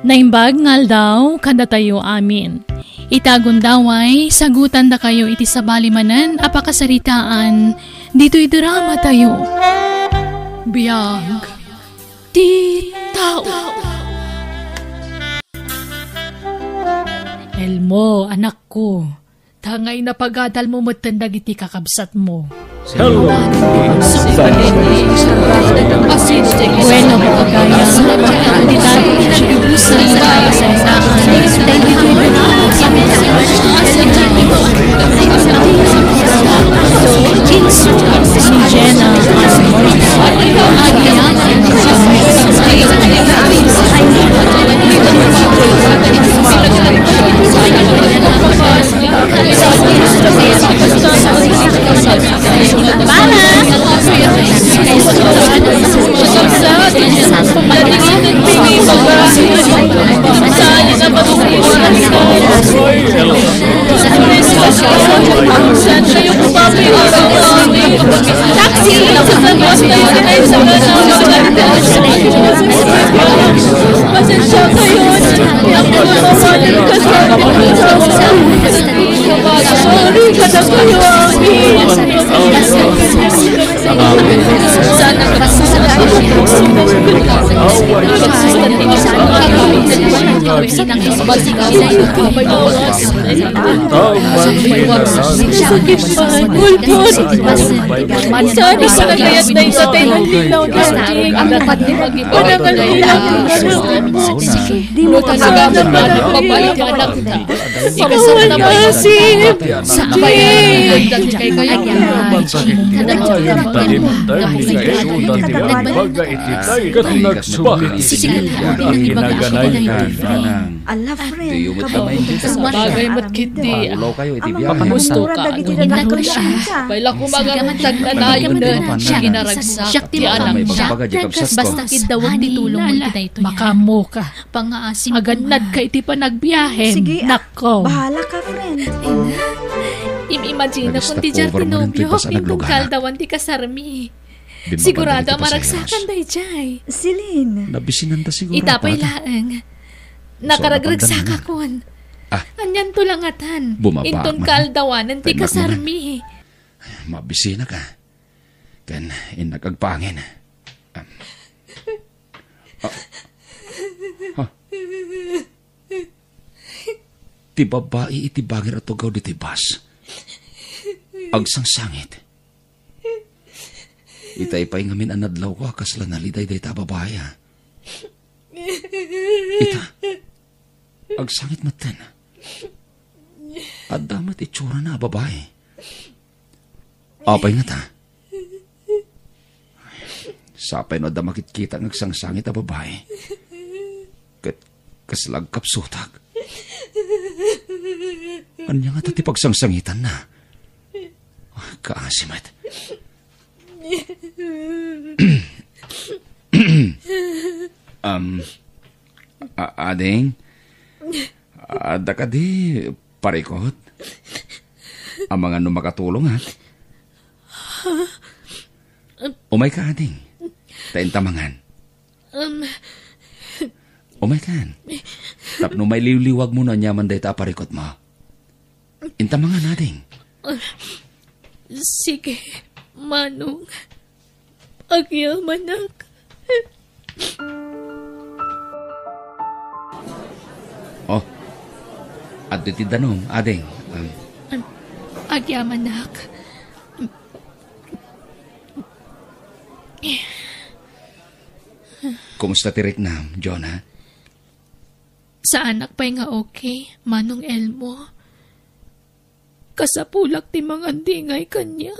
Naimbag ngal daw kada tayo amin. Itagon daw ay sagutan da kayo iti sabali manan apakasaritaan dito'y drama tayo. Biyag ti tao. Elmo, anak ko, tangay na pagadal mo matandag iti kakabsat mo. Hello. Bueno, pagkaya di tayo pinag-ibusan sa si Jenna Sana sa nagayat na isa tayo ng lilaw na ang panangal lilaw di mo talaga mabalik ka lang pagkasal na asip sa abay ala friend, bagay matkiti papagusto ka baila kumagamantag na nayo na ginaragsak ti anak siya basta kidawag di tulong mo kita ito makamo ka pangaasim aganad ka iti panagbiyahe sige, nako bahala ka friend. Imagine na kung ti Jartinobyo pintong kaldawan ti kasarmi sigurado maragsakan day jay Celine, Nabisinan ta siguro. itapay laeng nakaragragsaka kon anyan tulangatan Bumaba inton man. kaldawanan ti Tayo kasarmi Mabisina ka. Kan inagagpangin. Ti babae iti bagir at tugaw di tibas. Agsang sangit. Itay pa'y ngamin anadlaw ko kasla naliday day ta babaya. Ita. Agsangit matan. At damat itsura na babae. Apay nga ta. Sapay no da makikita ng sangsangit na babae. Kaslag kapsutag. Anya nga tati pagsangsangitan na. Kaasimat. Ading? Ada ka di parikot? Ang mga makatulong ha? Umay ka, ading. Taintamangan. Umay ka. Tapno may liwliwag mo na nyaman day taparikot mo. Intamangan, ading. sige manong agyamanak Oh, at ti danong, ading. agyamanak Kumusta tirik na, Jonah? sa anak pa'y nga okay manong Elmo kasapulak ti mga dingay kanya.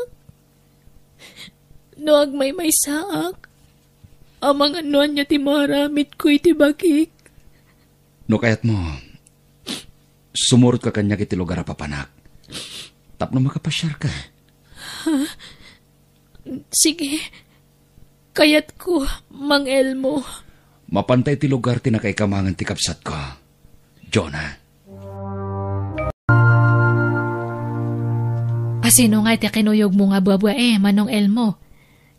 No agmay may saak, ang mga nuan niya ti maramit ko iti bagik. No kayat mo, sumurot ka kanya kiti lugar a papanak. Tapno makapasyar ka. Sige, kayat ko, Mang Elmo. Mapantay ti lugar ti nakaikamangan ti kapsat ko, Jonah. Sino nga iti kinuyog mo nga buwa Manong Elmo?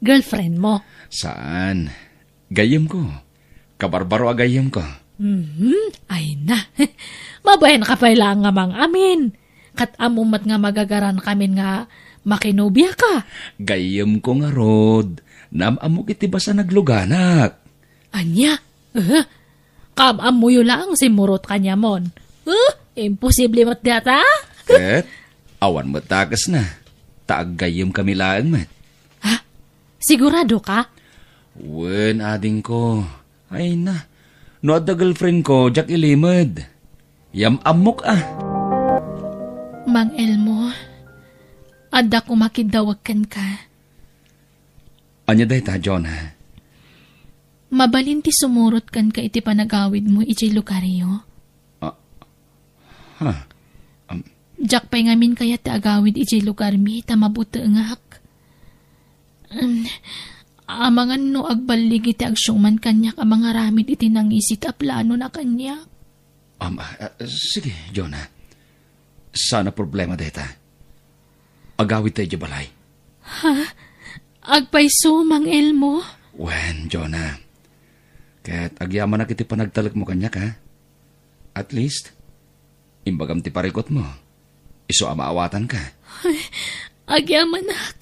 Girlfriend mo? Saan? Gayem ko. Kabarbaro agayem ko. Ay na. Mabayan ka pa lang nga mang amin. Kat amumat nga magagaran kami nga makinubya ka. Gayem ko nga, Rod. Namamok iti basa nagluganak. Anya? Kamamuyo lang si Murot kanya mon. Imposible mat data? Ket, awan mo takas na. Taagayem kami lang, mat. Ha? Sigurado ka? Wen, ading ko. Ay na. No, adda girlfriend ko, Jack ilimad. Yam amok Mang Elmo, adda ko makidawagkan ka. Anya day ta, John, ha? Mabalin ti sumurot kan ka iti panagawid mo iti lugaryo. Jack pa'y ngamin kaya ti agawid iti lugar mi ta mabuteengak. Amangan no agbalig iti agsyuman kanyak amang aramid iti nangisit a plano na kanyak. Sige, John, ha? Sana problema deta. Agawid tayo di balay. Ha? Agpaiso, Mang Elmo? Wen, John, ha? Ket agyaman na kiti panagtalak mo kanyak, ha? At least, imbagam ti parikot mo. Iso amaawatan ka. Ay, agyamanak.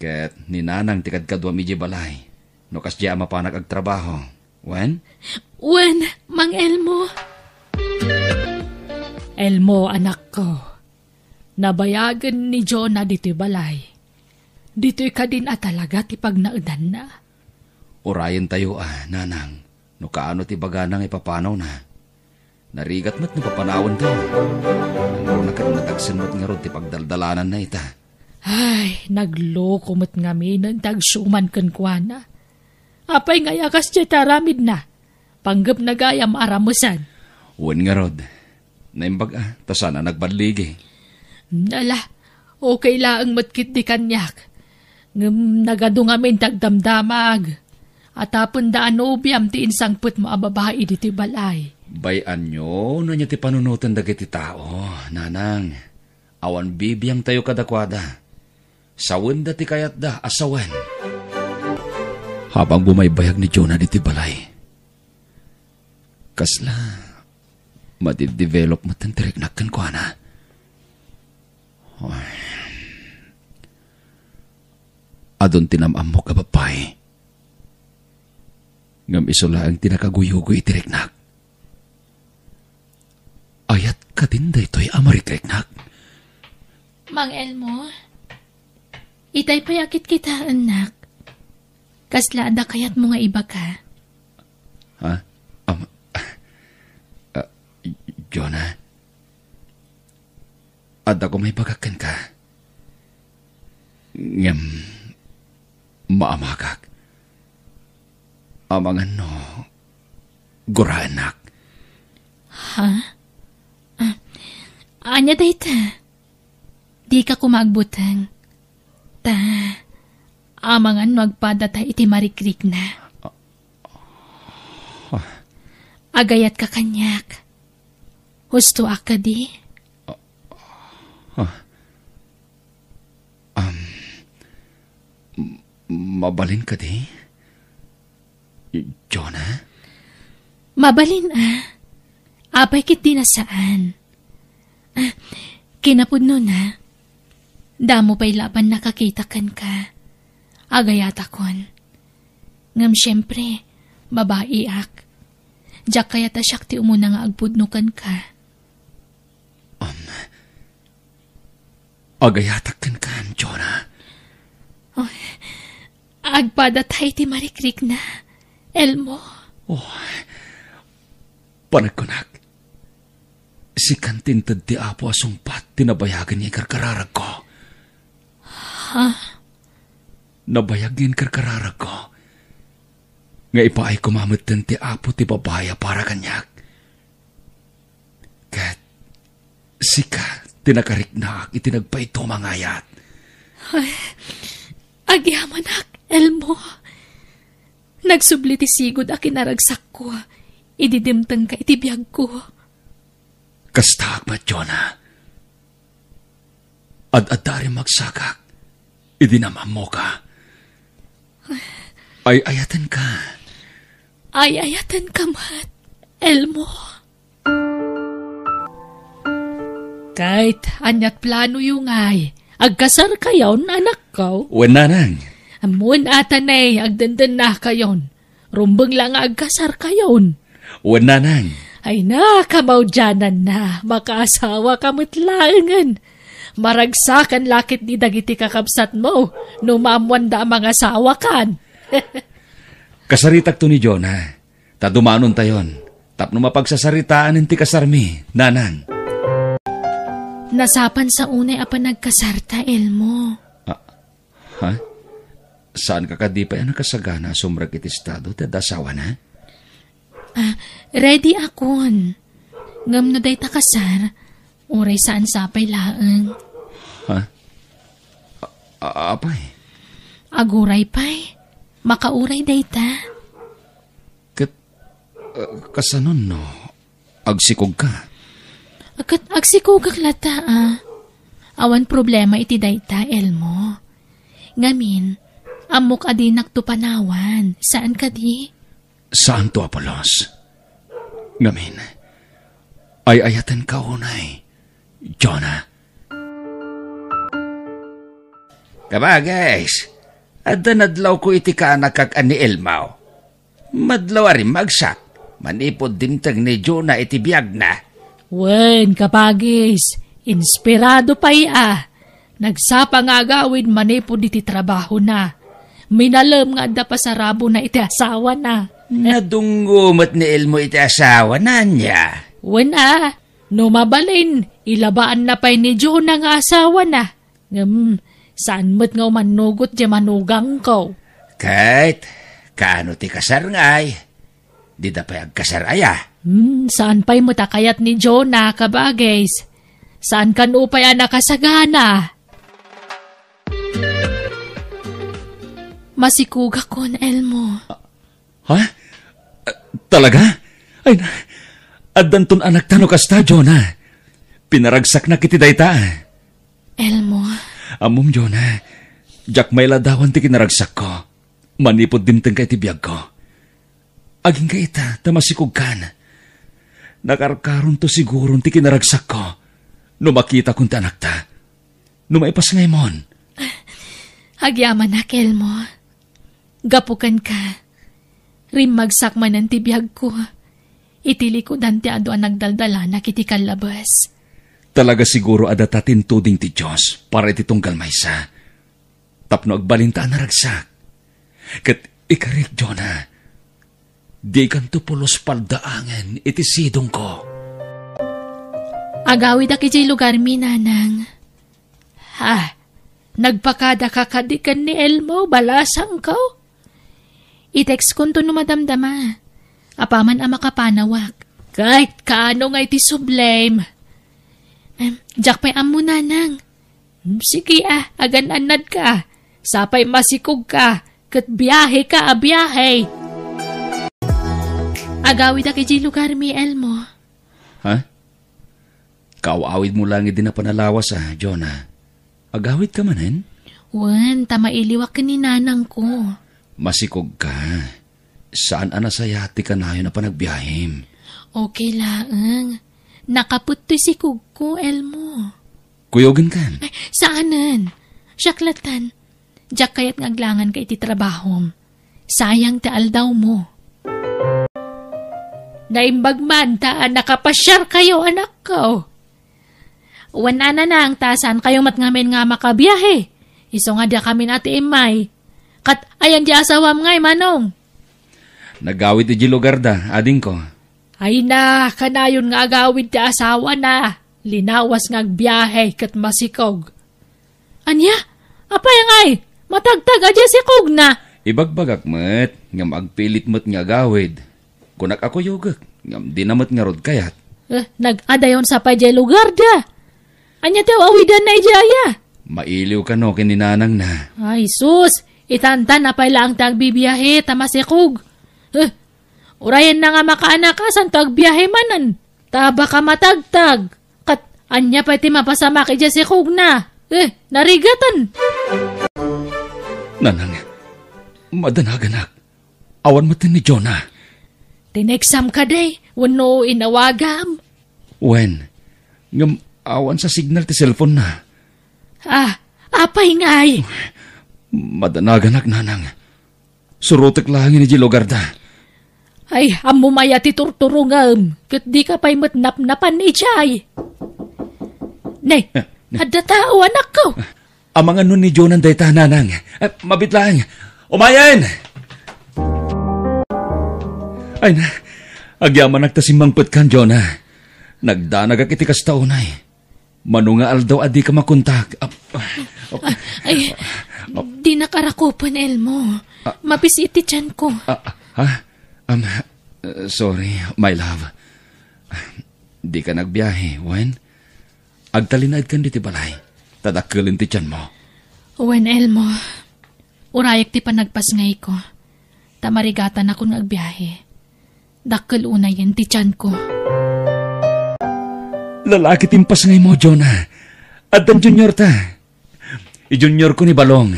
Ket ninanang tikad kadwa mi di balay. No kas di ama panag agtrabaho. Wen? Wen, Mang Elmo. Elmo, anak ko. Nabayagan ni Jonah dito'y balay. Dito'y ka din talaga ti pagnaudan na. Orayan tayo nanang. No kaano ti baganang ipapanaw na. Narigat mo't napapanawon tayo. Nangro na karon natagsin mo't nga ron ti pagdaldalanan na ita. Ay, nagloko mo't ngami ng tagsuman kankwana. Apay nga yakas di taramid na. Panggap na gayam aramusan. Wen nga rod. Naimbag ta sana nagbadligi. Nala, okay laang matkit di kanyak. Nagado ngamin tagdamdamag. At tapon daan obiam ti insangput mo ababae diti balay. Bayan nyo, na niya ti panunutan dagiti tao, nanang. Awan bibiyang tayo kadakwada. Sawan da ti kayat da, asawan. Habang bumaybayag ni Jonah diti balay. Kasla, madidevelop mo tantirik nakan ko, ana. Adon tinamam mo kabapay. Ngam isula ang tinakaguyugo itiriknak. Ayat ka din da ito'y amarikreknak. Mang Elmo, itay payakit kita, anak. Kasla da kayat mo nga iba ka. Ha? Jonah? Adda ko may bagakan ka. Ngam, maamagak. Amangan no, guraanak. Ha? Anya dayta? Di ka kumagbutang. Amangan magpadata iti marikrik na. Agayat ka kanyak. Husto ka di? Mabalin ka di? Jonah? Mabalin Apay kit di na saan. Kinapudno na. Damo pa'y laban nakakitakan ka. Agayat akon. Ngam syempre, babae ak. Diyak kaya ta siyak ti umuna nga agpudnukan ka. Agayatakan ka, Jonah. Agpadatay ti marikrik na. Elmo. Panagkunak. Si kantintad ti apo asumpat, tinabayagan niya karkararag ko. Ha? Nabayagin karkararag ko. Nga ipaay kumamatan ti apo ti babaya para kanyak. Kat, sika, tinakariknak, itinagpaito mangayat. Agyamanak, Elmo. Nagsubli ti sigod a kinaragsak ko. Ididimtang ka itibiyag ko. Kastag ba, Jonah? Ad-adari magsagak. Idinamam mo ka. Ay ayatan ka. Ay ayatan ka, Mat. Elmo. Kahit anyat plano yung ay, agkasar kayon, anak ko. Wen nanang. Amun atanay, agdandan na kayon. Rumbang lang agkasar kayon. Wen nanang. Ay na, kamaudyanan na, makaasawa kamatlaangan. Maragsakan lakit di dagiti kakabsat mo, numamwanda mga asawa kan. Kasaritak to ni Jonah. Tadumanon tayon. Tapno mapagsasaritaan ti kasarmi, nanang. Nasapan sa unay apa nagkasarta, Elmo. Ha? Saan ka kadipay ang nakasagana sumrag iti estado ti dasawa na? Ready akon. Ngam no day takasar, uray saan sapay laeng. Ha? Apay? Aguray pay, makauray day ta. Kasanon no? Agsikog ka? Agsikugak lata Awan problema iti dayta, Elmo. Ngamin, amok adinak to panawan. Saan ka di? Saan to, Apolos? Ngamin, ay ayatan ka unay, Jonah. Kabagais, adda nadlaw ko iti kaanak kag ani Elmaw. Madlaw rin magsak, manipod dimtag ni Jonah iti biyag na. Wen, kapagis, inspirado pa Nagsapa nga agawin manipod iti trabaho na. Minalam nga adda pasarabo na iti asawa na. Nadunggumat ni Elmo iti asawa na niya. Wen no mabalin, ilabaan na pa'y ni Jonah nga asawa na. Saan mo't nga manugot di manugang ko? Kahit, kaano ti kasar ngay, di da pa'y agkasar aya. Saan pa'y mutakayat ni Jonah, kabagis? Saan kan upay nakasagana? Masikuga kon, Elmo. Ha? Talaga? Ay, addanton anak tano kasta, Jonah. Pinaragsak na kiti dayta. Elmo. Amom, Jonah. Jak may ladawan ti kinaragsak ko. Manipod dimteng ka iti biyag ko. Aging ka ita, tamasikog kan. Nakarkaron to siguro ti kinaragsak ko. No makita kong ti anak ta. No maipas ngaymon. Agyaman na, Elmo. Gapukan ka. Rimagsak man ang tibiyag ko. Itili ko dante ado ang nagdaldala na kiti kalabas. Talaga siguro adatatin tuding ti Diyos para iti tunggal maysa. Tapno agbalintaan na ragsak. Kat ikarik, Jonah. Di kanto pulos paldaangan iti sidong ko. Agawid aki jay lugar mi, nanang. Nagpakada kakadikan ni Elmo, balasang ko. I-text ko to numadamdama. Apaman ang makapanawak. Kahit kaano nga iti sublime. Diyak pa'y amo, nanang. Sige agan-anad ka. Sapay masikog ka. Kat biyahe ka, biyahe. Agawid aki jay lugar mi, Elmo. Ha? Kaawawid mo lang din na panalawas, Jonah. Agawid ka manen? Wan, tamailiwak ka ni nanang ko. Masikog ka. Saan anasayati ka na yun na panagbiyahim? Okay laang. Nakaputto'y sikog ko, Elmo. Kuyogin kan? Ay, saanan? Syaklatan. Diyak kayat ngaglangan ka iti trabahom. Sayang taal daw mo. Naimbag man, nakapasyar kayo, anak ko. Wana na ang tasan kayo matngamin nga makabiyahe. Iso nga dia kami nati imay. Kat ayan di asawam ngay, manong. Nagawid iti lugar da, ading ko. Ay na, kanayon nga agawid ti asawa na. Linawas nga agbiyahe kat masikog. Anya? Apay ngay? Matagtag adya sikog na. Ibagbagak met, ngam agpilit met nga agawid. Kunak ako yugak, ngam dinamat nga rod kayat. Nag-adayon sa pajay lugar da. Anya tayo awidan na ijaya. Mailiw ka no, kininanang na. Ay sus, itantan na pala ang tagbibiyahe, tamasikog. Urayan na nga makaanak ka, san tagbiyahe manan. Taba ka matagtag. Kat, anya pa iti mapasama ki dya sikog na. Narigatan. Nanang, madanaganak. Awan mo ni Jonah. Tineksam ka day, Wano inawagam. Wen, ngam awan sa signal ti cellphone na. Apay ngay. Madanaganak nanang. Surutek lang ni lugar da. Ay, amumaya ti turturungam. Kat di ka pa'y matnap-napan ni Jay. Nay, ada tao anak ko. Amang ano ni Jonan dayta nanang. Mabit lang. Umayan! Ay na, agyaman nagtasimbangpet kan, Jonah. Nagdanag ak iti kastaunay. Manunga aldaw adi ka makontak. Ay, di nakarakupan, Elmo. Mapis iti tiyan ko. Sorry, my love. Di ka nagbiyahe, Wen. Agtalinaid kan di ti balay. Tadakulin ti tiyan mo. Wen, Elmo. Urayak ti panagpasngay ko. Tamarigatan ako nagbiyahe. Dakkel una yan ti tiyan ko. Lalaki timpas ngay mo, Jonah. At ang junior ta. I-junior ko ni Balong.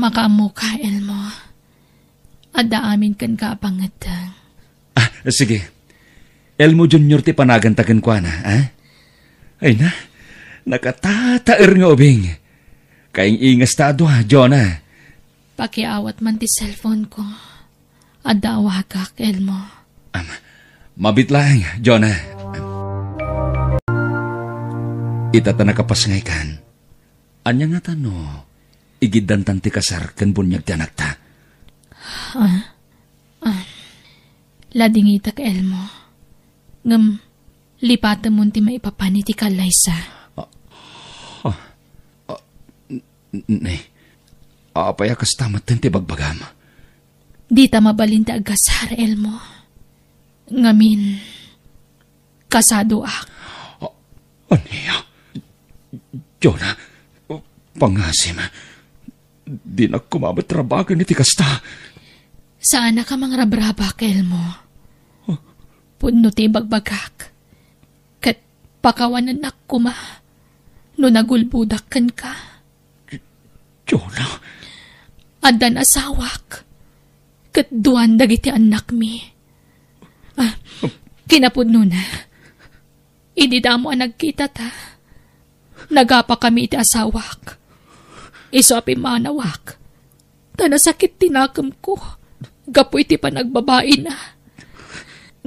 Makaamu ka, Elmo. Ada amin kan kaapangatan. Sige. Elmo junior ti panagantagan ko na, ha? Ay na, nakatataer nga ubing. Kaing ingas tado, ha, Jonah. Pakiawat man ti cellphone ko. Ada awagak, Elmo. Mabit lang, Jonah. Itata nakapasngay kan. Anya nga tano, igidan tanti kasar kan bunyag ti anak ta. Lading itak, Elmo. Ngam, lipatan mo ti maipapani ti kalaysa. Ne, apaya kas tamat ti bagbagam. Di ta mabalin ti agasar, Elmo. Ngamin, kasado ak. Aniya? Jonah, pangasim. Di na kumabatrabagan ni ti kasta. Saan na ka mga rabrabak, Elmo? Puno ti bagbagak. Kat pakawanan na kuma. No nagulbudakan ka. Jonah? Adan asawak. Kat duwan dagiti anak mi. Kinapudno na. Idida mo ang nagkita ta. Nagapa kami iti asawak. Iso api manawak. Tanasakit tinakam ko. Gapo iti panagbabae na.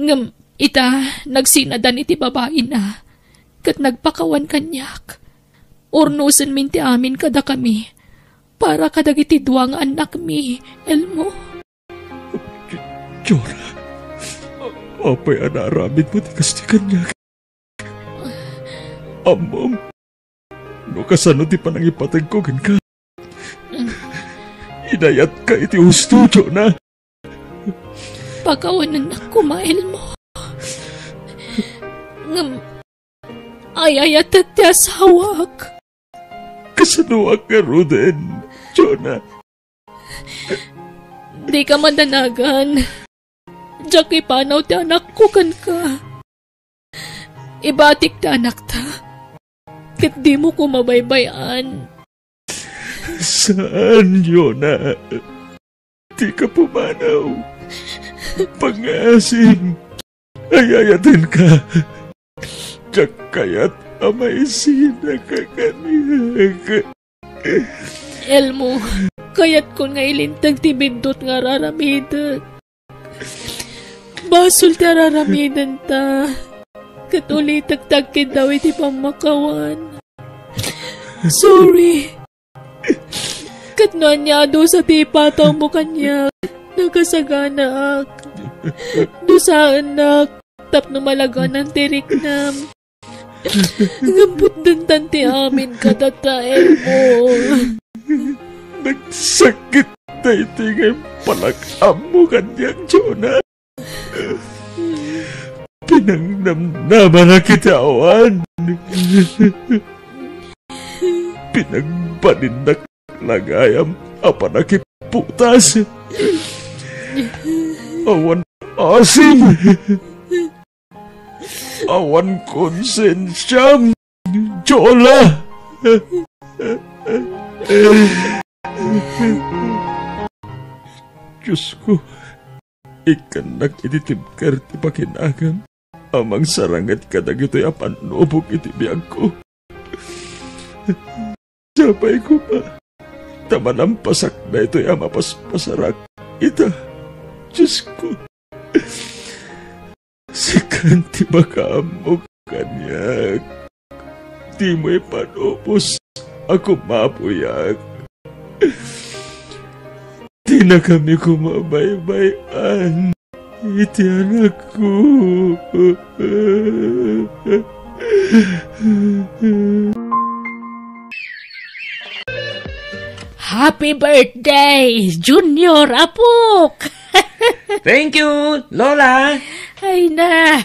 Ngam ita nagsinadan iti babae na. Kat nagpakawan kanyak. Urnusan min ti amin kada kami. Para kadag iti duwang anak mi, Elmo. Jonah, apay anaramid mo ti kasti kanyak. Amam, no kasano ti panangipatag ko gan ka. Inayat ka iti husto, Jonah. Pagkawanan na kumail mo. Ngam, ayayat at ti asawak. Kasano ang karuden, Jonah? Di ka madanagan. Diyak ipanaw ti anak ko kan ka. Ibatik ti anak ta. Kat di mo ko mabaybayan. Saan, Jonah? Di ka pumanaw. Pangasim. Ayayatin ka. Diyak kaya't amay sinakakaniyag. Elmo, kayat ko nga ilintag ti bindot nga raramidan. Basol ti raramidan ta. Katuli tagtagkid daw iti pamakawan. Sorry. Katnoan niya do sa ti pataw mo kanya. Nakasagana ak. Dusaan nak. Tapno malaga ng tiriknam. Ngambut din tanti amin katata, Elmo. Nagsakit na iti ngayon palakam mo kanyang, Jonah. Pinangnamnaman na kitawan. Pinagpanindak lagayam apa nakiputas. Awan asim. Awan konsensyam. Jola. Diyos ko, ikanak iti tibker ti pakinagam. Amang sarangat kadag ito'y apanubog iti biyag ko. Sabay ko pa. Taman ang pasak na ito'y amapaspasarak. Ita, Diyos ko. Sikan ti makaamok kanyak. Di mo'y panubos. Ako mapuyag. Di na kami kumabaybayan. Iti anak ko. Happy birthday, Junior Apok! Thank you, Lola. Ay na!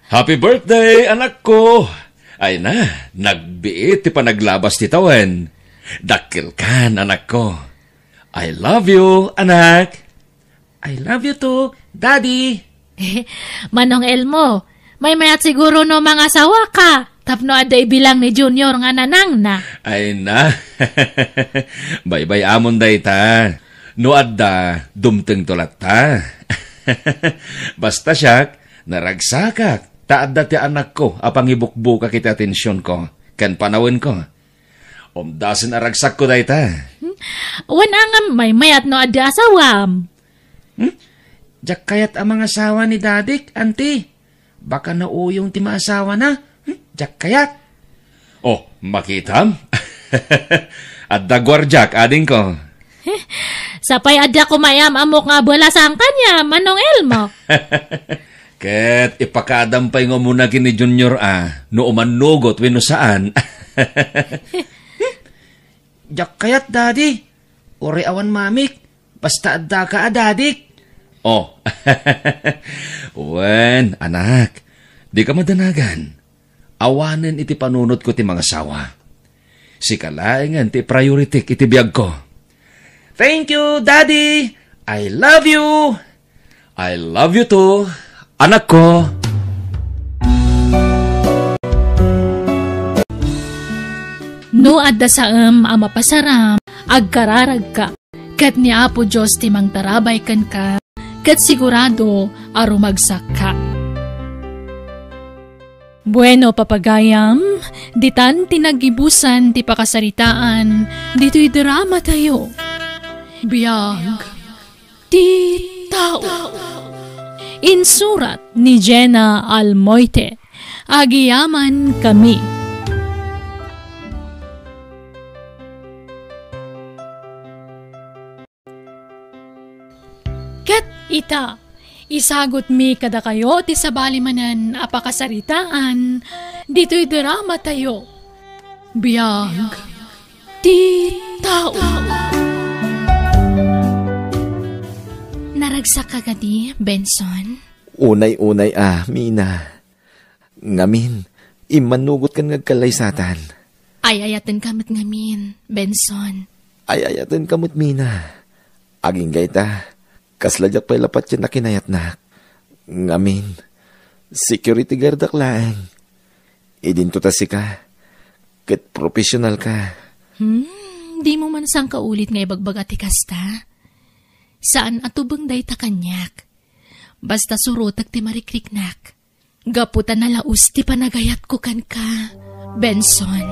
Happy birthday, anak ko! Ay na, nagbiit ti panaglabas ti tawan. Dakil kan, anak ko. I love you, anak. I love you too, Daddy. Manong Elmo, may mayat siguro no mga asawa ka. Tapno aday bilang ni Junior nga nanang na. Ay na, bye-bye amon day ta. No adda, dumteng tulat ta. Basta siyak, naragsakak. Taadda ti anak ko, apang ibukbuka kiti atensyon ko. Kan panawin ko. Omdasin aragsak ko day ta. Wana nga may mayat no adda asawam. Diyak kayat ang mga asawa ni Dadik, Auntie. Baka nauyong ti maasawa na. Diyak kayat. Oh, makitam? Adda gwarjak, ading ko. Sapay adda kumayam amok nga bola sang kanya, Manong Elmo. Ket ipakadampay nga muna kini Junior no umanugot wenno saan. Diyak kayat, Daddy. Uri awan mamik. Basta adda ka, Dadik. Oh, wen, anak, di ka madanagan. Awanen iti panunot ko ti mga sawa. Si kalaingan ti priority iti biyag ko. Thank you, Daddy. I love you. I love you too, anak ko. No adda saam amapasaram, agkararag ka. Kat ni Apo Diyos timang tarabay kan ka. Kat sigurado arumagsak ka. Bueno, papagayam, ditan tinagibusan ti pakasaritaan, dito'y drama tayo. Biyag, ti tao. Insurat ni Jenna Almoite, agiyaman kami. Ket ita, isagot mi kada kayo ti sabalimanan apakasaritaan, dito'y drama tayo. Biyag, ti tao. Naragsak ka gadi, Benson? Unay-unay Mina. Ngamin, imanugot kan ngagkalaysatan. Ayayaten kamot ngamin, Benson. Ayayaten kamot, Mina. Aging gayta. Kasladyak pa'y lapat yan na kinayat na. Ngamin, security guard aklaan. Idinto tasi ka. Kat professional ka. Di mo man sang kaulit nga ibagbagati kasta. Saan atubang day ta kanyak? Basta surotag ti marikriknak. Gaputan na laus ti panagayat ko kan ka, Benson.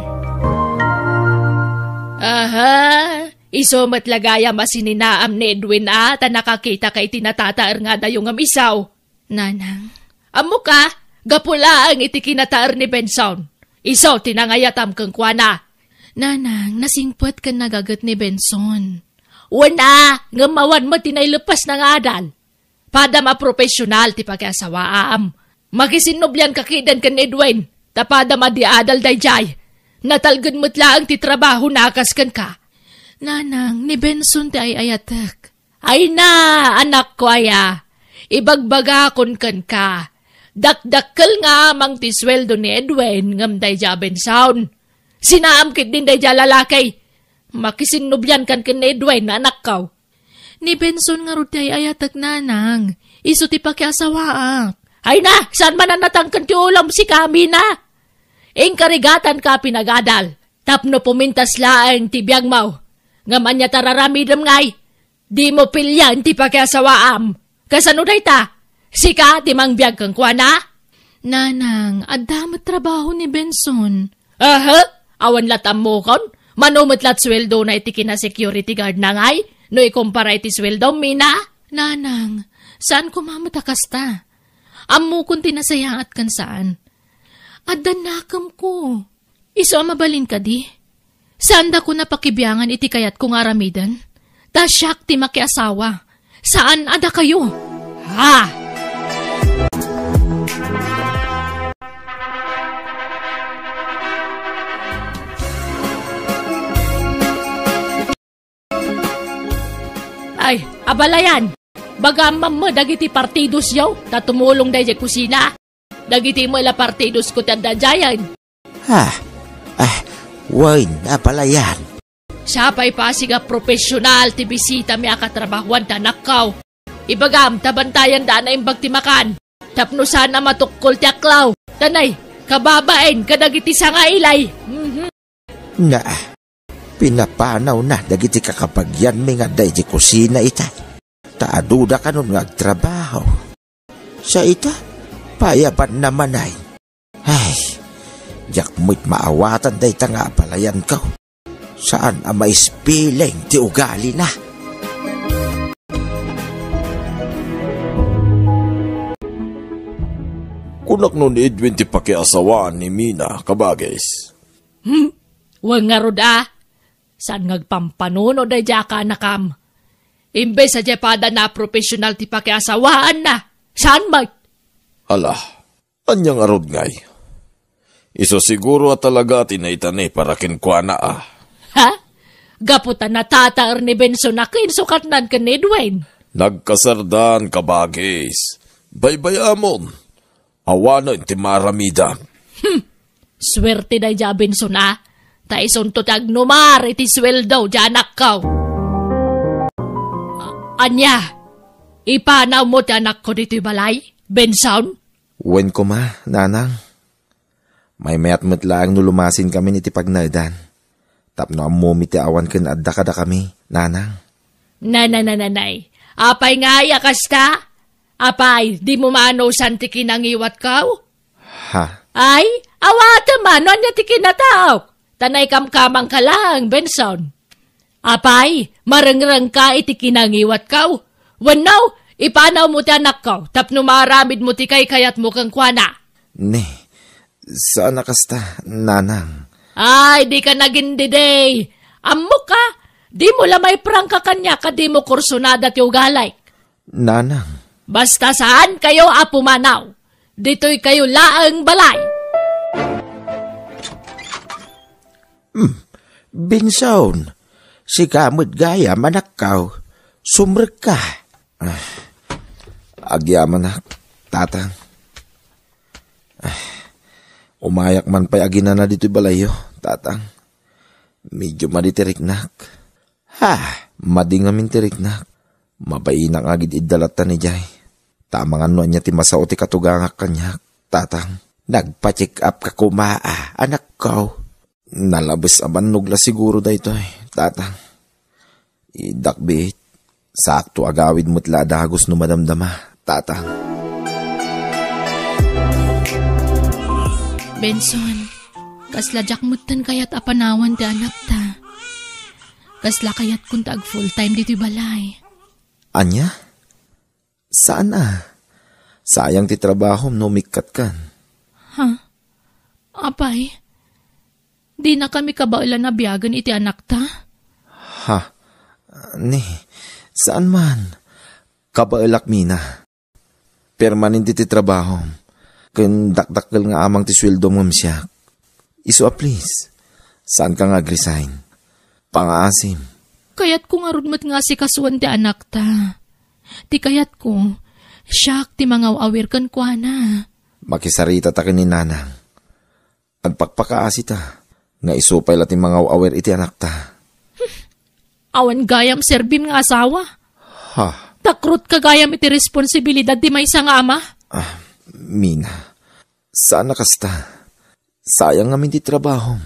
Aha! Iso matlagaya masininaam ni Edwin ta nakakita kay tinatataar nga dayong amisaw. Nanang, amo ka, gapula ang iti kinataar ni Benson. Iso tinangayatam kang kuana. Nanang, nasingpot ka nagagat ni Benson. Wana, ngamawan mo tinaylupas ng adal. Pada ma-profesional ti pag-asawaam. Magisinubyan kakidan kan Edwin, tapada madiadal dayjay. Natalgan mo't laang ti trabaho nakas kan ka. Nanang, ni Benson ti ay ayatek. Ay na, anak ko aya. Ibagbaga kon kan ka. Dakdakkel nga mang ti sweldo ni Edwin ngam dayja Benson. Sinaamkit din dayja lalakay. Makisinubyan kan ken Edwin na anak kaw. Ni Benson nga rute ay ayatek, nanang. Iso ti pakiasawaak. Ay na, saan man natangkan ti ulam si kami na? Karigatan ka pinagadal. Tapno pumintas laang ti biyag mau. Ngaman niya tararamidam ngay. Di mo pilyan ti pakiasawaam. Kasano day ta? Sika, timang biyag kang kuana? Nanang, adamat trabaho ni Benson. Aha, awan latam mo kon? Manumot lat sweldo na iti kina security guard na ngay? No ikumpara iti sweldo, Mina? Nanang, saan ko mamatakasta? Ammo kung tinasayaat kan saan? Adan nakam ko. Iso mabalin ka di? Saan da ko napakibiyangan iti kayat kong aramidan? Ta siyak ti makiasawa. Saan ada kayo? Ha? Ay, abalayan. Baga mamma dagiti partidos yaw, tatumulong day kusina. Dagiti mo ila partidos ko tanda-jayan. Ha? Wine, napalayan. Siya pa'y pasiga profesional ti bisita mi akatrabahuan da nakaw. Ibagam, tabantayan da na imbag timakan. Tapno sana matukol ti aklaw. Tanay, kababain, kadagiti sanga ilay. Nga, pinapanaw na dagiti kakapagyan mi nga day di kusina ita. Taaduda ka nun nga agtrabaho. Sa ita, payaban naman ay. Ay, yak mo't maawatan day ta nga palayan ka. Saan ang may spiling ti ugali na? Kunak nun Edwin ti pakiasawaan ni Mina, kabagis. Huwag nga roda. Saan ngagpampanuno day jaka nakam? Imbes sa jepada na profesional ti pakiasawaan na. Saan mag? Ala, anyang arod ngay. Iso siguro at talaga tinaytani para kinkwa na ah. Ha? Gaputan na tataar ni Benson na kinsukatnan ka ni Edwin. Nagkasardan, kabagis. Baybayamon. Awanan ti maramida. Swerte day ja Benson ah. Taison to tagnumar iti sweldo janak kaw. Anya, ipanaw mo ti anak ko dito'y balay, Benson? Wen ko ma, nanang. May mayat mo't lang nulumasin kami niti pagnaldan. Tapno amumi ti awan ken adda kada kami, nanang. Nanay. Apay nga yakas ta? Apay, di mo maanosan ti kinangiwat kaw? Ha? Ay, awata man, ano ti kinataok? Tanay kamkamang ka lang, Benson. Apay, marangrang ka iti kinangiwat kaw. Wanaw, ipanaw mo ti anak kaw, tapno maramid mo ti kayat mo kang kwana. Ne, saan nakasta, nanang? Ay, di ka nagindiday. Ammo ka, di mo lamay prangka kanya ka di mo kursunada ti ugalay. Nanang. Basta saan kayo apumanaw, dito'y kayo laang balay. Benson, si kamot gaya manakaw, sumrek ka. Agyaman na, tatang. Umayak man pa'y agina na dito'y balayo, tatang. Medyo maditiriknak. Ha, madingamin tiriknak. Mabainang agid idalatan ni Jay. Tamang ano niya ti masao ti katugangak kanyak, tatang. Nagpa-check up ka kumaa, anak ko. Nalabas aman nugla siguro da ito tatang. Idakbit, sakto agawid mo't ladagos no madamdama, tatang. Benson, kasla jak mutan kayat apanawan ti anak ta. Kasla kayat kun tag full time dito'y balay. Anya? Saan Sayang ti trabaho no mikat kan. Ha? Apay? Di na kami kabailan na biyagan iti anak ta? Ha? Ni, saan man? Kabailak mina. Permanente ti trabaho. Kun dakdakkel nga amang ti sweldo mo siya. Iso please. Saan ka nga resign? Pangaasim. Kayat ko nga rudmat nga si kasuan ti anak ta. Ti kayat ko, siyak ti mga awir kan kwa na. Makisarita ta ni nanang. Agpakpakaasi ta. Nga isupay lati mga awir iti anak ta. Awan gayam serbim nga asawa. Ha? Takrut ka gayam iti responsibilidad di may isang ama. Mina, saan nakasta? Sayang namin ti trabaho.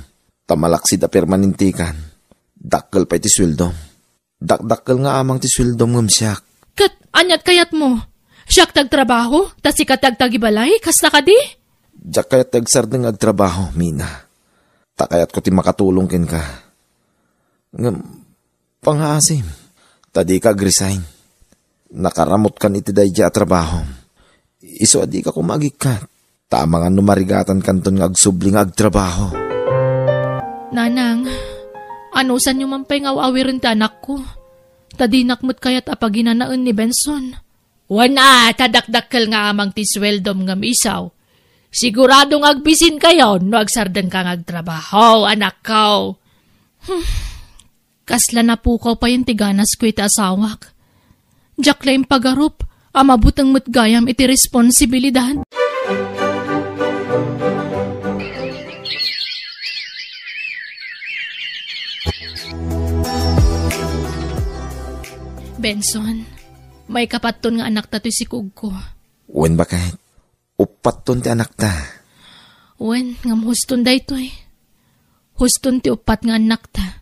Tamalaksid a permanentikan. Dakkel pa iti sweldo. Dakdakkel nga amang ti sweldo ngam siyak. Kat, anyat kayat mo. Siyak tagtrabaho, tas ikatag tagibalay, kasta ka di? Jak kayat tagsardeng agtrabaho, Mina. Takayat ko ti makatulong ken ka. Pangaasim, tadi ka resign. Nakaramot kan iti dayja trabaho. Iso adi ka kumagikat. Tama nga numarigatan kanton nga agsubling agtrabaho. Nanang, anusan yung mampay nga awirin ti anak ko? Tadinakmut kayat apaginanaan ni Benson. Wana, tadakdakkel nga amang ti sweldom nga misaw. Siguradong agbisin kayo no agsardan kang agtrabaho, anak ko. Kasla na po ko pa yung tiganas ko iti asawak. Diyak lang pagarup, amabutang mutgayam iti responsibilidad. Benson, may kapaton nga anak ta to si Kugko. Wen ba kahit? Upat ton ti anak ta. Wen, ngam huston da ito eh. Huston ti upat nga anak ta.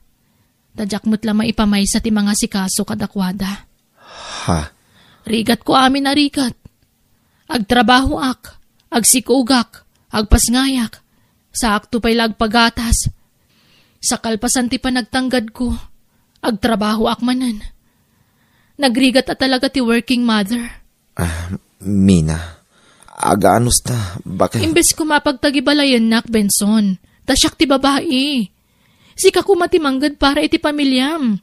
Tadyak mo't lamang ipamay sa ti mga sikaso kadakwada. Ha? Rigat ko amin na rigat. Agtrabaho ak, agsikugak, agpasngayak, sa akto pa'y lagpagatas. Sa kalpasan ti panagtanggad ko, agtrabaho ak manan. Nagrigat at talaga ti working mother. Mina, agaanos ta, bakit? Imbes ko mapagtagibalayan nak, Benson, tasyak ti babae. Sika ko matimanggad para iti pamilyam.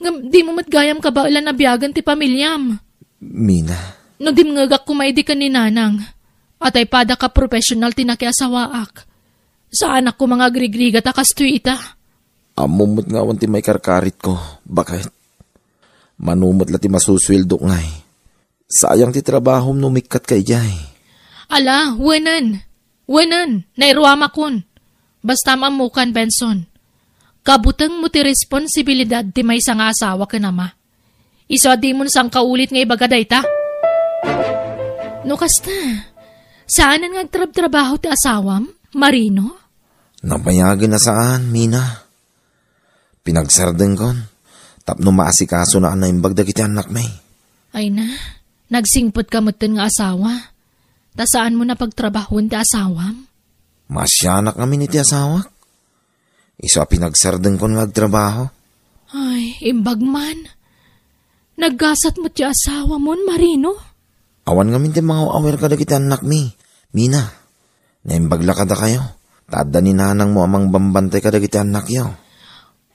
Di mo matgayam ka ba ilan na biyagan ti pamilyam? Mina. No dimngagak ko maidi ka ni nanang. At ay pada ka professional tinakiasawaak. Sa anak ko mga grigrigat akas ita. Amumot nga wanti may karkarit ko, bakit? Manumot lati masusweldo ngay. Sayang ti trabaho numikat kay jay. Ala, wenan. Wenan, nairuama kun. Basta mamukan, Benson. Kabutang mo ti responsibilidad ti may nga asawa ka nama. Iso di mo sang kaulit nga ibagaday ta. No kasta, saan nga trabaho ti asawam, Marino? Napayagan na saan, Mina? Pinagsardeng kon. Tapno maasikaso na imbag dagiti anak may. Ay na, nagsingpot ka mo nga asawa. Ta saan mo na pagtrabahon ti asawam? Masyanak kami ni ti asawa. Iso pinagsardeng kon nga agtrabaho. Ay, imbag man. Naggasat mo ti asawa mo, Marino? Awan nga ti mga awer ka dagiti anak mi. Mina, naimbagla ka da kayo. Tada ni nanang mo amang bambantay ka dagiti anak yaw.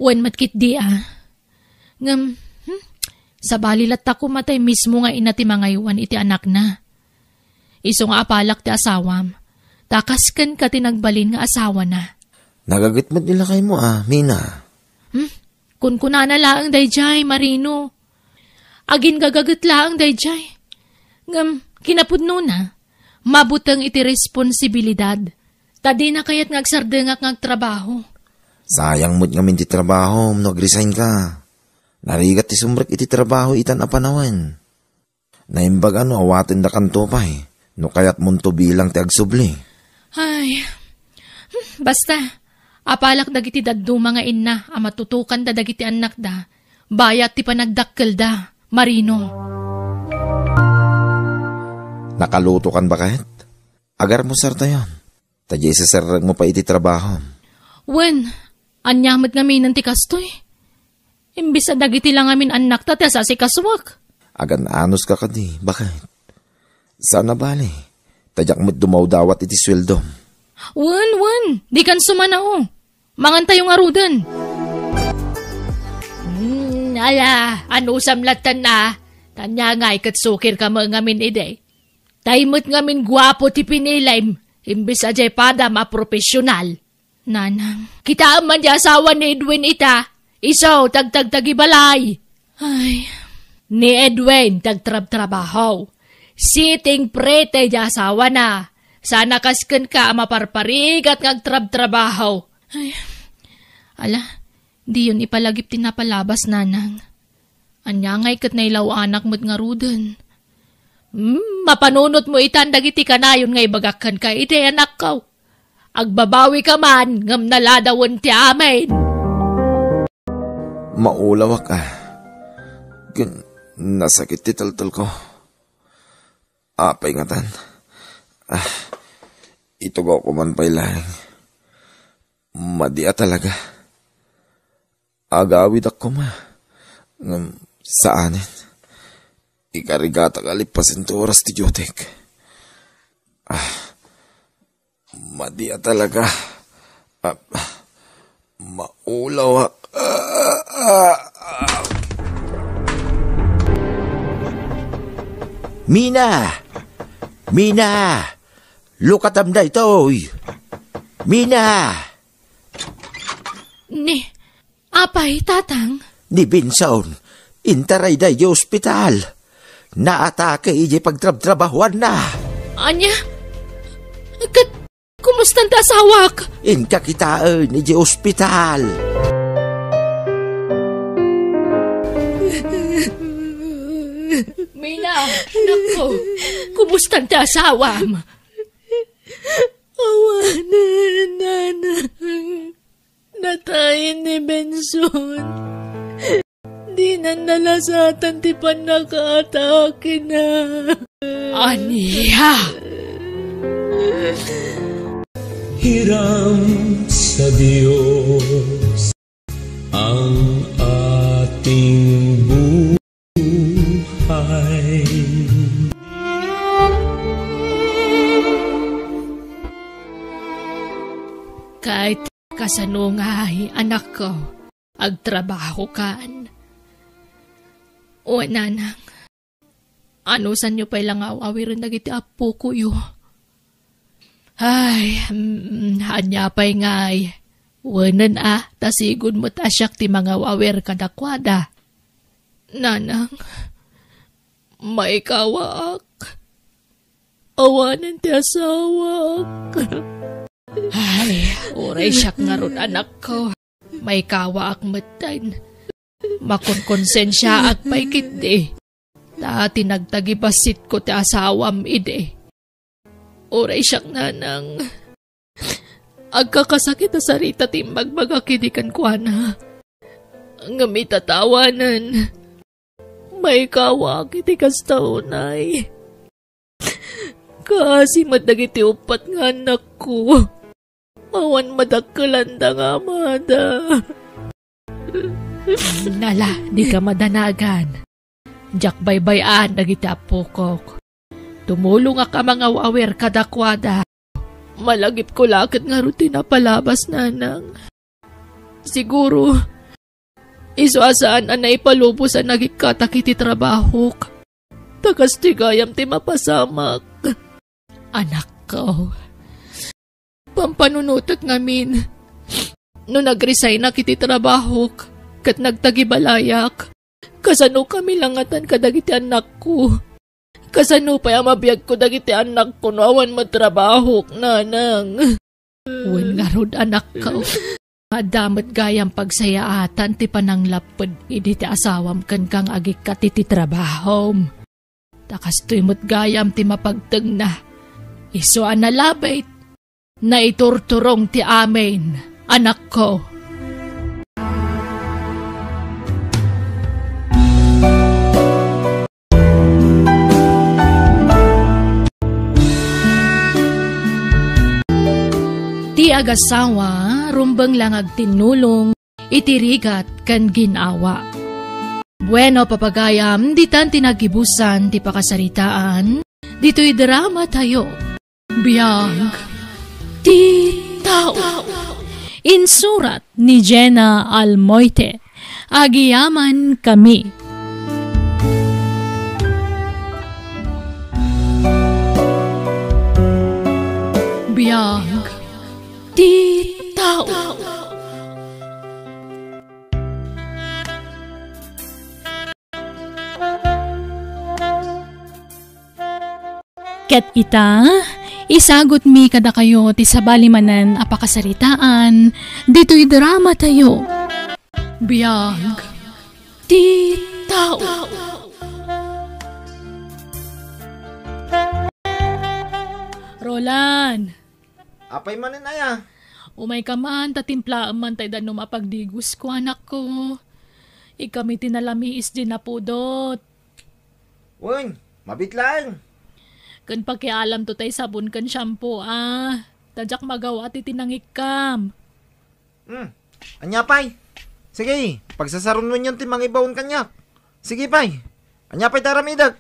Wen matkit di Ngam, sa balilat ako matay mismo nga inati mga iwan iti anak na. Iso nga apalak ti asawam. Takaskan ka tinagbalin nga asawa na. Nagagitmat nila kay mo Mina. Kun kunana laang dayjay, Marino. Agin gagagat laang dayjay. Ngam, kinapudno na. Mabutang iti responsibilidad. Tadi na kayat ngagsardengak ngagtrabaho. Sayang mo't ngamin ti trabaho, nag-resign ka. Narigat ti sumrek iti trabaho itan apanawan. Naimbag awatin da kanto pa no kayat munto bilang ti agsubli. Ay, basta, apalak dagiti daddo mga inna, amatutukan da dagiti anak da, bayat ti panagdakkel da, Marino. Nakaluto kan ba kahit? Agar mo sarta yon. Tadya isasarag mo pa iti trabaho. Wen, anyamot ngamin ti kastoy. Imbis na dagiti lang amin anak ta sa si kaswak. Agan anos ka kadi, bakit? Sana bali, tadyak mo't dumawdawat iti sweldo. Wen, di kan sumanao. Mangantay yung arudan. Ala, samlatan na. Tanya nga ikatsukir ka mga ngamin ide. Taimot ngamin guwapo ti pinilaim. Imbis ajay pada ma-profesyonal. Nanang, kita man di asawa ni Edwin ita. Isaw, tagtagtagibalay. Ay, ni Edwin, tagtrab-trabaho. Siting prete di asawa na. Sana kasken ka maparparigat ngagtrab-trabaho. Ay, ala, di yun ipalagip tinapalabas, nanang. Anya ngay kat nailaw anak mo't nga ruden. Mapanunot mo itan dagiti kanayon ngay bagakan ka iti anak ko. Agbabawi ka man, ngam naladawon ti amin. Maulawak nasakit ti taltal ko. Apay nga tan. Ito ko man pa'y lang. Madia talaga. Agawid ako ma. Saanin? Ikarigata kalipasin to oras ti Jotek. Madia talaga. Maulaw ako. Mina! Mina! Lukatam da ito! Mina! Ni, apay, tatang? Ni Binson, intaray da yung ospital. Naatake iji pagtrab-trabahuan na. Anya? Kumusta ang tasawak? Inkakitaan iji ospital. Mina, nako, kumusta ang tasawam? Awanan, nanang. Natayin ni Benson. Di na nalasatan ti pa nakaatake na. Aniya! Hiram sa Diyos ang ating buhay. Kahit kasanungay, anak ko, agtrabaho kan. O nanang, ano san nyo pa ilang awawirin na giti apo ko yo? Ay, hanya pa'y ngay. Wanan tasigod mo tasyak ti mga wawer kadakwada. Nanang, may kawaak. Awanan ti asawak. Ay, oray siyak nga ron anak ko. May kawaak matan. Makonkonsensya ak pa'y kiti. Dati nagtagibasit ko ti asawam ide. Oray siyak nanang. Agkakasakit na sarita timbag magakidikan ko na. Ngamit tatawanan. May kawak iti kastaunay. Kasi madagiti upat nga anak ko. Awan madagkalanda nga mada. Nala, di ka madanagan. Diyak baybayan dagiti apokok. Tumulong ka mga wawer kadakwada. Malagip ko lakit nga rutina palabas nanang. Siguro, isuasaan anay palubos ang nagikatakiti trabahok. Takas tigayam ti mapasamak. Anak ko, pampanunutak ngamin. No nag-resign na kiti trabahok, kat nagtagibalayak, kasano kami langatan kadagiti anak ko. Kasano pa yung mabiyag ko dagiti anak ko no awan matrabaho, nanang. Wen nga rod anak ko. Madamat gayang pagsayaatan ti pananglapod idi ti asawam kan kang agik ka ti trabahom. Takas to'y mo't gayam ti mapagtag na. Isuan na labait na iturturong ti amin, anak ko. Ti agasawa, rumbang lang agtinulong, itirigat kan ginawa. Bueno, papagayam, ditan tinagibusan, ti pakasaritaan, dito'y drama tayo. Biyag, ti tao. Insurat ni Jenna Almoite, agiyaman kami. Biyag, ti tao. Ket ita, isagot mi kada kayo ti sabalimanan apakasaritaan, dito'y drama tayo. Biyag, ti tao. Roland! Apay manin aya. Umay ka man, tatimpla man tayo no mapagdigus ko, anak ko. Ikami tinalamiis din na pudot. Wen, mabit lang. Kan pakialam to tay sabon kan shampoo Tadyak magawa ti tinangikam. Anya pay. Sige, pagsasaron mo yun ti mga ibawon kanyak. Sige pay. Anya pay taramidag.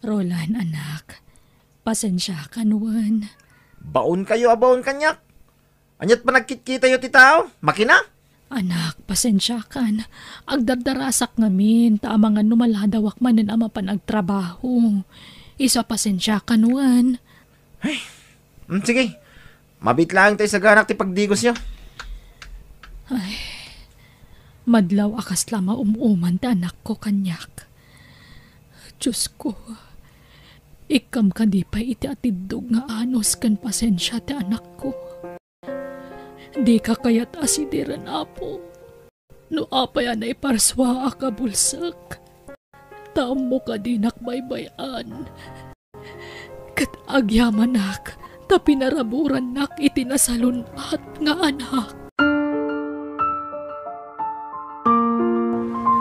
Roland, anak. Pasensya ka nuwan. Baon kayo abawon kanyak. Anyat pa nagkikita yo ti tao? Makina? Anak, pasensya kan. Agdardarasak ngamin, taamangan numaladawak manen ama panagtrabaho. Isa pasensya ka nuwan. Sige, mabit lang tayo sa ganak ti pagdigos nyo. Madlaw akas lama umuman ta anak ko kanyak. Diyos ko, ikam ka di pa iti atidog nga anos kan pasensya ti anak ko. Di ka kayat asidiran apo. No apay na iparswa ka bulsak. Taam mo ka di nakbaybayan. Kat agyaman nak, ta pinaraburan nak itinasalunat nga anak.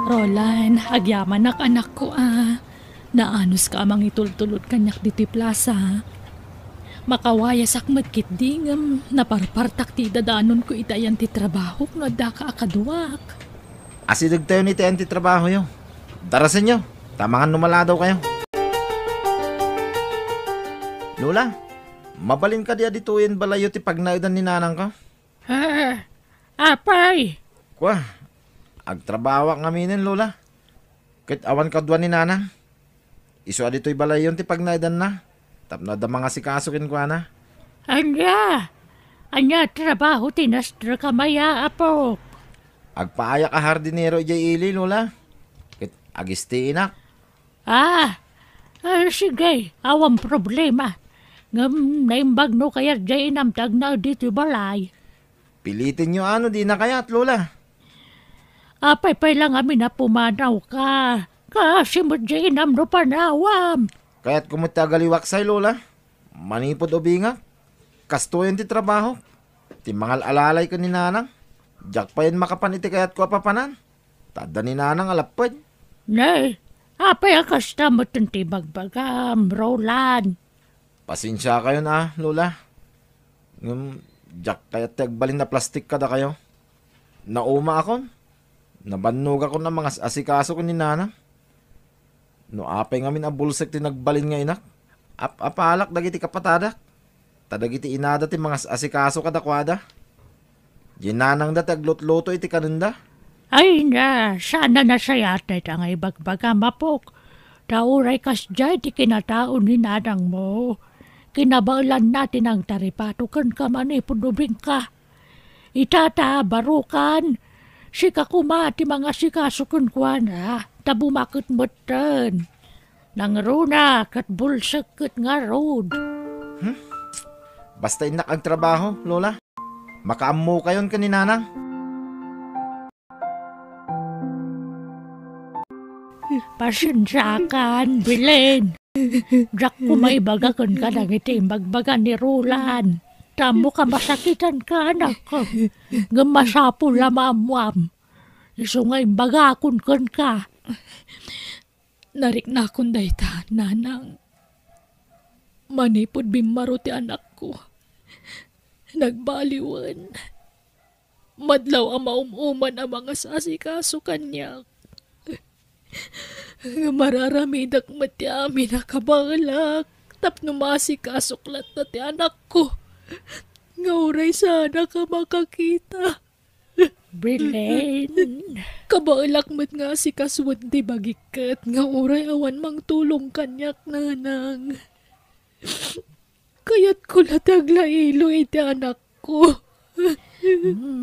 Roland, agyaman nak anak ko Naanos ka amang itultulot kanyak diti plaza. Makawaya sakmet kit dingam, naparpartak ti dadanon ko itayan ti trabaho no da ka akaduak. Asidag tayo ni tayo ti trabaho yo. Darasan nyo, tamangan numaladaw kayo. Lola, mabalin ka diya dituin balayo ti pagnaidan ni nanang ka? Apay! Kwa, agtrabaho nga minin Lola. Kit awan ka duwan ni nanang. Isu adito'y balayon ti pagnaidan na. Tapno da mga sikasukin ko na. Anya trabaho tinastra kamaya apo. Agpaaya ka hardinero ijay ili Lola. Kit agisti inak. Sige, awang problema. Ngam naimbag no kaya jay inamtag na dito balay. Pilitin nyo ano di na kayat Lola. Apay lang amin na pumanaw ka. Kasi mo jay inam no panawam. Kaya't kumutagaliwak say Lola. Manipod o binga. Kastuyan ti trabaho. Ti mangal alalay ka ni nanang. Diyak pa yan makapan iti kaya't ko papanan. Tada ni nanang alapad. Nay, apay akasta mo ti bagbagam, Roland. Pasensya kayo na, Lola. Diyak kaya't tagbalin na plastik kada kayo. Nauma ako. Nabannog ako ng mga asikaso ko ni nanang. No apay ngamin abulsek ti nagbalin nga inak. Apalak dagiti kapatadak. Tadagiti inada ti mga asikaso kadakwada. Ginanang da taglot-loto iti kanunda. Ay na, sana na sayatay ta nga ibagbaga mapok. Tauray kas jay ti kinataon ni nanang mo. Kinabalan natin ang taripatukan ka man ipundubing ka. Itata, barukan. Sika kumati mga sikasukun kwa na. Tabumakot mo tan. Nang runa kat bulsak kat nga road. Basta inak ang trabaho, Lola. Makaammo kayon ka ni nanang. Pasensyakan, Bilen. Jack ko maibagakan ka ng itimbagbaga ni Roland. Tamo ka masakitan ka, anak ko. Gamasapo lamamwam. Iso nga imbagakon kan ka. Narik na akong dayta, nanang. Manipod bimaro ti anak ko. Nagbaliwan. Madlaw ang maumuman ang mga sasikaso kanyak. Mararamidak mati amin nakabalak. Tapno masikasuklat na ti anak ko. Ngauray sana ka makakita. Bilen. Kabalak mat nga si kaswad di bagikat. Ngauray awan mang tulong kanyak nanang. Kaya't ko nataglailo iti anak ko.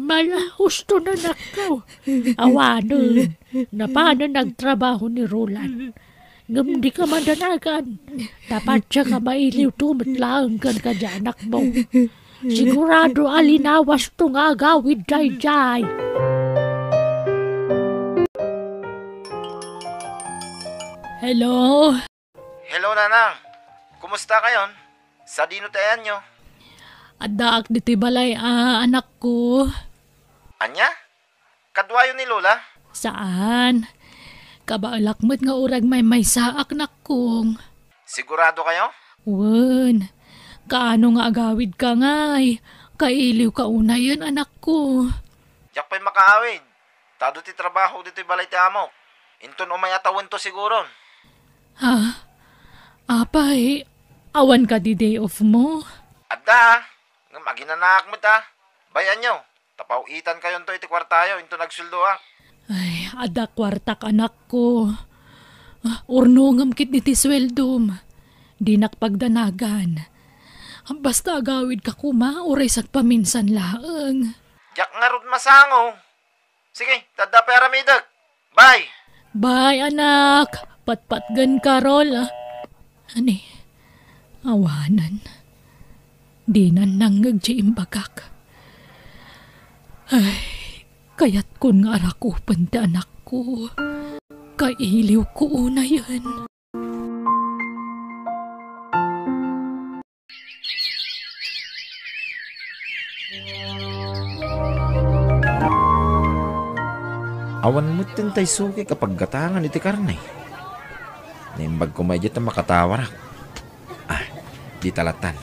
Mala, husto na nakaw. Awanon, na paano nagtrabaho ni Roland. Ngam di ka mandanagan. Dapat siya ka mailiw tumatlaang kan ka dyan, anak mo. Sigurado alinawas to nga gawid jay-jay. Hello? Hello, nanang. Kumusta kayon? Sa dino tayan nyo? Adaak diti balay, anak ko. Anya? Kadwayo ni Lola? Saan? Kabalakmat nga urag may saak na kong. Sigurado kayo? Wen, kaano nga agawid ka ngay? Kailiw ka una yun, anak ko. Yak pa'y makaawid. Tado ti trabaho dito'y balay ti amo. Inton umay atawin to siguro. Ha? Apay, awan ka di day off mo? Adda, nga maginanak mo ta. Bayan nyo, tapawitan kayo to iti kwartayo, into nagsuldo Ay, ada kwartak anak ko. Urnongam kit niti sweldom. Di nakpagdanagan. Basta agawid ka kuma, uray sak paminsan laeng. Jak nga rod masango. Sige, tada pera midag. Bye! Bye, anak. Patpatgan ka, Rol. Ani, awanan. Di na nanggag imbagak. Ay, kaya't kun nga arakupan ti anak ko. Kailiw ko una yan. Awan mo tintay suki kapag gatangan iti karne. Naimbag ko may dito makatawarak. Di talatan.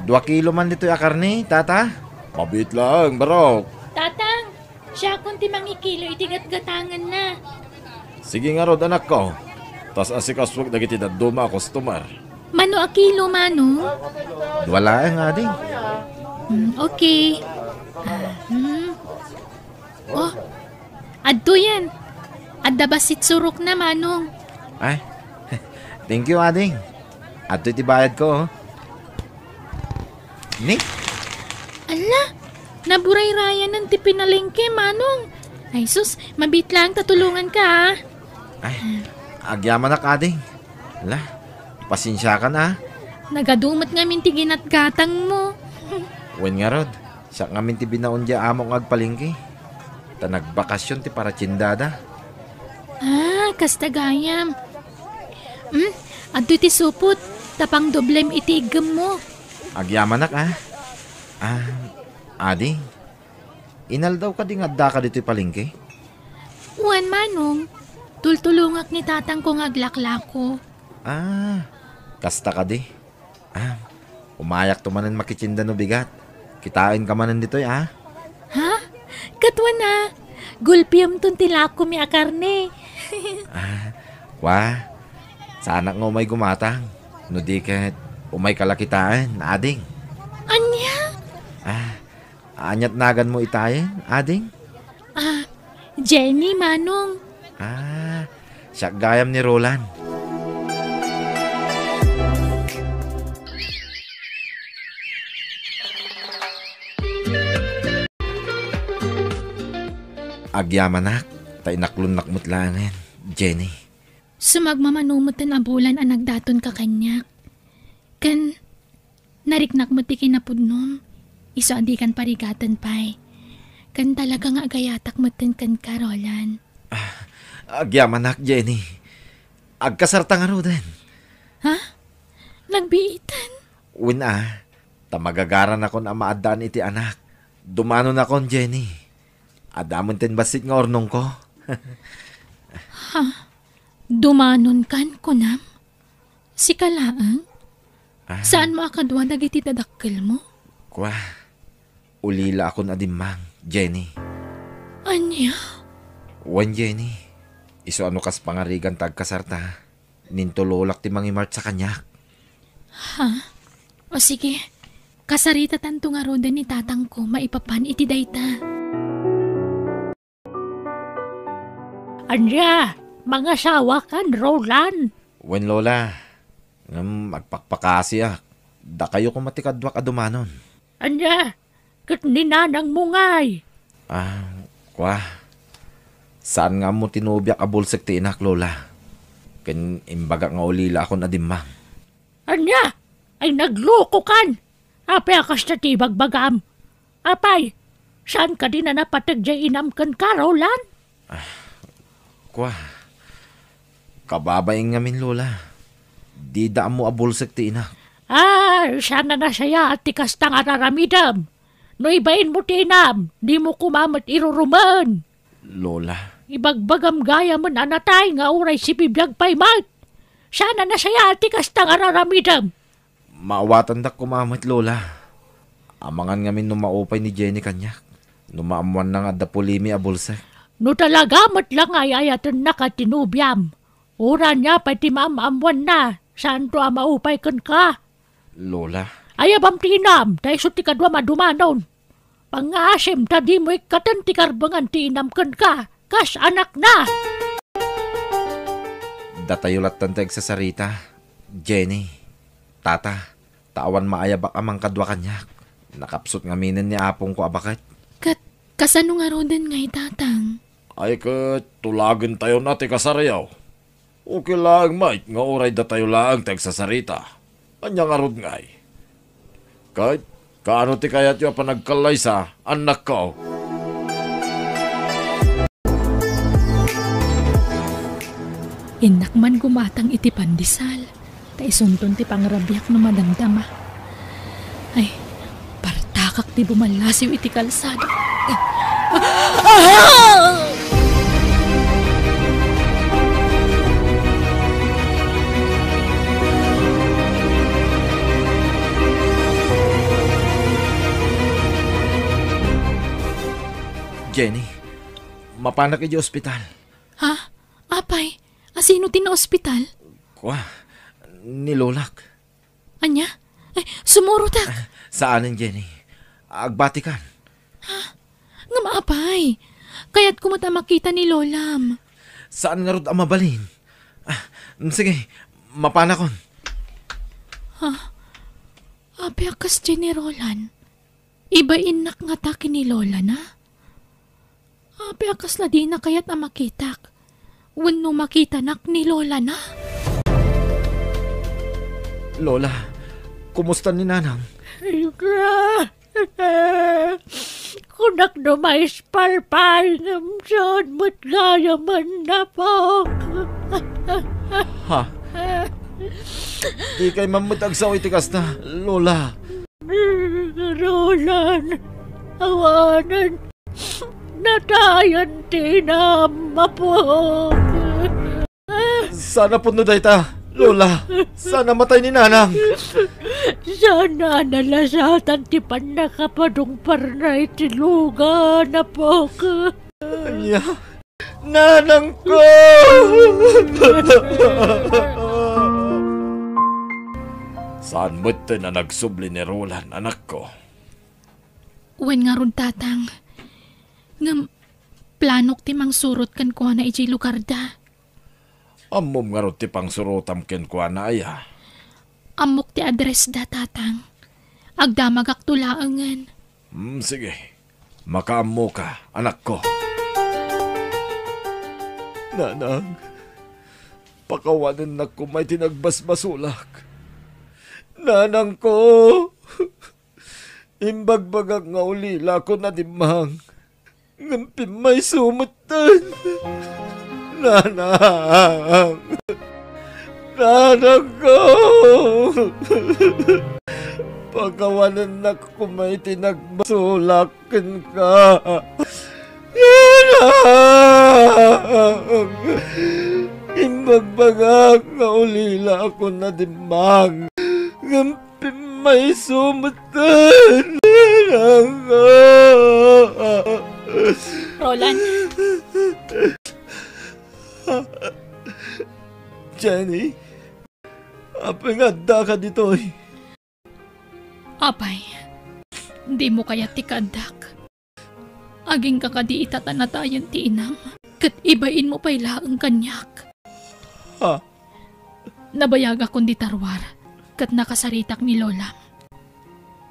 2 kilo man dito ya karne, tata. Mabit lang, barok. Tatang, siya kung timang ikilo itigat-gatangan na. Sige nga rod, anak ko. Tas asikaswag nagiti na duma customer. Mano a kilo, mano? Wala nga ding. Okay. Oh, adto yan. Adda basit surok na, manong. Ay, thank you, ading. At iti bayad ko, Ni? Ala, naburay-raya ng tipinalengke, manong. Ay sus, mabit lang, tatulungan ka, ha? Ay, agyaman na kading. Ala, pasensya ka na. Nagadumot nga minti ginatgatang mo. Wen nga rod, siya nga minti binaon di among agpalingki. Ta nagbakasyon ti para tsindada. Kastagayam. Adto ti supot, tapang doblem iti igam mo. Agyaman na ka. Ading, inal daw ka ding adda ka dito'y palingki? Uwan, manong. Tultulungak ni tatang kong aglaklako. Kasta ka di. Umayak to manan makitsinda no bigat. Kitain ka manan dito'y, Ha? Katwa na. Gulpiam ton tilako mi akarne. Wah, sana nga umay gumatang. No di ket umay kalakitaan, ading. Anya? Anyat nagan mo itayin, ading? Jenny, manong. Siya gayam ni Roland. Agyamanak, tay naklunnak mutlangan, Jenny. Sumagmamanumot ang abulan ang nagdaton ka kanyak. Kan, nariknak mo ti kinapudnom. Iso adi kan parigatan pa'y. Kan talaga nga agayatak mo tin kan Carolan. Agyamanak, Jenny. Agkasarta nga ro din. Ha? Nagbiitan? Wina, tamagagaran ako na maadaan iti anak. Dumano na kon, Jenny. Adamon tin basit nga ornong ko. Dumanon kan kunam? Si Kalaang? Saan mo akadwa dagiti dadakkel mo? Kwa, ulila ako na dimang, Jenny. Anya? Wan, Jenny. Iso ano kas pangarigan tagkasarta. Nintulolak ti mangimart sa kanyak. O sige, kasarita tanto nga roda ni tatang ko maipapan iti dayta. Anya, mga sawa kan, Roland. Wen, Lola. Magpakpakasi Da kayo kung matikadwak adumanon. Anya, kat ninanang mungay. Kwa. Saan nga mo tinubyak abulsek ti inak, Lola? Ken imbaga nga ulila ako na dimang. Anya, ay nagloko kan. Apay akas na tibagbagam. Apay, saan ka din na napatagya inam kan ka, Roland? Kwa. Kababaing ngamin, Lola. Di daan mo abulsek ti inak. Sana na siya at tikas tang araramidam. No ibain mo tinam, di mo kumamat iruruman. Lola, Ibagbagam gaya man anatay nga uray si bibiyag pay mat. Sana na saya ati kasta nga raramidam. maawatan dak kumamit Lola. Amangan ngamin numaupay ni Jenny kanyak. Numaamuan na nga dapulimi abulsek. No talaga mat lang ay ayatan nakatinubyam. Ura niya pati maamamuan na. Saan to maupay kan ka? Lola, Ayabam tinam, tayo suti kadwa madumanon. Pangasim, tadi mo ikatan ti karbangan tinam kan ka. Kas anak na. datayulat tanteg sa sarita. Jenny, tata, tawan maayabak amang kadwa kanyak. Nakapsot ngaminan ni apong ko abakat. Kasano nga roden ngay tatang? Ay kat, tulagan tayo na ti kasarayaw. Okay lang, mate, nga oray da tayo lang teg sa sarita. Anya nga rod ngay. Kahit, kaano ti kayat yung panagkalay sa anak ko? Inak man gumatang iti pandisal. Ta isunton ti pangrabyak na madamdama. Ay, partakak ti bumalasiw iti kalsada. Jenny, mapanak iti ospital. Ha? Apay, asino ti na ospital? Kwa, nilolak. Anya? Ay, sumurutak. Saanin, Jenny? Agbatikan. Nga maapay. Kaya't kumata makita ni Lolam. Saan nga rod ang mabalin? Sige, mapanakon. Apay akas generolan. Iba inak nga taki ni Lola na. Apay akas la di na kaya't ang makitak. Wano makita nak ni Lola na. Lola, kumusta ni Nanang? Kunak do may spalpal ng saan mo't gaya man na po. Ha? Di kay mamutagsaw itikas na, Lola. Roland, awanan, natayan tinama po. Sana puno dayta, Lola. Sana matay ni Nanang. Sana nalasatan ti panakapadong parnay ti luga na po ka. Anya, Nanang ko! Saan mo't na nagsubli ni Roland, anak ko? Wen nga ron tatang. Ngam, planok ti mang surot kan kuha na iti lugar da. Amom nga ro ti pang surutam ken kwa na aya. Amok ti address da tatang. Agdamagak tulaangan. Sige. Makaammo ka, anak ko. Nanang, pakawanan na ko may tinagbasbasulak. Nanang ko, imbagbagak nga ulila ko na dimang. Ngampi may sumutan. Nanang, Nanang ko. Pagkawanan na ko may tinagbasulakin ka. Nanang, imbagbagak nga ulila ako na dimang. Ngampi may sumutan. Nanang ko. Roland, Jenny, apay nga da ka dito eh. apay. Di mo kaya ti kadak. Aging kakadi itatanatayan ti inam. Kat ibain mo pa'y laang kanyak. Ha? Nabayag akong di tarwar. Kat nakasaritak ni Lola.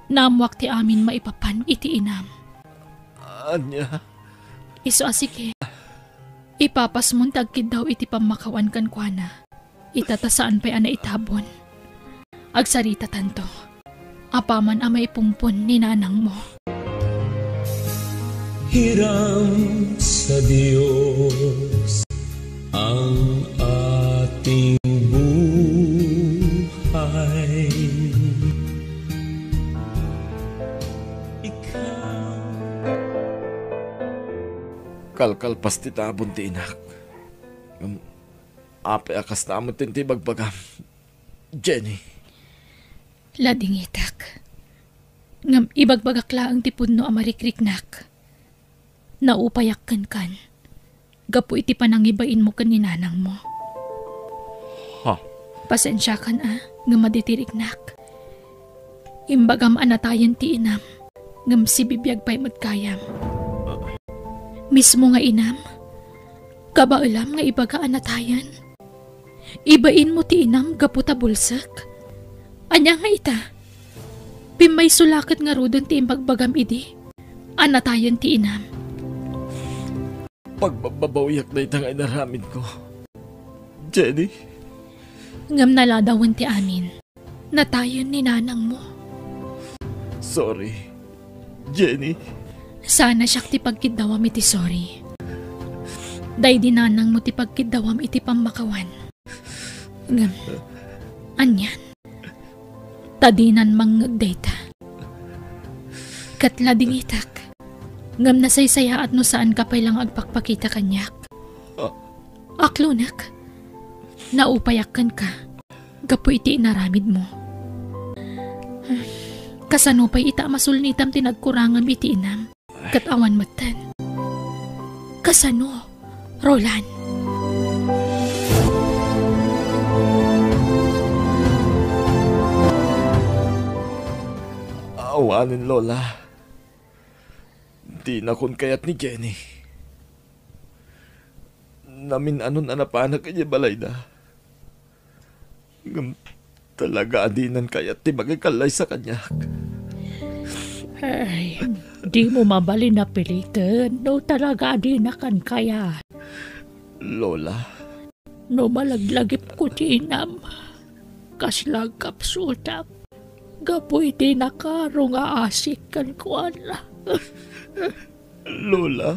Namwak ti amin maipapan iti inam. Anya? Iso asike. Ipapas mong tagkid daw iti pamakawan kan kuana. Itatasaan pa'y ana itabon. Agsarita tanto. Apaman amay pungpon ni nanang mo. Hiram sa Diyos ang ating buhay. Kalkalpas ti tabon ti inak. Ape akas na amon ti bagbagam. Jenny. Lading itak. Ngam ibagbagakla ang tipon no amarikrik-nak. Naupayakkan kan. Gapu iti panangibain mo kan ni nanang mo. Ha? Pasensya kan ngam maditiriknak. Imbagam anatayan ti inam. Ngam si bibiyag pa'y magkayam. Mismo nga inam. Kabailam nga ibaga anatayan. Ibain mo ti inam gapu tabulsak. Anya nga ita. Pimay sulakat nga rudon ti imbagbagam idi. Anatayan ti inam. Pagbabawiyak na itang inaramin ko. Jenny? Ngam naladawan ti amin. Natayan ni nanang mo. Sorry. Jenny? Sana siyak ti pagkidawam iti sorry. Day di nanang mo ti pagkidawam iti pamakawan. Ngam. Anyan. Tadinan manggagdayta. Katla ding itak. Ngam nasaysaya at no saan ka pa'y lang agpakpakita kanyak. Aklunak. Naupayakan ka. Gapu iti inaramid mo. Kasano pa'y ita masulnitam tinagkurangam iti inam. Katawan matan. Kasano, Roland? Awanin, Lola. Di na kun kayat ni Jenny. Namin anon anapanak kanya balay na. Ngam talaga adinan kayat ti magikalay sa kanya. Ay, di mo mabali na pilitan. No talaga adinakan kaya. Lola. No malaglagip ko ti inam. Kaslag kapsutak. Gapoy di nakarong aasik kan kuan la. Lola.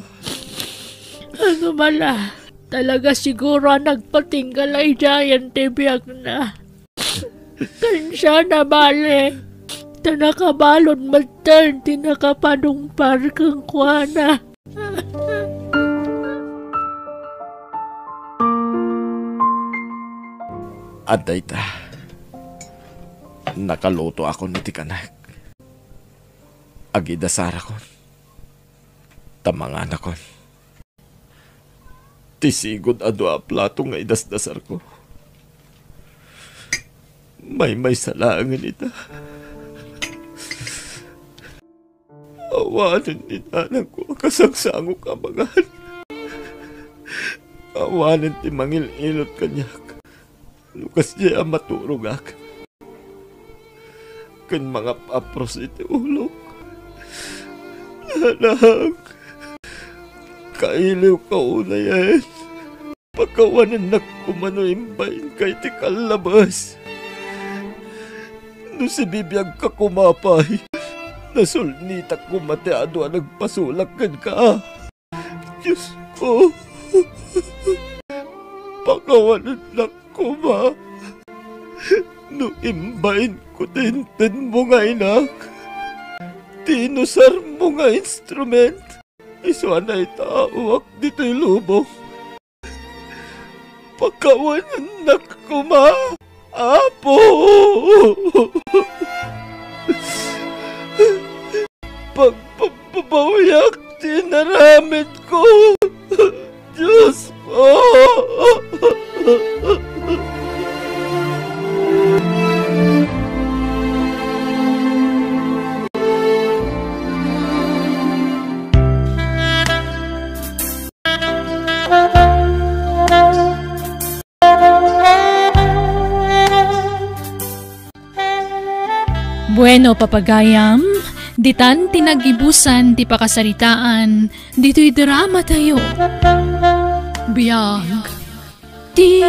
Ano mala? Talaga siguro nagpatinggal ay giant tibiyag na. Kansya na bale. Tanakabalon matan tinakapadumpar kang kuana. At dayta. Nakaluto ako niti kanak. Agidasara ko. Tamangan ako. Tisigod ado a plato nga idasdasar ko. May salangan ita. Awanan ni nanang ko kasangsangong kamangan. Awanan ti mangil-ilot kanyak. Lukas niya maturog ak. Kan mga papros iti ulog. Anak, kailiw ka unayan. Pagkawanan na kumanoimbayin kay ti kalabas. No si bibiyag ka kumapay, nasulnitak kumateado ang nagpasulak ka. Diyos ko, pagkawanan na kuma. No imbayin ko tintin mo nga inak. Tinusar mo nga instrument. Iswa na itawak dito'y lubong. Pagkawanan na kuma. Apo! Pagpapabawiyak tinaramid ko. Diyos ko! Bueno, papagayam, ditan tinagibusan ti pakasaritaan, dito'y drama tayo. Biyag ti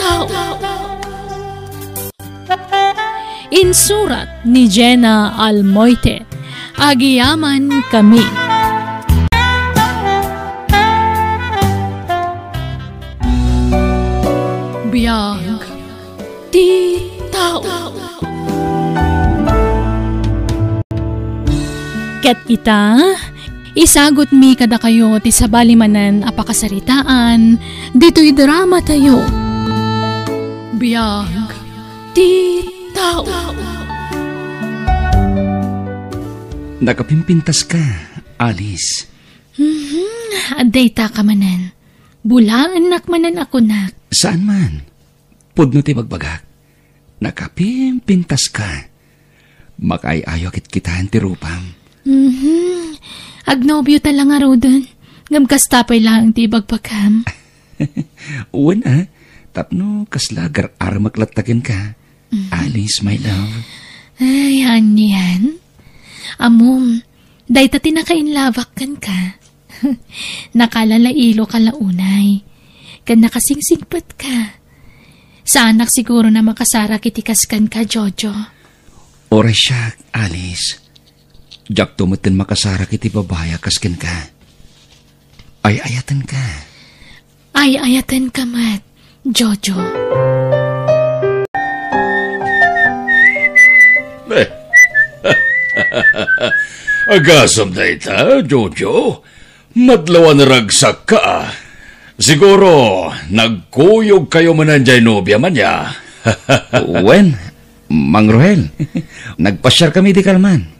tao. Insurat ni Jenna Almoite, Agiyaman Kami. Biyag ti tao. Ket ita, Isagot mi kada kayo ti sabalimanan apakasaritaan, dito'y drama tayo. Biyag ti tao. Nakapimpintas ka, Alice. Aday ta ka manan. Bulaan nakmanan ako nak. Saan man? Pudno ti magbagak. Nakapimpintas ka. Makay-ayo kit-kitahan ti rupam. Agnobyo talang nga rodon. Ngamkastapay lang ti bagpagkam. Una, tapno kaslagar armaklatakin ka. Alice, my love. Ay, yan. Amom, day ta tinakainlavak kan ka. Nakalalailo ka launay. Kan nakasingsingpat ka. Sa anak siguro na makasara kitikaskan ka, Jojo. Oray siya, Alice. Jak tumutin makasara kiti babaya kaskin ka. Ay ayatan ka. Ay ayatan ka mat, Jojo. Agasam na ita, Jojo. Madlawan ragsak ka. Siguro, nagkuyog kayo mananjay nobya man ya. Wen, Mang Rohel, nagpasyar kami di kalman.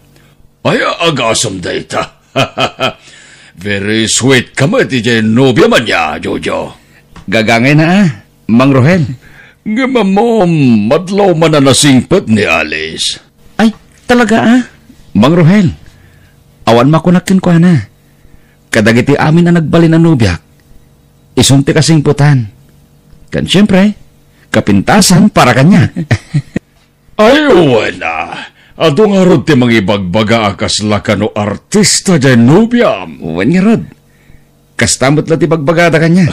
Ay, agasam na ita. Very sweet ka man di dyan nobya man ya, Jojo. Gagangay na Mang Rohel. Gamamom, madlaw man na nasingpat ni Alice. Ay, talaga Mang Rohel, awan makunakin ko na. Kadagiti amin na nagbalin na nubyak. Isunti kasing putan. Kan siyempre, kapintasan para kanya. Ay, wala. Ato nga rod ti mga ibagbaga akas lakano artista dyan nubyam. Wan nga rod. Kastamot na ti bagbagada kanya.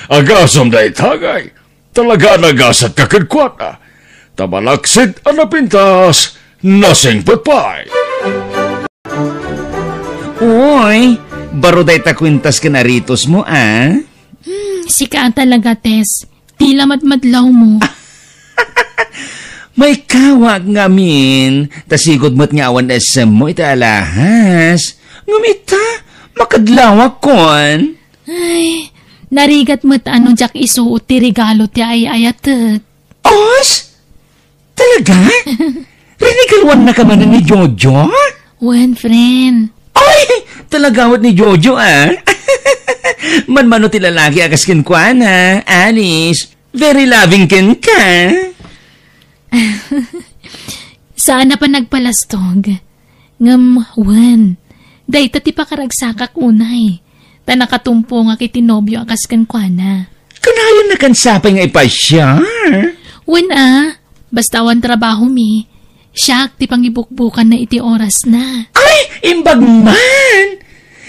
Agasam na itagay. Talaga nagasat kakadkwat na. Tamalaksid ang napintas. Nasing patpay. Uy, baro day ta kwintas ka na ritos mo, Sika talaga, Tess. Tila madmadlaw mo. May kawag ngamin. Tasigod mo't nga awan SM mo ita alahas. Ngumita, makadlawak kon. Ay, narigat mo't ano jak isuot ti regalo ti ayayatet. Os? Talaga? Rinigalwan na ka man ni Jojo? Wen, friend. Ay, talagawat ni Jojo, Manmano ti lalaki akas kinkwan, Alice. Very loving kin ka. Saan na pa nagpalastog? Ngam, wen. Day ta ti pakaragsakak unay. Ta nakatumpo nga kiti nobyo akas kinkwana. Kanayon na kansapay nga ipasyar. Wen basta awan trabaho mi. Siyak ti pangibukbukan na iti oras na. Ay, imbag man!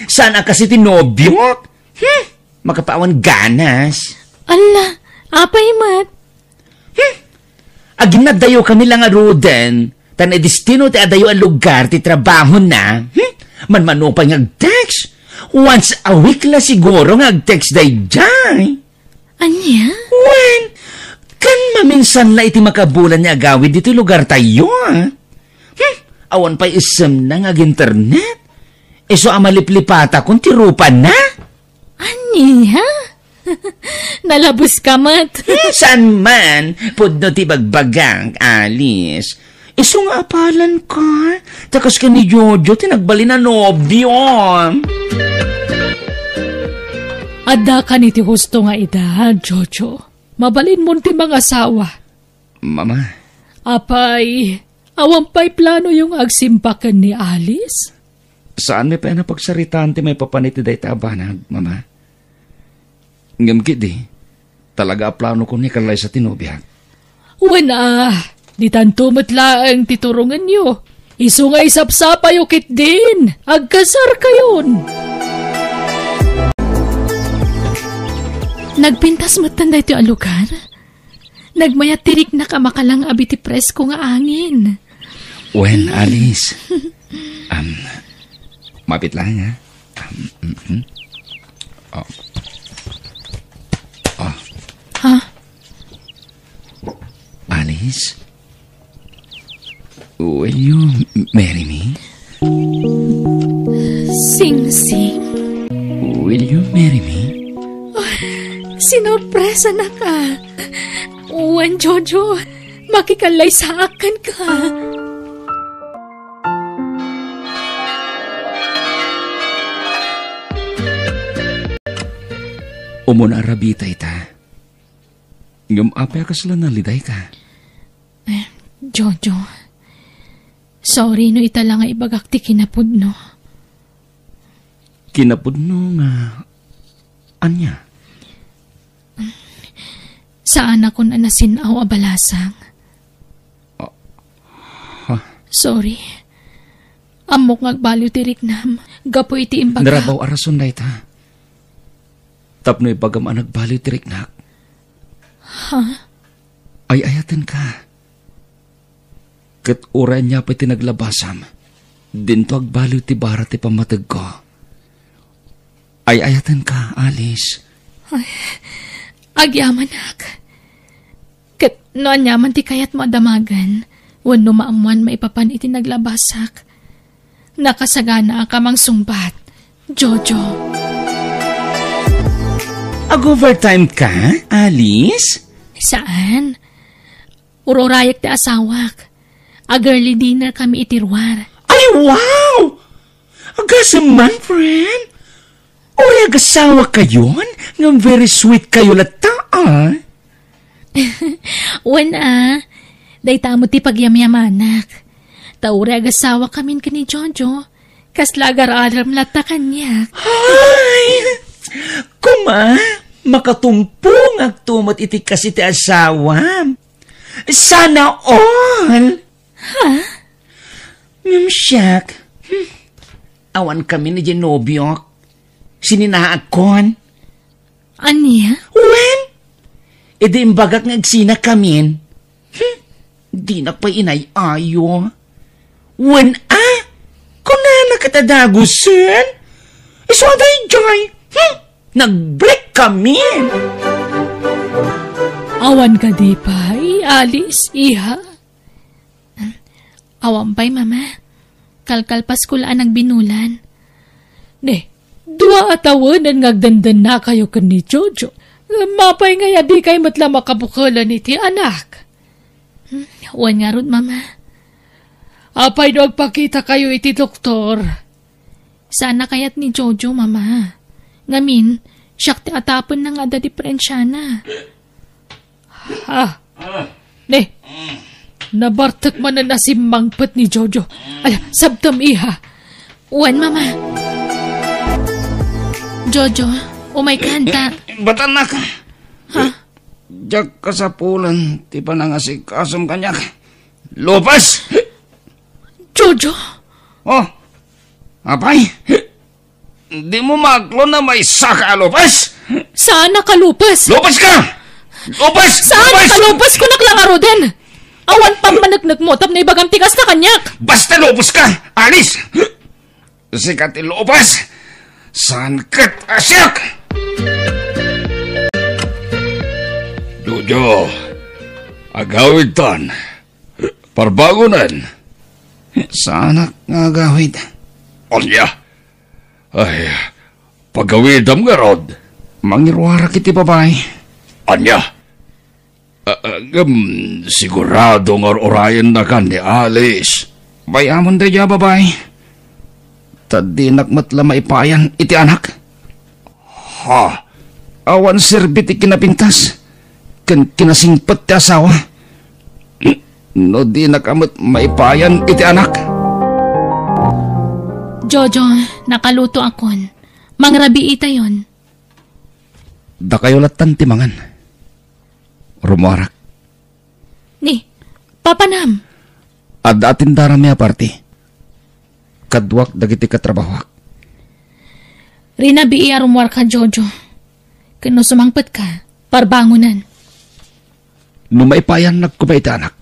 Sana kasi tinobyo? Makapaawan ganas. Ala, apay mat. Agin na dayo kami lang aroden. Tan destino ti adayo ang lugar ti trabaho na. Manmano pa ngag-text. Once a week la siguro ngag-text day jay. Anya? When? Kan maminsan la iti makabulan niya agawid dito lugar tayo, Awan pa isem na ngag-internet. Iso amaliplipata kung tirupan na. Anya? Nalabos ka mat. San man, pudno ti bagbagang, Alice. Iso nga apalan ka. Takas ka ni Jojo, tinagbali na nobyo. Ada ka ni ti husto nga ida, Jojo. Mabalin mo ti mga asawa. Mama. Apay, awampay plano yung agsimpakan ni Alice? Saan may pena pagsaritaan ti may papaniti day tabanag, Mama? Ngamkit di, talaga plano ko ni kalay sa tinubyak. Wala, di tanto matlaang titurungan nyo. Iso nga isapsapay ukit din, agkasar kayon. Nagpintas mo't tanday ti alugar? Nagmayat tirik na kamakalang abiti presko nga angin. When, Alice? Mapit lang, ha? Ha? Alice? Will you marry me? Sing-sing, Will you marry me? sinurpresa na ka. Uwan, Jojo, makikalay sa akin ka. Umuna rabita ita. Ngam apay ka sila naliday ka. Jojo, sorry no ita lang nga ibagakti kinapud no. Kinapudno nga... Anya? Saan ako na nasinaw abalasang? Sorry. Amok ngagbaliw tirik nam. Gapo iti imbaga. Narabaw arason na ita. Tapno ipagam nagbaliw tirik nak. Ay ayatan ka. Kat uran niya pa tinaglabasam. Dinto agbaliw ti bara ti pamatag ko. Ay ayatan ka, Alice. Agyaman ak. Kat noan yaman ti kayat mo adamagan. Wano maamuan maipapan iti naglabasak. Nakasagana ka mang sumbat. Jojo. Ag-overtime ka, Alice? Saan? Urorayak ti asawak. A-girly dinner kami itirwar. Ay, wow! Agasaman, friend. Uri agasawa kayon? Nga very sweet kayo lata, ah. Wana, dayta mo ti pagyamyamanak. Tauri agasawa kamin ka ni Jojo. Kaslagar-aram lata kanyak. Ay! Kuma, makatumpong agtumot iti kasi ti asawa. Sana all! Ha? Mimsyak. Awan kami ni Genobiok. Sininaakon. Anya? Wen? Edi imbagak nga agsina kamin. Di na pa inay-ayo. Wen kung na nakatadagusin? Iso aday joy. Nag-break kami. Awan ka di pa, Alice, iha. Awan pa'y, mama. Kalkalpas ko laan ang binulan. Ne, dua atawanan ngagdandan na kayo ka ni Jojo. Mapay nga yadi kay matla makabukalan iti anak. Wan nga ron, mama. Apay do agpakita kayo iti doktor. Sana kayat ni Jojo, mama. Ngamin, siyak ti atapon na nga da diferensya na. Ne, nabartak man na nasimangpat ni Jojo. Ala, sabtam iha. Uwan, mama. Jojo, umay kanta. Batan na ka. Ha? Diyak ka sa pulan, ti pa nangasik asam kanyak. Lupas! Jojo? Oh, apay? Di mo maglo na may saka, Lupas? Saan nakalupas? Lupas ka! Lupas! Saan Lupas! nakalupas ko naklangaro din? Awan pang managnak mo, tap na ibagang tigas na kanyak. Basta lupas ka, Alice! Sikat lupas! Sangkat asyak! Jojo, agawid tan. Parbagunan. Sana nga gawid. Anya? Ay, pagawidam nga rod. Mangirwara kiti babay. Anya? Sigurado nga orayan na kan ni Alice. Bayamon da ya babay. Tadi nakmatla maipayan iti anak. Ha? Awan serbit kinapintas. Kinasingpet ti asawa. No di nakamot maipayan iti anak. Jojo, nakaluto akon. Mangrabi ita yon. Da kayo latan timangan. Rumarak. Ni, papanam. Ada atin darami aparti. Kadwak dagiti katrabahwak. Rinabi iya rumwar ka, Jojo. Kano sumangpet ka, parbangunan. Numaipayan nagkubay iti anak.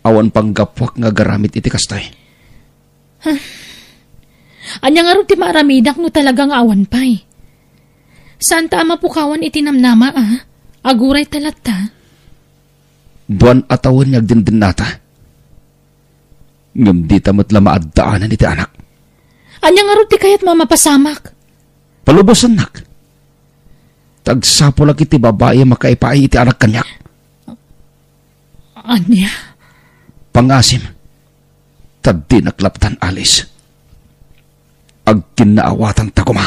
Awan panggapwak nga garamit iti kastay. Anya nga rin ti maramidak no talagang awan pa'y. Saan ta mapukawan iti namnama Aguray talata. Buwan atawan niyag din nata. Ngam di tamat lama addaanan iti anak. Anya nga ron ti kayat mamapasamak. Palubos anak. Tagsapo lagi ti babae makaipaay iti anak kanyak. Anya? Pangasim. Tadi naklaptan alis. Agkinaawatan ta kuma.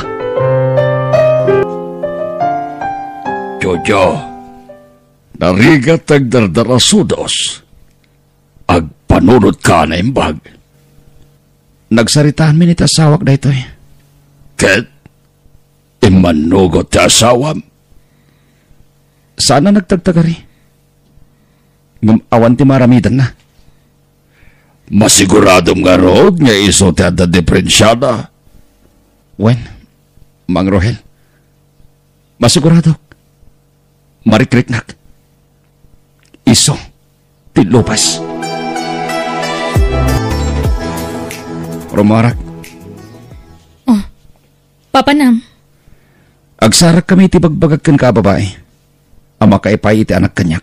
Jojo. Narigat agdardarasudos. Agpanunod ka na imbag. Nagsaritaan minit asawak na ito eh. Ket, imanugot ti asawam. Sana nagtagtagari. Awan ti maramidan na. Masiguradong nga rood nga iso ti adda diferensyada. Wen, Mang Rohel. Masigurado. Marikriknak. Iso ti lupas. Romarak. Oh, Papanam. Agsarak kami ti bagbagagkan ka babae. Ama kaipay iti anak kanyak.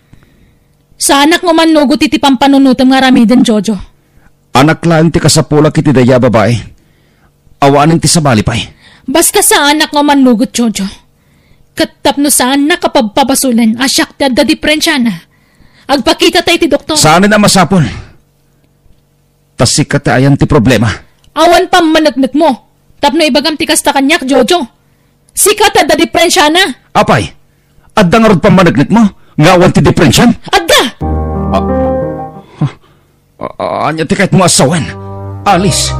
Sa anak mo man nugot iti pampanunutam nga ramidan, Jojo. Anak lang ti kasapulak iti daya babae. Awanin ti sabali pay. Basta sa anak nga man nugot, Jojo. Katapno saan nakapagpapasulan asyak ti adda diferensya na. Agpakita tayo ti doktor. Saan na masapol? Tasikat ayan ti problema. Awan pa managnak mo. Tapno ibagam ti kasta kanyak, Jojo. Sikat adda diferensya na. Apay, adda nga rod pa managnak mo? Nga awan ti diferensyan? Adda! Anya ti kahit mo asawan. Alis.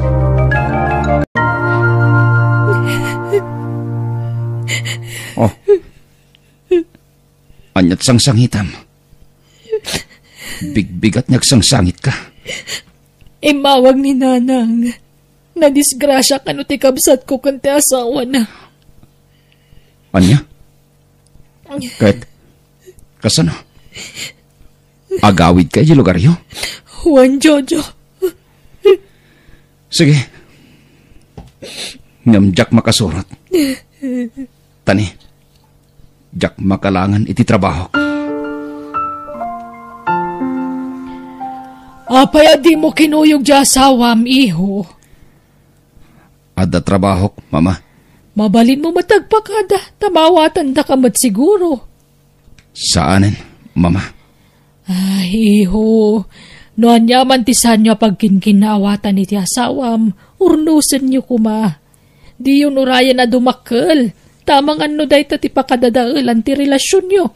Oh. Anyat sangsangitam. Bigbigat niyag sangsangit ka. Imawag ni Nanang. Nadisgrasya ka no ti kabsat ko kante asawa na. Anya? Kahit kasano? Agawid ka di lugar yo? Juan, Jojo. Sige. Ngam jak makasurot. Tani. Jak makalangan iti trabaho. Apay di mo kinuyog di asawam, iho. Adda trabaho, mama. Mabalin mo matagpakada. Tamawatan da kamat siguro. Saanin, mama? Ay, iho. Noan yaman tisan nyo pagkinkinawatan iti asawam. Urnusan nyo kuma. Di yun urayan na dumakkel. Tamang ano dahi ti pakadadailan ti relasyon nyo.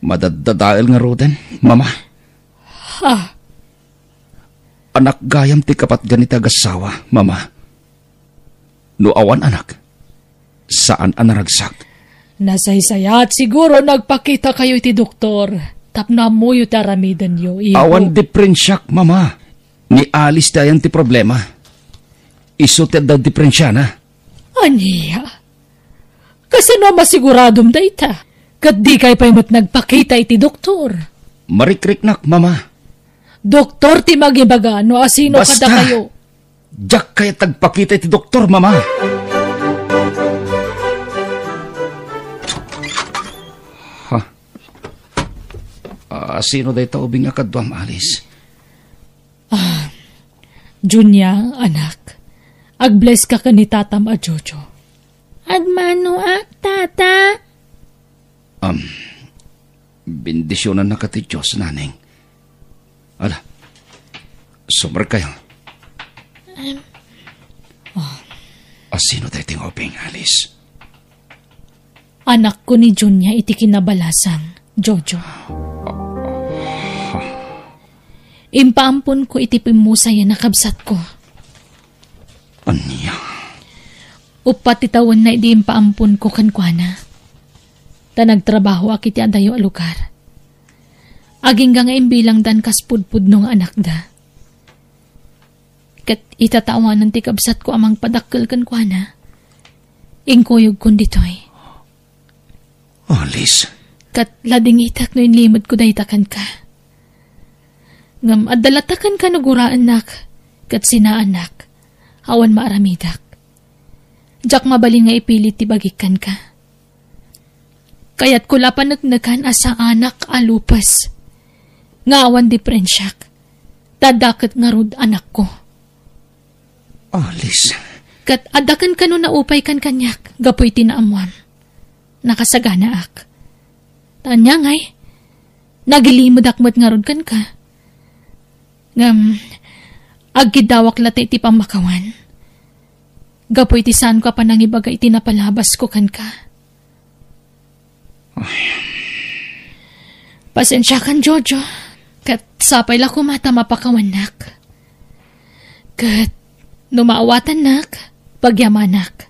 Madadadail nga roden, mama. Ha? Anak gayam ti kapat ganita gasawa, mama. No awan anak. Saan anaragsak? Nasaysayat siguro nagpakita kayo iti doktor. Tapna mo yu taramidan yo. Iho. Awan diferensyak, mama. Ni alis dayan ti problema. Iso ti da diferensya na. Aniya? Kasi no masiguradom da ita. Kat di kay pa'y nagpakita iti doktor. Marikriknak, mama. Doktor ti magibaga no asino Basta, kada kayo. Jak kaya tagpakita iti doktor, mama. Ha? Sino day taubing akadwam alis? Junya, anak. Agbless ka ni tatam a Jojo. Agmano tata? Bendisyonan na ka ti Diyos, naneng. Ala, sumar kayo. Sino tayo tingoping, Alice? Anak ko ni Junya iti kinabalasang, Jojo. Impaampon ko iti pimusaya na kabsat ko. Anya? Upat itawan na iti impaampon ko kankwana. Ta nagtrabaho akiti adayo a lugar. Aging nga imbilang dan kaspudpud nung anak da. Kat itatawanan ti kabsat ko amang padakkel kankwana. Ingkuyog kun ditoy. Alice? Kat lading itak no inlimod ko daytakan ka. Ngam adalatakan ka naguraan nak. Kat sinaanak. Awan maaramidak. Jak mabalin nga ipilit ti bagikan ka. Kaya't kula panagnagan asa anak alupas. Nga awan diferensyak. Tadakat nga rod anak ko. Alice. Kat adakan ka no na upay kan kanyak, gapoy tinaamuan. Nakasagana ak. Tanya ngay, nagilimod akmat nga ron kan ka. Agidawak lati iti pamakawan. Gapoy ti saan ka pa nang ibaga iti napalabas ko kan ka. Pasensya kan, Jojo. Kat sapay la kumata mapakawanak. Kat numaawatan nak, pagyamanak.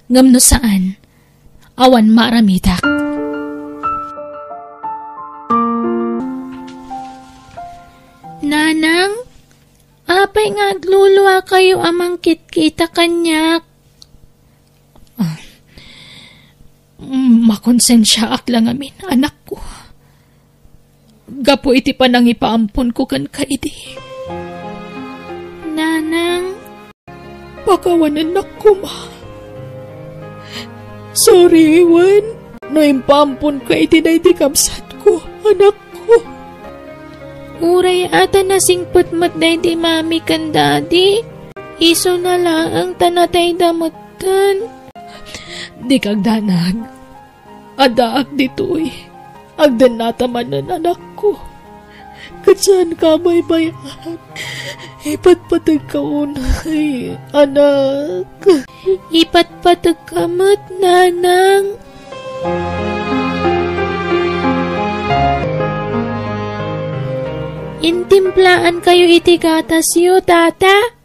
Ngam no saan, awan maramitak. Nanang, apay nga agluluwa kayo amang kitkita kanyak. Makonsensya ak lang amin, anak ko. Gapo iti pa nang ipaampon ko kan kaidi. Nanang, pakawanan na ko, ma. Sorry, Iwan. No impampon ka iti na iti kamsat ko, anak ko. Uray ata nasingput mat na iti mami kan daddy. Iso na lang ang tanatay damutan. Di kag danag. Adaak dito'y. Agdan natamanan anak ko. Katsaan ka may bayan. Ipatpatag ka unay, anak. Ipatpatag ka mat, nanang. Intimplaan kayo iti gatas yu, tata?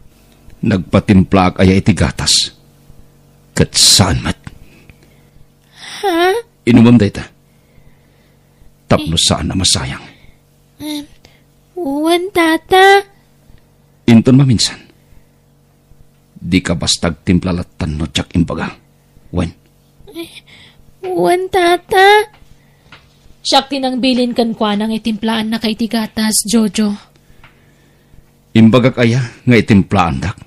Nagpatimpla kaya iti gatas. Katsaan mat. Ha? Inumam da ita. Tapno saan na masayang. Uwan, tata. Inton maminsan. Di ka bastag timplalatan no tsak imbaga. Wen. Uwan, tata. Siyak tinang bilin kan kwa nang itimplaan na kay tigatas, Jojo. Imbaga kaya nga itimplaan dak.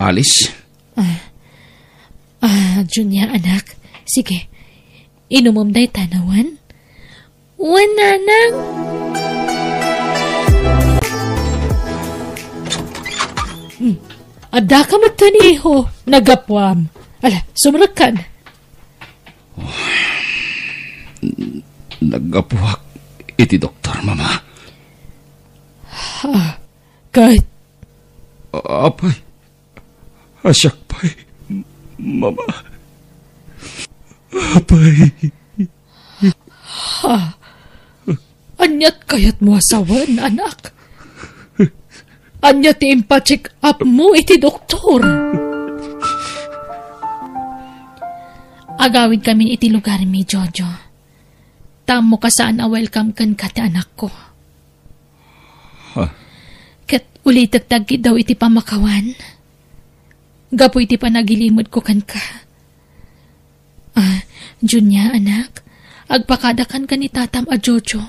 Alice? Junya, anak. Sige. Inumom day tanawan. Uwan, nanang. Ada ka magtaniho. Nagapwam. Ala, sumrakan. Nagapuhak iti doktor, mama. Kahit. Apay. Asyak pay. Mama. Apay. Anyat kayat mo asawan, anak. Anyat impacheck up mo iti doktor. Agawid kami iti lugar mi, Jojo. Tamo ka saan a welcome kan kati anak ko. Kat ulitagtag daw iti pamakawan. Gapo iti panagilimod ko kan ka. Junya, anak. Agpakadakan ka ni tatam a Jojo.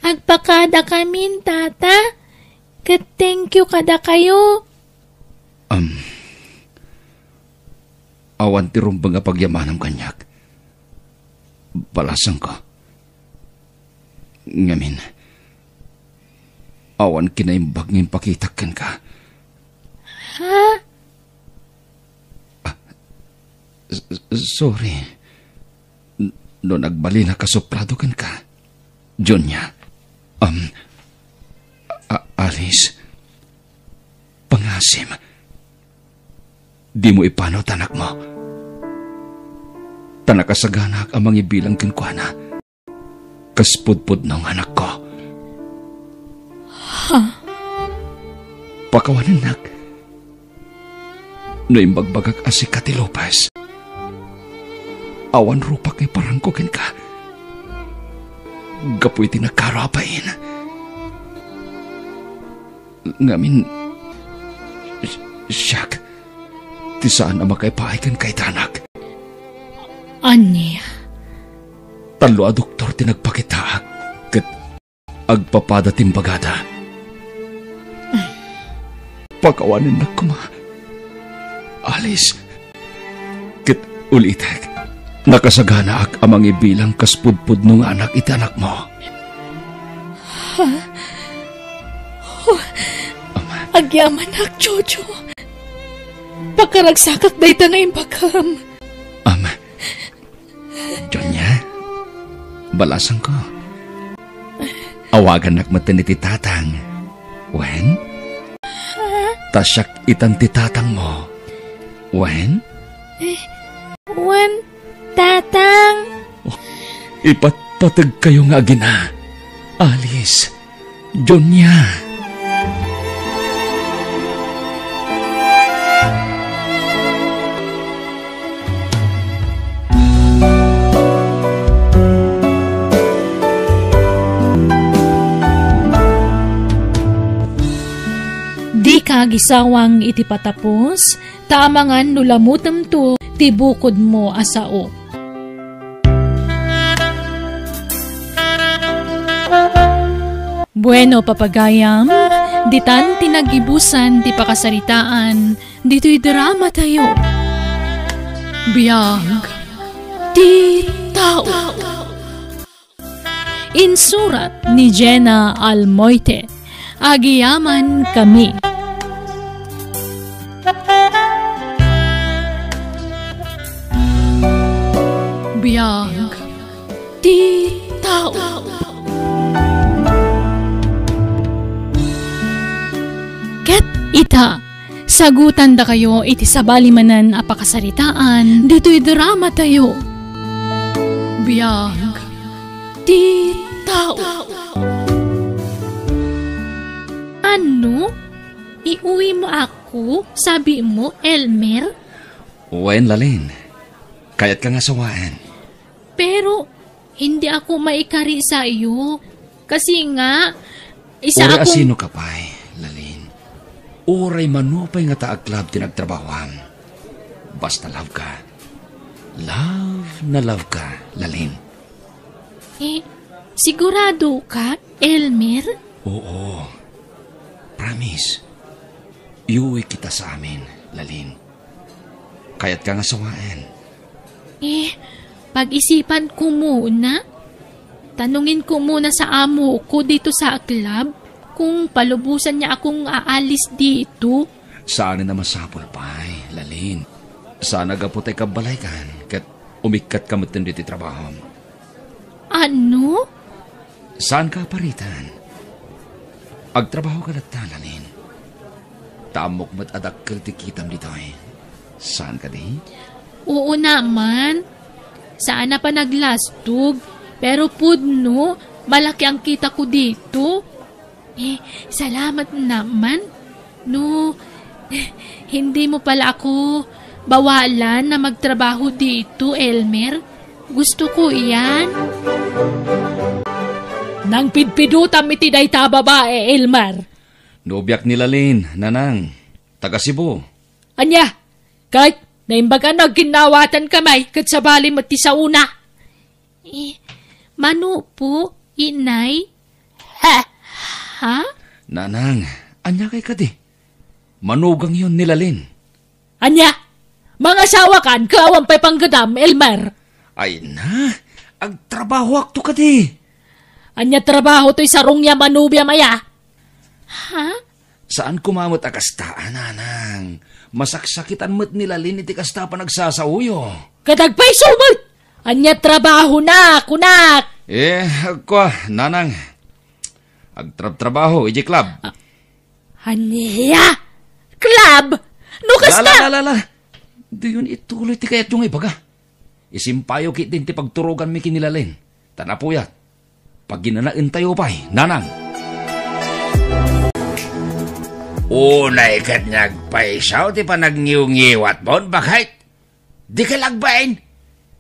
Agpakada kamin, tata. Kat thank you kada kayo. Awan ti rumbang apagyamanam kanyak. Balasang ko. Ngamin. Awan kinaimbag ngin pakitakan ka. Ha? Sorry. No nagbali na kasoprado kan ka. Junya. Alice. Pangasim. Di mo ipano tanak mo. Tanakasaganak amang ibilang kinkwana. Kaspudpud ng anak ko. Ha? Pakawanan nak. No imbagbagak asik Kati Lopez. Awan rupa kay parangkokin ka. Gapoy tinagkarapain. Ngamin, siyak, ti saan na makaipahikan kay tanak. Anya? Talo a doktor tinagpakita, kat agpapada timbagada. Pagkawanin na kuma. Alice, kat ulitek, nakasagana ak amang ibilang kaspudpud nung anak iti anak mo. Agyaman ak, Jojo. Pakaragsakak day ta nga impakam. Jonya, balasan ko. Awagan nakmatan ni titatang. Wen? Tasyak itan titatang mo. Wen? Wen, tatang. Ipatpatag kayo nga gina. Alice, Jonya. Di kagisawang iti patapos, taamangan nulamutam to, tibukod mo asao. Bueno, papagayam, ditan tinagibusan ti pakasaritaan, dito'y drama tayo. Biyag, ti tao. Insurat ni Jenna Almoite, Agiyaman Kami. Biyag, ti tao. Ket ita, sagutan da kayo iti sabalimanan a pakasaritaan, dito'y drama tayo. Biyag, ti tao. Ano? Iuwi mo ako? Sabi mo, Elmer? Wen, Lalin. Kaya't ka nga sawaan. Pero, hindi ako maikari sa iyo. Kasi nga, isa Uri akong... asino ka pa'y, Lalin. Uray manupay nga taaklab tinagtrabawan. Basta love ka. Love na love ka, Lalin. Sigurado ka, Elmer? Oo. Promise. Iuwi kita sa amin, Lalin. Kaya't ka nga sawaan. Pag-isipan ko muna. Tanungin ko muna sa amo ko dito sa club kung palubusan niya akong aalis dito. Saan na masapol pa'y, Lalin. Sana gaputay ka balaykan kat umikat ka matin dito trabaho. Ano? Saan ka paritan? Agtrabaho ka data, Lalin. Tamok mat adak kaltikitam dito eh. Saan ka di? Oo naman. Saan na pa naglastog? Pero pudno, malaki ang kita ko dito. Salamat naman. No, hindi mo pala ako bawalan na magtrabaho dito, Elmer. Gusto ko iyan. Nang pidpidutam iti day ta babae, Elmer. Nobyak ni Lalin, nanang. Taga Cebu. Anya, kahit naimbaga nagkinawatan kamay kat sa bali mati sa una. Mano po, inay? Ha? Nanang, anya kay kadi. Manugang yon ni Lalin. Anya, mga asawa kan, kaawang pa'y panggadam, Elmer. Ay na, agtrabaho akto kadi. Anya trabaho to'y sarong ya manubya maya. Ha? Saan kumamot akastaan, nanang? Masaksakitan mo't ni Lalin iti kasta pa nagsasauyo. Kadagpay sumot! Anya trabaho na, kunak! Ako, nanang. Agtrabaho, iji club. Anya? Club? No kasta? Lala. Di yun ituloy ti kayat yung ibaga. Isimpayo kit din ti pagturugan mi kinilalin. Tanapuyat. Pag ginanain tayo pa'y, nanang. Unay kat nagpaisaw ti pa nagngiw-ngiwat bon, bakit? Di ka lagbain.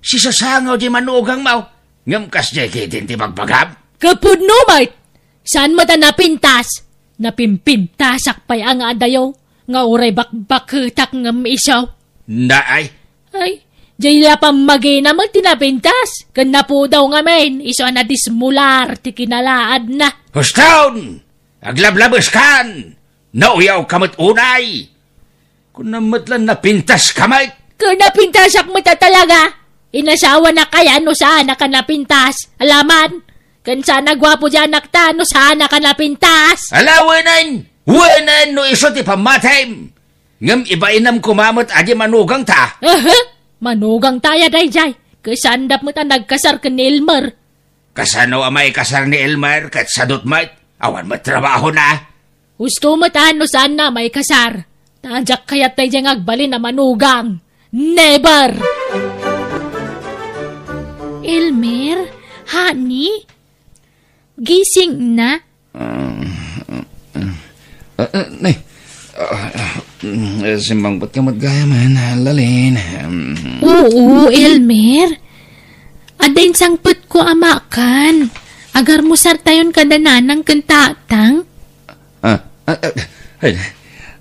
Si sasangaw di manugang mau. Ngamkas di kitin ti magpagam. Kapudno, mate. Saan mo ta napintas? Napimpintasak pa'y ang adayaw. Nga uray bakbakutak ngam isaw. Naay. Ay, jayla pa magina magtinapintas. Kan po daw nga men, iso na dismular, ti kinalaad na. Hustawn! Aglablabas kan! Nauyaw kamot unay! Kung namatlan napintas kamay! Kung napintasak mo ta talaga, inasawa na kaya no sana ka napintas. Alaman, kan sana gwapo dyan nakta no sana ka napintas. Alawanan! Wanan no iso ti pamatay. Ngam iba inam kumamot adi manugang ta. Manugang taya dayjay. Kasandap mo ta nagkasar ka ni Elmer. Kasano amay kasar ni Elmer kat sadot mait. Awan matrabaho na. Gusto mo ta no saan na may kasar. Tadyak kayat dayjay ngagbalin na manugang. Never! Elmer? Honey? Gising na? Nay, simbang ba't ka matgaya man, lalin. Oo, Elmer. Adain sangput ko amakan. Agar mo sartayon kadananang kantatang.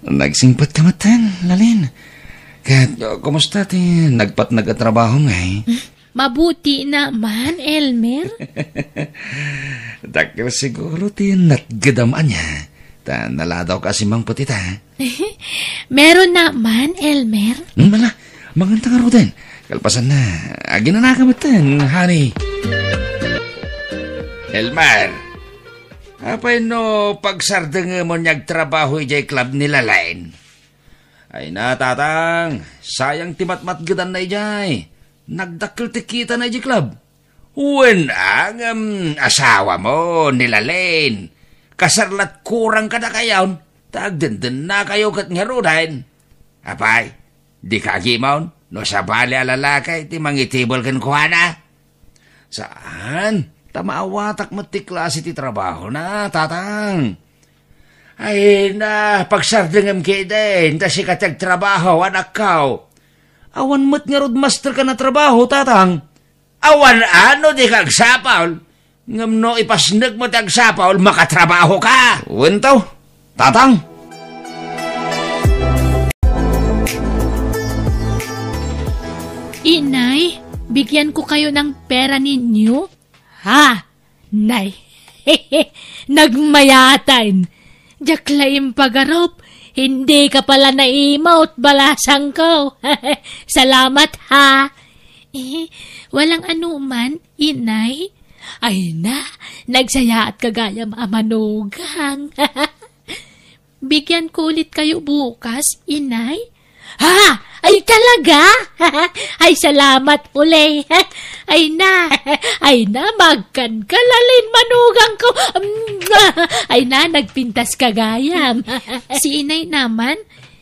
Nagsingpat ka matan, lalin. Kahit, kumusta ti? Nagpat nagatrabaho nga eh. Mabuti naman, Elmer. Dakil siguro ti natgadaman niya. Ta naladaw kasi mang putita. Meron naman, Elmer. Mala, manganta nga din. Kalpasan na. Agin na nakamatan, honey. Elmer, apay no pagsardeng mo niyag trabaho ijay club nila lain. Ay na, tatang. Sayang timat-mat gadan na ijay. Nagdakil ti kita na ijay club. Wen ang asawa mo nilalain. Kasarlat kurang ka na kayaw. Tagdenden na kayo kat ngarudahin. Apay, di kagimaw. No sabali alalakay ti mangitibol kan kuhana. Saan? Tamawatak mati klase ti trabaho na, tatang. Ay na, pagsardengam kiden, ta si katag trabaho, anak kao. Awan mat nga rod master ka na trabaho, tatang. Awan ano di kagsapaw? Ngam no ipasnag mo tagsapaw, makatrabaho ka. Wentaw, tatang. Inay, bigyan ko kayo ng pera ninyo. Ha? Nay, nagmayatan. Jaklaim pagarop, hindi ka pala naimaut balasang ko. Salamat ha. Walang anuman, inay. Ay na, nagsaya at kagayam amanugang. Bigyan ko ulit kayo bukas, inay. Ha? Ay talaga? Ay salamat uli. Ay na, magkan kalalin manugang ko. Ay na, nagpintas kagayam. Si inay naman,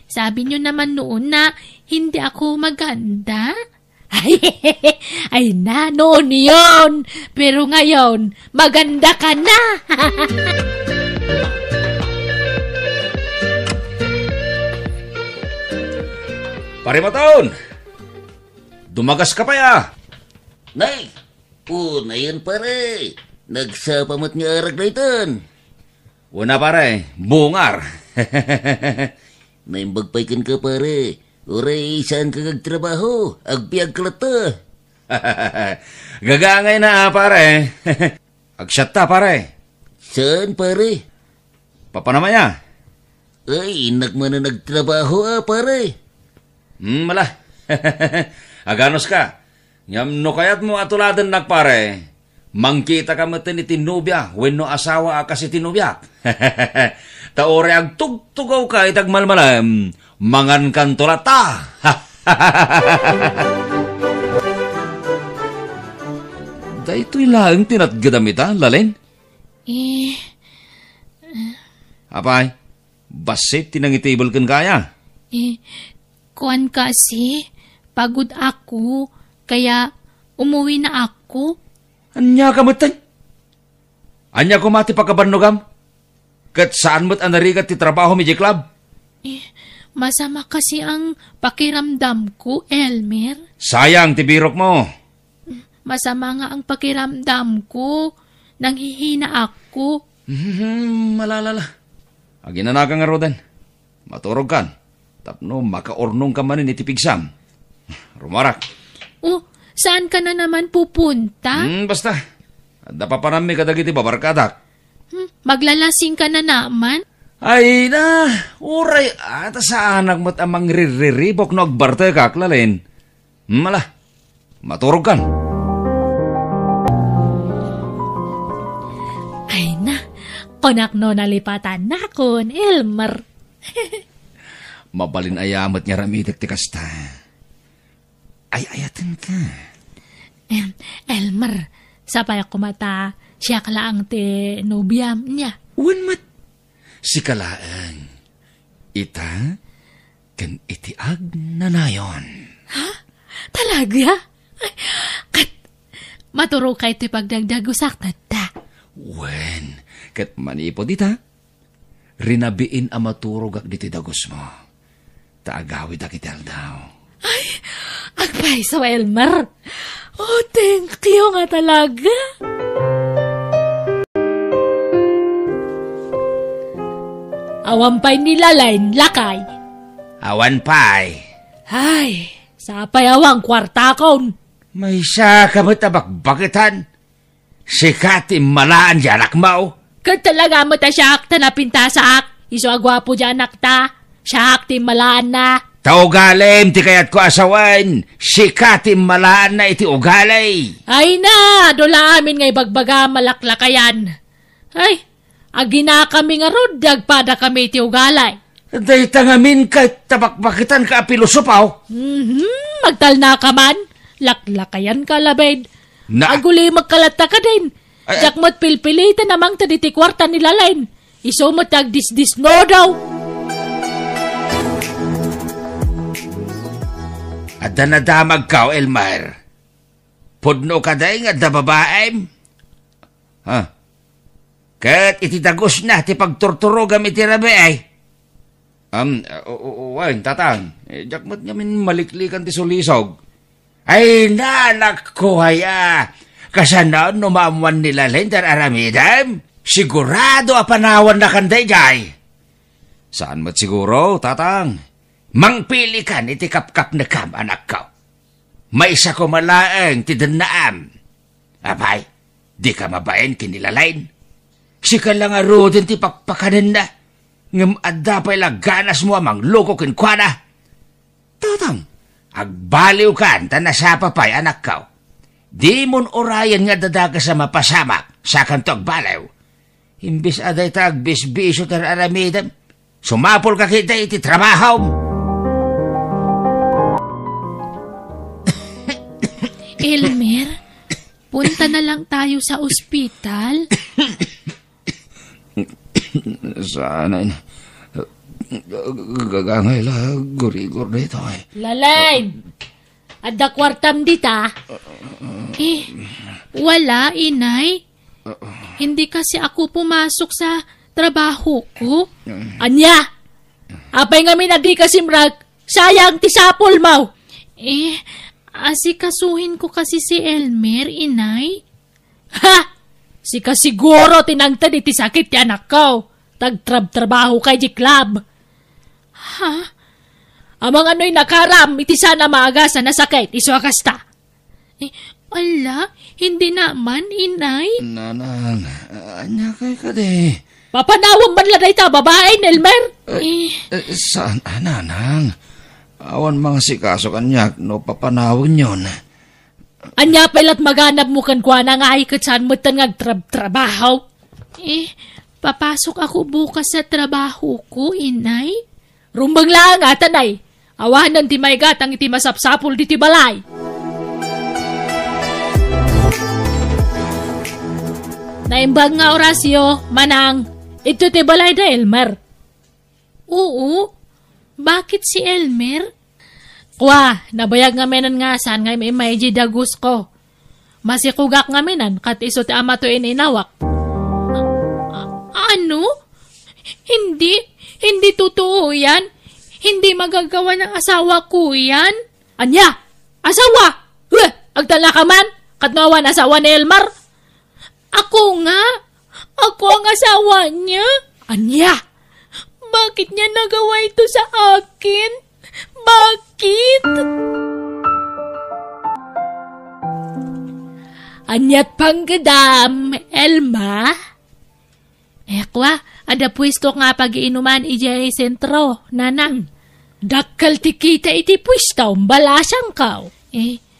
sabi nyo naman noon na hindi ako maganda. Ay na, noon yun. Pero ngayon, maganda ka na. Parimaton! Dumagas ka pa ya! Nay! Na yan pare! Nagsapamat nga arag na itan! Una pare, bungar! Naimbagpaykan ka pare! Uray, saan ka kagtrabaho? Agbiag kalata! Gagangay na pare! Agsyat ta pare! Saan pare? Papanamaya! Ay, inak man na nagtrabaho pare! Mala. Aganos ka. Ngam no kayat mo atuladan nagpare. Mangkita ka mati ni tinubya. When no asawa kasi tinubya. Taore ag tugtugaw ka itag malmalam. Mangan kan tulata. Dahito'y lang tinatgadamita, lalin? Apay, basit tinangitibol kan kaya? Kuan kasi, pagod ako, kaya umuwi na ako. Anya ka matan? Anya ko mati pagkabanogam? Kat saan mo't anarigat ti trabaho mi club? Masama kasi ang pakiramdam ko, Elmer. Sayang ti birok mo. Masama nga ang pakiramdam ko. Nanghihina ako. Malalala. Aginanaga nga rodan. Maturog kan. Tapno makaornong ka manin itipigsam. Rumarak. Saan ka na naman pupunta? Basta. Dapapanami kadagiti babarkadak. Maglalasing ka na naman? Ay na, uray ata sa anak mo't amang ririribok no agbarte kaklalin. Mala, maturog kan. Ay na, Konak no nalipatan na kon, Elmer. Mabalin ayamat niya ramitek ti kasta. Ay ayatan ka. Elmer, sapay ako mata, siya kalaang ti nobiyam niya. Mat. Si kalaang. Ita, kan itiag na nayon. Ha? Talaga? Kat, maturo kay iti pagdagdagusak na ta. Wen, kat manipod ita. Rinabiin ang maturog ak diti dagos mo. Taagawid akitel daw. Ay, agpay sa Elmer. Oh, thank you nga talaga. Awan pa'y nilalain, lakay. Awan pa'y. Ay, sapay awang kwarta kon. May siya kamot na bakbakitan. Sikat malaan di anak mo. Kat talaga mo ta siyak ta napinta sa ak. Iso agwapo di anak ta. Siyak ti malaan na. Taugalim ti kayat ko asawan. Sikat malaan na iti ugalay. Ay na, dola amin ngay bagbaga malaklakayan. Ay, agina kami nga rodag pada kami iti ugalay. Day tangamin ka tabakbakitan ka pilosopaw. Magtal na ka man. Laklakayan ka labed. Aguli magkalata ka din. Diyak mo't pilpilitan namang taditi kwarta nilalain. Iso mo tagdisdis no daw. Adda na damag ka, Elmer. Pudno ka day nga da babaem. Ha? Kat ititagos na ti pagturturogam iti rabi ay. Wain, tatang. Diyak mo't ngamin maliklikan ti sulisog. Ay nanak ko haya. Kasanaon numamuan nila lenter aramidam. Sigurado apanawan na kanday jay. Saan mat siguro, tatang? Mangpili ka ni ti kapkap na kam, anak ko. May isa ko malaang ti danaam. Abay, di ka mabaen kinilalain. Si ka lang arudin ti pakpakanin na. Ngam adda pa'y laganas mo amang loko kinkwana. Tatang, agbaliw kan tanasapa pa'y anak ko. Di mon orayan nga dadaga sa mapasamak sa kantog baliw. Imbis aday tagbisbiso tar aramidam. Sumapol ka kita iti trabaho. Elmer, punta na lang tayo sa ospital. Sana gagangay la gurigor dito eh. Lalay! Adda kwartam dita. Wala, inay. Hindi kasi ako pumasok sa trabaho ko. Anya! Apay nga minagdi kasi mrag, sayang tisapol mau. Asikasuhin ko kasi si Elmer, inay. Ha! Sika siguro tinangtad iti sakit ti anak ko. Tagtrabaho kay di club. Ha? Amang ano'y nakaram, iti sana maagasan na sakit, iso akasta. Ala, hindi naman, inay. Nanang, anya kay ka di. Papanawang man lang ita, babae, Elmer. Saan, nanang? Awan mga sikaso kanyak, no papanawin yon. Anya pelat maganap mo kan kwa na nga ikat saan mo tan trabaho. Papasok ako bukas sa trabaho ko, inay. Rumbang lang tanay. Awanan ti may gatang iti masapsapol di ti balay. Naimbag nga orasyo, manang. Ito ti balay da Elmer. Oo. Bakit si Elmer? Kwa, nabayag nga menan nga saan nga may dagus ko. Masikugak nga menan, kat iso ti ama to ininawak. Ano? Hindi totoo yan. Hindi magagawa ng asawa ko yan. Anya? Asawa? Agtala ka man? Katnawan asawa ni Elmer? Ako nga. Ako ang asawa niya. Anya? Bakit niya nagawa ito sa akin? Bakit? Anyat panggadam, Elma? Kwa, ada pwesto nga pag-iinuman ijay sentro, nanang. Dakal tikita iti pwesto, balasang kao.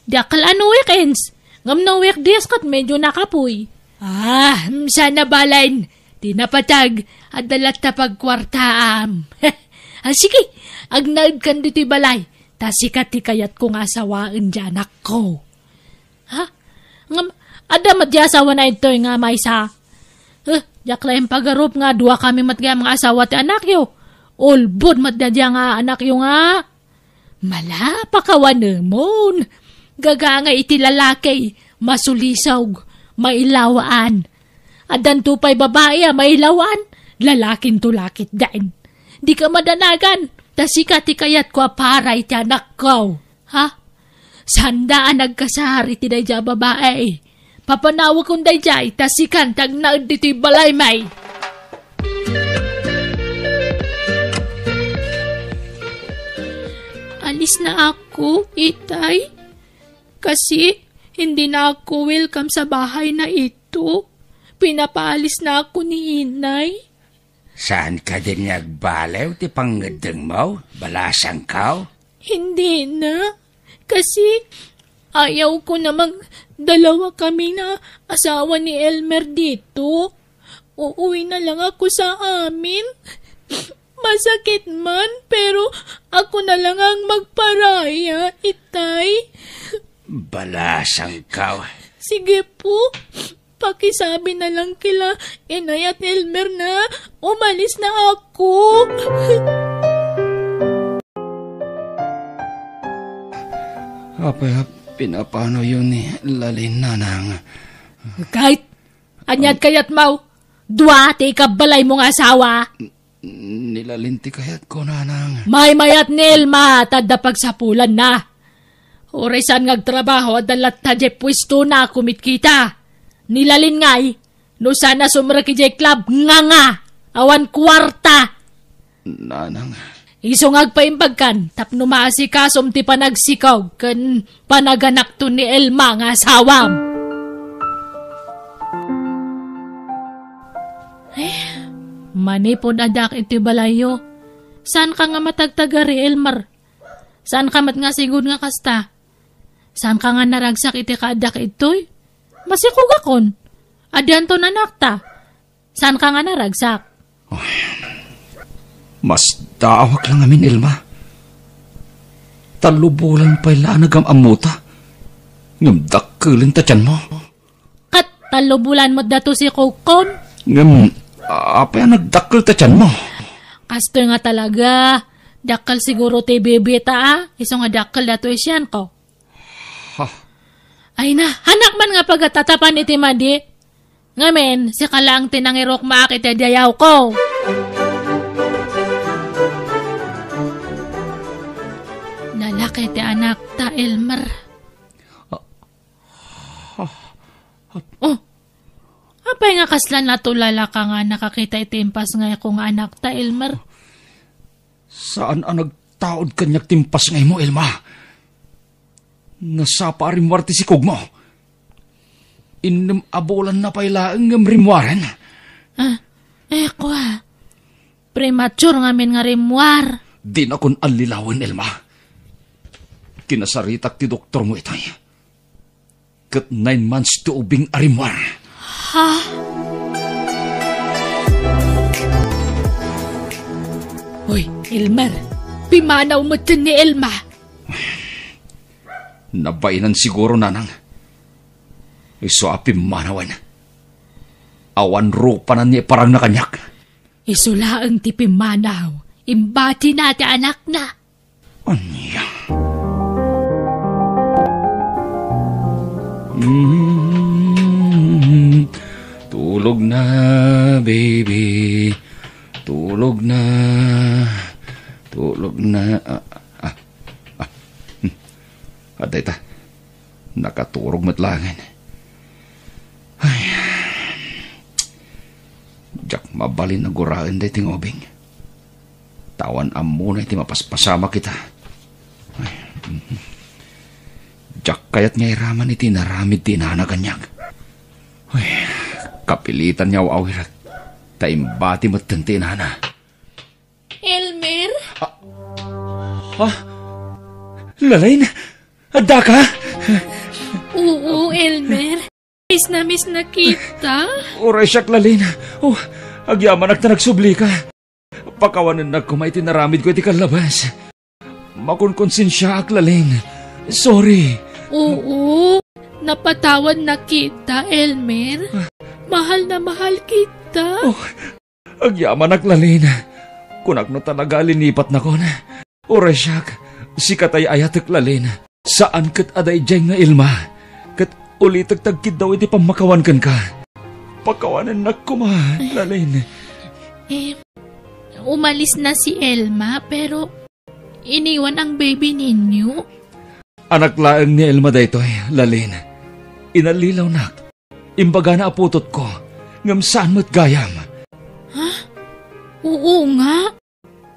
Dakal ano weekends? Ngam na weekdays kat medyo nakapoy. Sana balain. Tinapatag, adalat na pagkwartaam. Sige, agnaid kan dito'y balay. Tasikat ti kayat kong asawaan dyan ako. Ha? Ada matya asawa na ito nga may sa. Diyak lang pagarup nga, dua kami matya mga asawa ti anak yo. Ulbod matya nga anak yo nga. Malapakawan namon. Gaga nga iti lalaki, masulisaw, mailawaan. Adan tupay babae, mailawaan, lalaking tulakit dain. Di ka madanagan, tasika ti kayat ko aparay ti anak ko. Ha? Sandaan nagkasari ti dayja babae. Papanawa kong dayjay, tasikan tag naad dito'y balay may. Alis na ako, itay. Kasi hindi na ako welcome sa bahay na ito. Pinapaalis na ako ni inay. Saan ka din nagbalew ti panggadang mo? Balasang ka? Hindi na. Kasi ayaw ko namang dalawa kami na asawa ni Elmer dito. Uuwi na lang ako sa amin. Masakit man, pero ako na lang ang magparaya, itay. Balasang ka? Sige po. Pakisabi na lang kila Inay at Elmer na umalis na ako. Apa pinapano yun ni Lalin nanang? Kahit anyad kayat mau, dua ti ikabalay mong asawa. Nilalinti kayat ko nanang. Mayat ni Elma tadda pagsapulan na. Oresan ngagtrabaho at dalat tadye pwesto na kumit kita. Nilalin ngay, no sana sumra ki jay club nga, awan kwarta. Nanang. Iso ngagpaimbagkan, tapno maasikasom ti panagsikaw, kan panaganak to ni Elma nga asawam. Manipod adak iti balayo. Saan ka nga matagtagari, Elmer? Saan ka mat nga sigud nga kasta? Saan ka nga naragsak iti kaadak itoy? Masikog akon. Adyan to nanakta. Saan ka nga naragsak? Oh, mas daawak lang amin, Elma. Talubulan pa'y lanagam amuta. Ngam dakkulin ta tiyan mo. Kat talubulan mo dato si Kokon? Ngam, apa yan nagdakkul ta tiyan mo? Kasto nga talaga. Dakkal siguro ti bibita Iso nga dakkal dato isyan ko. Ay na, hanak man nga pagtatatapan iti madi. Ngamen, si kalang tinangirok maakit ya dayaw ko. Lalaki ti anak ta, Elmer. Oh, apay nga kaslan na tulala ka nga nakakita itimpas nga kung anak ta, Elmer? Saan ang nagtaod kanyak timpas ngay mo, Elma? Nasapa rimwar ti sikog mo. Inim abolan na pailaang ng rimwaran. Kwa. Premature nga min nga rimwar. Di na kon alilawan, Elma. Kinasaritak ti doktor mo itay. Kat 9 months to ubing arimwar. Ha? Hoy, Elmer. Pimanaw mo dyan ni Elma. Nabainan siguro, nanang. Iso apim manawan. Awan rupa na niya parang nakanyak. Isulaang ti pimanaw. Imbati na ti anak na. Anya? Tulog na, baby. Tulog na. Tulog na. Aday ta. Nakaturog matlangan. Ay. Jak mabalin na guraan day ting obing. Tawan amo na iti mapaspasama kita. Ay. Jak kayat nga iraman iti naramid ti nanaganyag. Ay. Kapilitan niya awirat. Taimbati matanti nana. Elmer? Lalain? Adda ka? Oo, Elmer. Miss na kita. Oray siyak, Lalin. Agyaman ak na nagsubli ka. Pakawanan na kumay tinaramid ko iti kalabas. Makunkonsensya ak laling. Sorry. Oo, napatawad na kita, Elmer. Mahal na mahal kita. Agyaman ak lalin. Kunak na talaga linipat na kon. Orasyak, si katay ayatak lalin. Saan kat aday dyan nga ilma? Kat ulitag tagkid daw iti pamakawan kan ka. Pakawanan na kuma, lalin. Umalis na si Elma pero iniwan ang baby ninyo. Anak laeng ni Elma daytoy, lalin. Inalilaw nak. Imbaga na aputot ko. Ngam saan mo't gayam. Ha? Oo nga.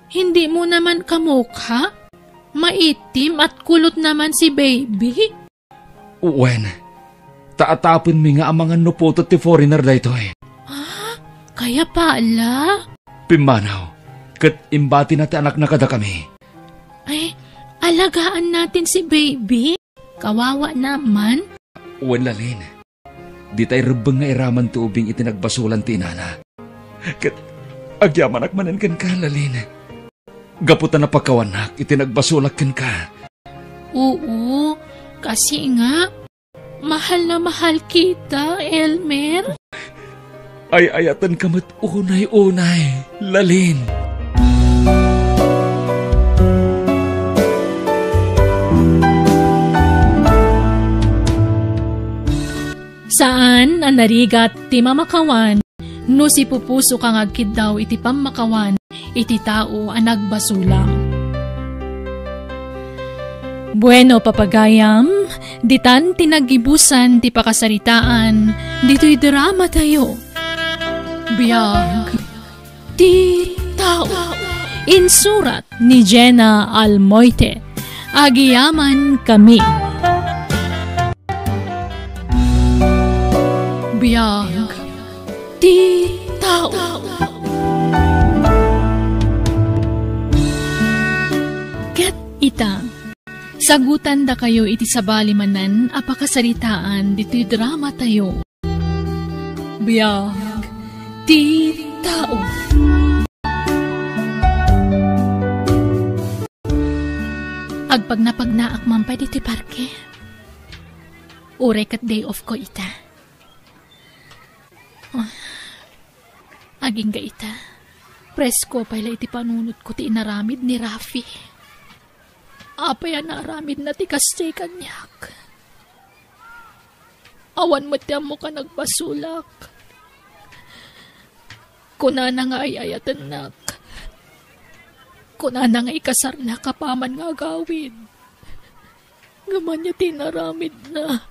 Hindi mo naman kamukha. Maitim at kulot naman si baby. Uwen. Taatapon mi nga ang mga nuputot ti foreigner daytoy. Kaya pala. Pimanaw. Kat imbati na ti anak na kada kami. Ay, alagaan natin si baby. Kawawa naman. Uwen lalin. Di tayo rubang nga iraman tubing itinagbasulan ti inana. Kat agyaman akmanan kan ka, lalin. Gaputan na pagkawanak, itinagbasulat kan ka. Oo, kasi nga, mahal na mahal kita, Elmer. Ay ayatan kamat unay-unay, lalin. Saan ang narigat ti mamakawan, no si pupuso kang agkid daw iti pamakawan, iti tao ang nagbasulang. Bueno papagayam, ditan tinagibusan ti pakasaritaan, dito'y drama tayo. Biyag ti tao. Insurat ni Jenna Almoite. Agiyaman kami. Biyag ti tao. Ket ita, sagutan da kayo iti sabalimanan apakasaritaan dito'y drama tayo. Biyag ti tao. Agpag napagnaak mampay dito'y parke. Ure kat day off ko ita. Aging ga ita. Presko pala iti panunot ko ti inaramid ni Rafi. Apay na aramid na ti kastay kanyak. Awan matiyam mo ka nagbasulak. Kuna na nga ay ayatanak. Kuna na nga ikasar na kapaman nga gawin. Gaman niya tinaramid na.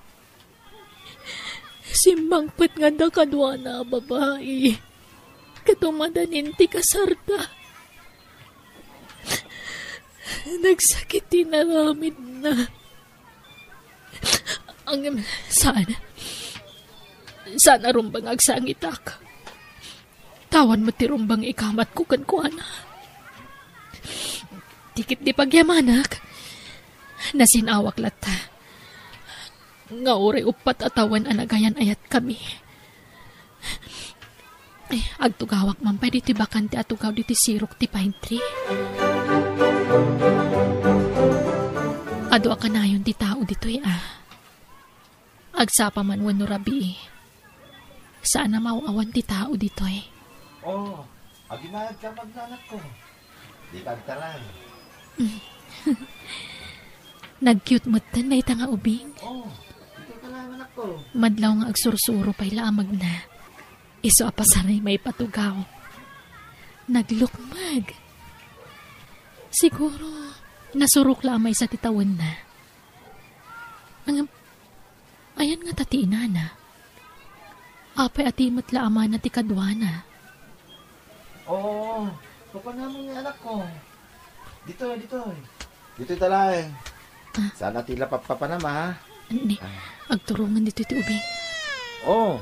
Simbangpet nga da kadwa na babae. Katumadanin ti kasarda. Nagsakit tinaramid na. Ang saan arumbang agsangitak. Tawan mo ti rumbang ikamat ko kan kuana. Tikit di pagyamanak. Nasinawak lata. Nga uri upat atawan anagayan ayat kami. Agtugawak mampay diti bakante atugaw diti sirok ti pine tree. Ado akanayon ti tao dito'y Agsapa man wano rabi. Saan na mauawan ti tao dito'y. Aginayad ka magnanak ko. Di kagtaran. Nag-cute mo't na itanga ubing. Ito ka lang anak ko. Madlaw nga agsursuro pa'y laamag na. Iso apasaray may patugaw. Naglukmag. Siguro, nasurok lamay sa titawan na. Ayan nga tati inana. Apay atimat laaman na ti kadwana. Papa naman yung anak ko. Dito. Dito'y talay. Sana tila papanama ha. Ni, agturungan dito ti ubing.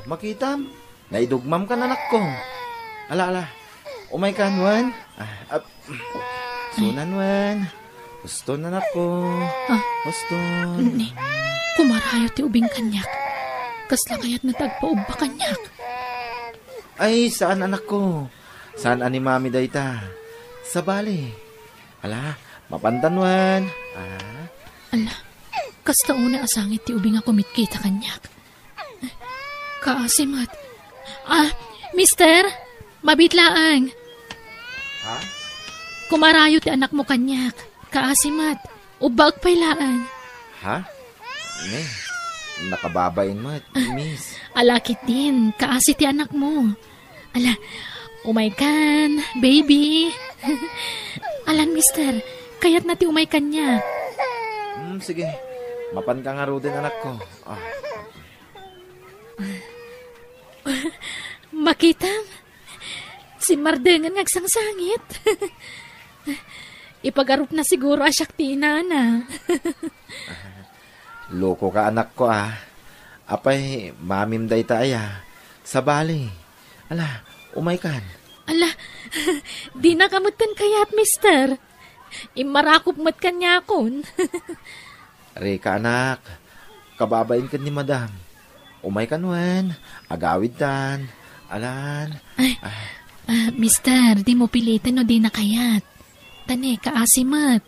Makitam. Naidugmam ka na anak ko. Ala. Umay ka, Nwan. Sunan, Nwan. Huston, anak ko. Huston. Ni, kumarayo ti ubing kanyak. Kasla kaya't natagpaubba kanyak. Ay, saan anak ko? Saan ani mami dayta? Sa bali. Ala, mapantanwan. Ala, kasta una asangit ti ubing ako mitkita kanyak. Kaasimat. Mister, mabitlaang. Ha? Kumarayo ti anak mo kanyak. Kaasimat, ubag pailaan. Ha? Ne, nakababain mo, miss. Alakit din, kaasi ti anak mo. Ala, umay-kan, baby. Alan, mister, kayat na ti umay-kan niya. Sige, mapan ka nga ro din anak ko. Makitam, si Mardengan ngagsangsangit. Ipagarup na siguro asyak ti inana. Loko ka anak ko Apay, mamim day taaya. Sa bali. Ala, umay kan. Ala, di nakamutan kayat, mister. Imarakop mo't kanya akon. Reka anak, kababain ka ni madam. Umay kanwan, agawid tan. Alan. Mister, di mo pilitin o di na kayat. Tane, kaasimat.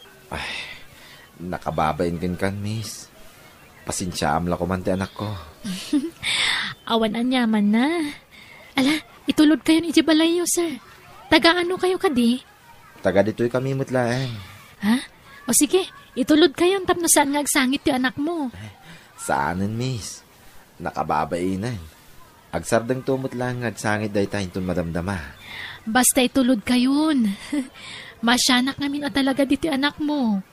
Nakababain kan, miss. Pasensya amla ko man ti anak ko. Awan anyaman na. Ala, itulod kayo ni Jibalayo, sir. Taga-ano kayo kadi? Taga dito'y kami mutlaan. Ha? O sige, itulod kayo tapno saan nga agsangit ti anak mo. Saanan, miss? Nakababainan. Agsardang tumot lang agsangit day tayo itong madamdama. Basta itulod kayon. Masyanak namin at talaga dito anak mo.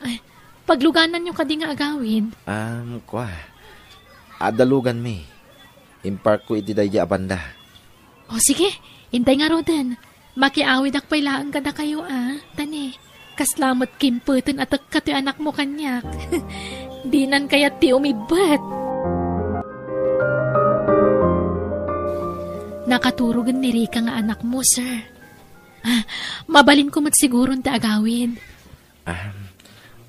Ay, pagluganan nyo kadi nga agawid. Adalugan mi. Impark ko iti day abanda. O sige, intay nga rodan. Makiawid ak pailaan kada kayo Tane, kaslamot kimputin at kati anak mo kanyak. Dinan kaya ti umibat. Nakaturugan ni Rika nga anak mo, sir. Mabalin ko mat siguro ta agawid.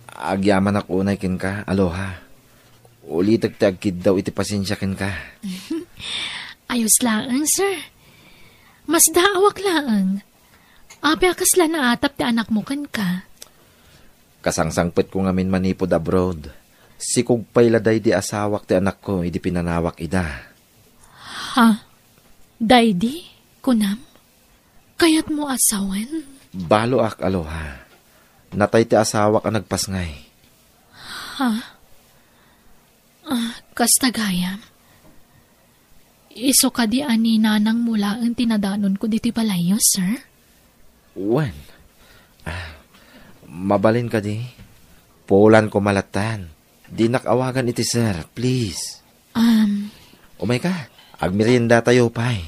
Agyaman ako unay kin ka, aloha. Ulitag tagkid daw iti pasensya kin ka. Ayos laang, sir. Mas daawak laang. Abi akasla na atap ti anak mo kan ka. Kasangsangpet ko ngamin manipod abroad. Sikog pailaday di asawak ti anak ko, idi pinanawak ida. Ha? Daydi? Kunam? Kayat mo asawan? Balo ak, aloha. Natay ti asawak ang nagpasngay. Ha? Kastagayam. Iso ka di ani nanang mula ang tinadanon ko diti palayo, sir? Wan. Mabalin ka di. Pulan ko malatan. Di nakawagan iti sir, please. Umay ka. Agmerienda tayo pay.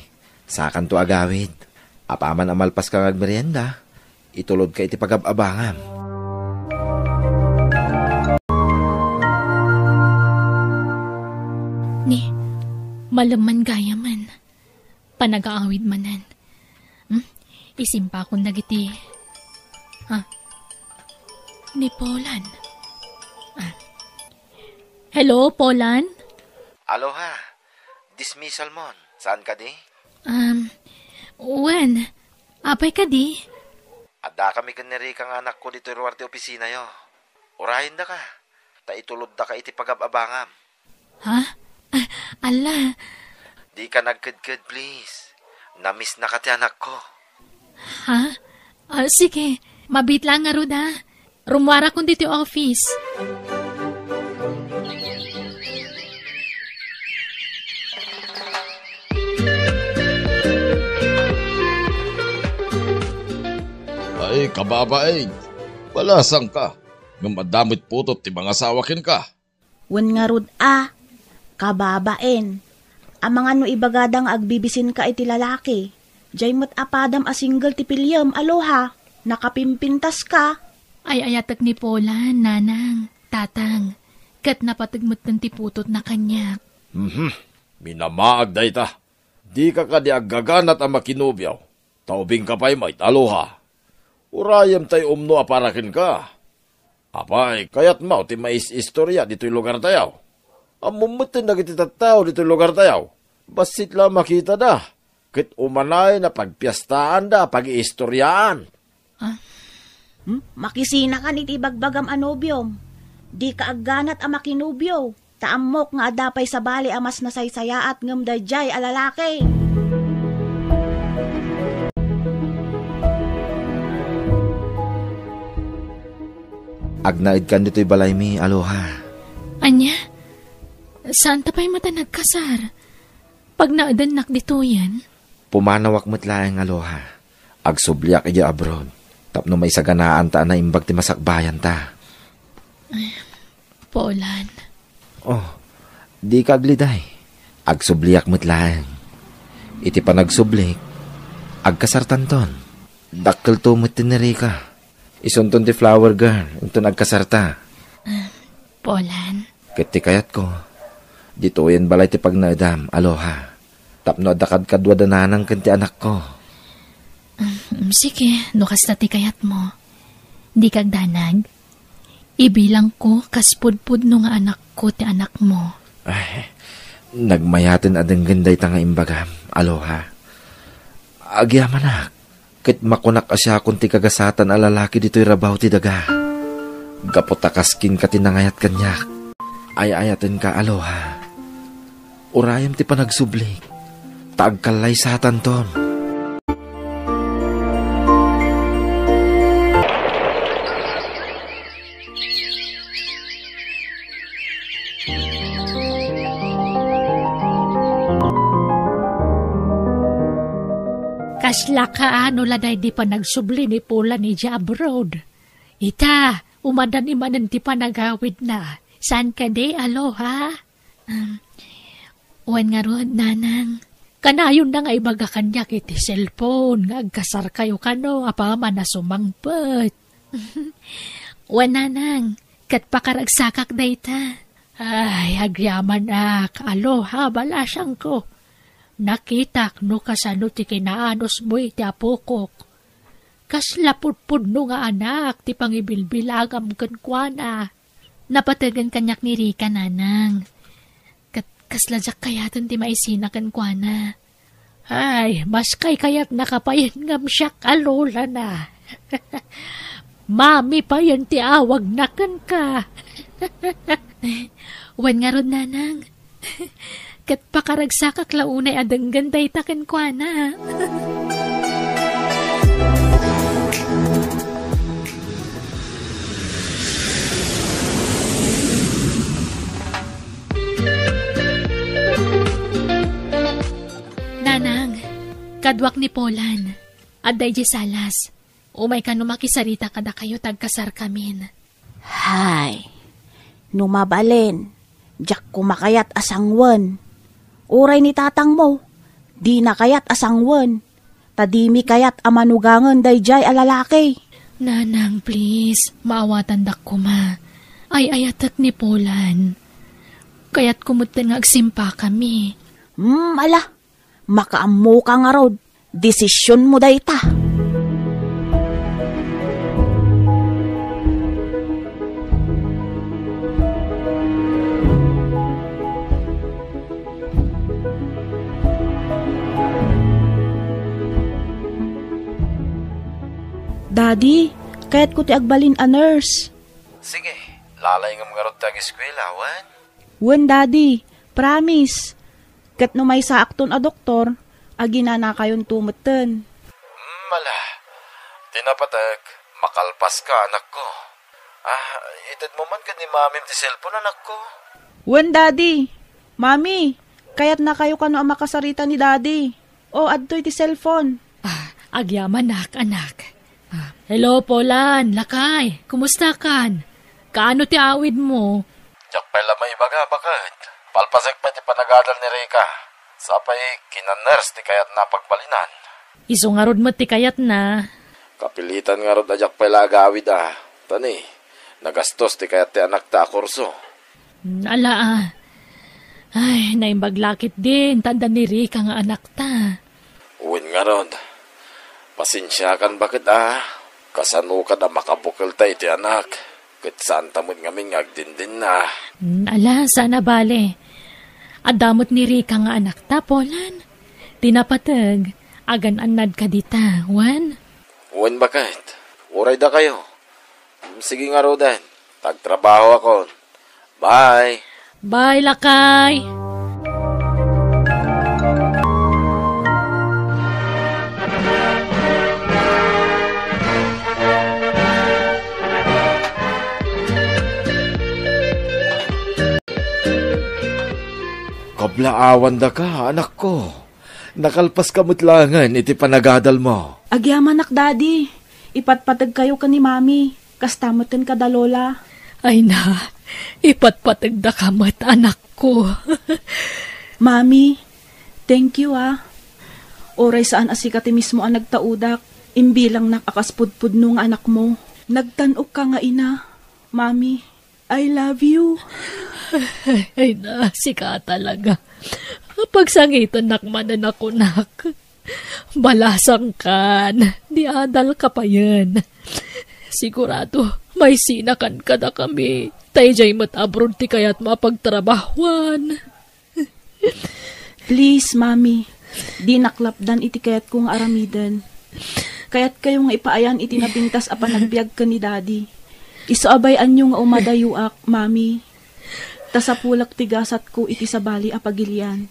Sakan to agawid. Apaman amalpas kang agmerienda. Itulod ka iti pagababangam. Ni, malaman gayaman. Panag-aawid manan. Isimpa kong nagiti. Ni Polan. Hello, Polan? Aloha. Dismissal mon. Saan ka di? Wen. Apay ka di? Ada kami kaniri kang anak ko dito ruwarte opisina yo. Urahin da ka. Taitulod da ka iti pagababangam. Ha? Ala. Di ka nagkadkad, please. Namiss na ka ti anak ko. Ha? Sige. Mabit lang nga ruda. Rumwara kong dito office. Ay, kababaeng. Balasang ka. Nga madamit putot ti mga sawakin ka. Wen nga rod kababaen. Amang ano ibagadang agbibisin ka iti lalaki. Jay mo't apadam a single ti pilyam, aloha. Nakapimpintas ka. Ay ayatak ni Polan, nanang, tatang. Kat napatagmat ng tiputot na kanya. Minamaag da ita. Di ka di aggaganat ang makinubyaw. Taubing ka pa'y may aloha. Urayam tayo umno aparakin ka. Apay, kayat mo ti mais istorya dito'y lugar tayaw. Amumutin na kiti tattao dito'y lugar tayaw. Basit lang makita da. Kit umanay na pagpiyastaan da, pag-iistoryaan. Makisina ka ni tibagbagam anobyom. Di ka agganat ang makinubyo. Taamok nga adapay sa bali amas nasaysaya at ngam dayjay alalaki. Agnaid kan dito'y balay mi, aloha. Anya? Saan tapay mata nagkasar? Pag naadanak dito yan? Pumanawak mo't laeng, aloha. Agsubliak iya abroad. Tapno may saganaan ta na imbag ti masakbayan ta. Polan. Oh, di ka agliday. Agsubliak mo't laeng. Iti pa nagsublik. Agkasartan ton. Dakkel tumot tinirika. Isunton ti flower girl, ito nagkasarta. Polan. Kiti kayat ko. Dito yan balay ti pagnaedam, aloha. Tapno adakad kadwadananang kanti anak ko. Sige, nukas na ti kayat mo. Di kagdanag. Ibilang ko kaspudpud no nga anak ko ti anak mo. Ay, nagmayatin adang ganday ta nga imbagam, aloha. Agyamanak. Kit makunak asya kung ti kagasatan a lalaki dito'y rabaw ti daga. Gapotakaskin ka tinangayat kanyak. Ayayatin ka, aloha. Urayam ti panagsublik. Taagkalay satan ton. Kasla ka ano laday di pa nagsubli ni Pula ni abroad. Ita, umadan imanan ti pa nagawid na. Saan ka di, aloha? Wan nga ron, nanang. Kanayon na nga ibaga kanya kiti cellphone. Agkasar kayo kano, apama na sumangpet. Wan, nanang. Kat pakaragsakak da ita. Ay, agyaman ak. Aloha, balasang ko. Nakitak no kasano ti kinaanos mo iti apukok. Kaslapudpud no nga anak ti pangibilbilagam kenkwana. Napatagan kanyak ni Rika, nanang. Kasladyak kayatan ti maisina kenkwana. Ay, mas kay kayat nakapayan ngam siyak alola na. Mami pa yan ti awag na ka. Wan nga ron, nanang. Kat pakaragsakak launay adang ganday taken kwa na. Nanang, kadwak ni Polan, aday di salas. Umay ka numakisarita kada kayo tagkasar kamin. Hay, numabalen, jak kumakayat asangwan. Uray ni tatang mo, di na kayat asangwan. Tadimi kayat amanugangan dayjay alalaki. Nanang, please, maawatan dak ko ma. Ay ayatak ni Polan. Kaya't kumutin nga agsimpa kami. Ala, makaammo ka nga rod. Desisyon mo dayta. Daddy, kaya't ko ti agbalin a nurse. Sige, lalay nga mga rod tag-eskwela, wan? Wan, Daddy, promise. Kat no may saakton a doktor, agina na kayon tumutan. Mala, tinapatag, makalpas ka, anak ko. Itad mo man ka ni mami ti cellphone, anak ko. Wan, Daddy. Mami, kaya't na kayo kano ang makasarita ni Daddy. O, adto'y ti cellphone. Agyaman anak. Hello, Polan, lakay, kumusta kan? Kaano ti awid mo? Diyak pala may ibaga, bakit? Palpasek pa ti panagadal ni Rika. Sapay, kinaners ti kayat na pagbalinan. Iso nga rod mo ti kayat na. Kapilitan nga rod diyak pala agawid Tani, nagastos ti kayat ti anak ta kurso. Ala Ay, naimbaglakit din, tanda ni Rika nga anak ta. Uwin nga rod. Pasensya kan bakit kasano ka na makabukal tayo ti anak. Kat saan tamod ngamin agdindin na. Ala, sana bale. Adamot ni Rika nga anak ta, Polan. tinapatag, agan anad ka dita, Juan. Uwan bakit? Uray da kayo. Sige nga Rodan, tagtrabaho ako. Bye! Bye, lakay! Kablaawan da ka, anak ko. Nakalpas ka mutlangan, iti panagadal mo. Agyaman nak daddy, ipatpatag kayo ka ni mami, kastamutin ka da lola. Ay na, ipatpatag da kamat, anak ko. Mami, thank you Oray saan asikati mismo ang nagtaudak, imbilang nakakaspudpud nung anak mo. Nagtanok ka nga ina, mami, I love you. Ay na, sika talaga. Pagsangitan nakmanan ako, nak. Balasang kan, di adal ka pa yan. Sigurado, may sinakan ka na kami. Tay jay matabron ti kaya't mapagtrabahuan. Please, mami, di naklapdan iti kayat kong aramidan. Kaya't kayo nga ipaayan iti napintas apan nagbiag ka ni daddy. Isuabayan nyo nga umadayuak, mami. Tasapulak tigasat ko iti sabali apagilian.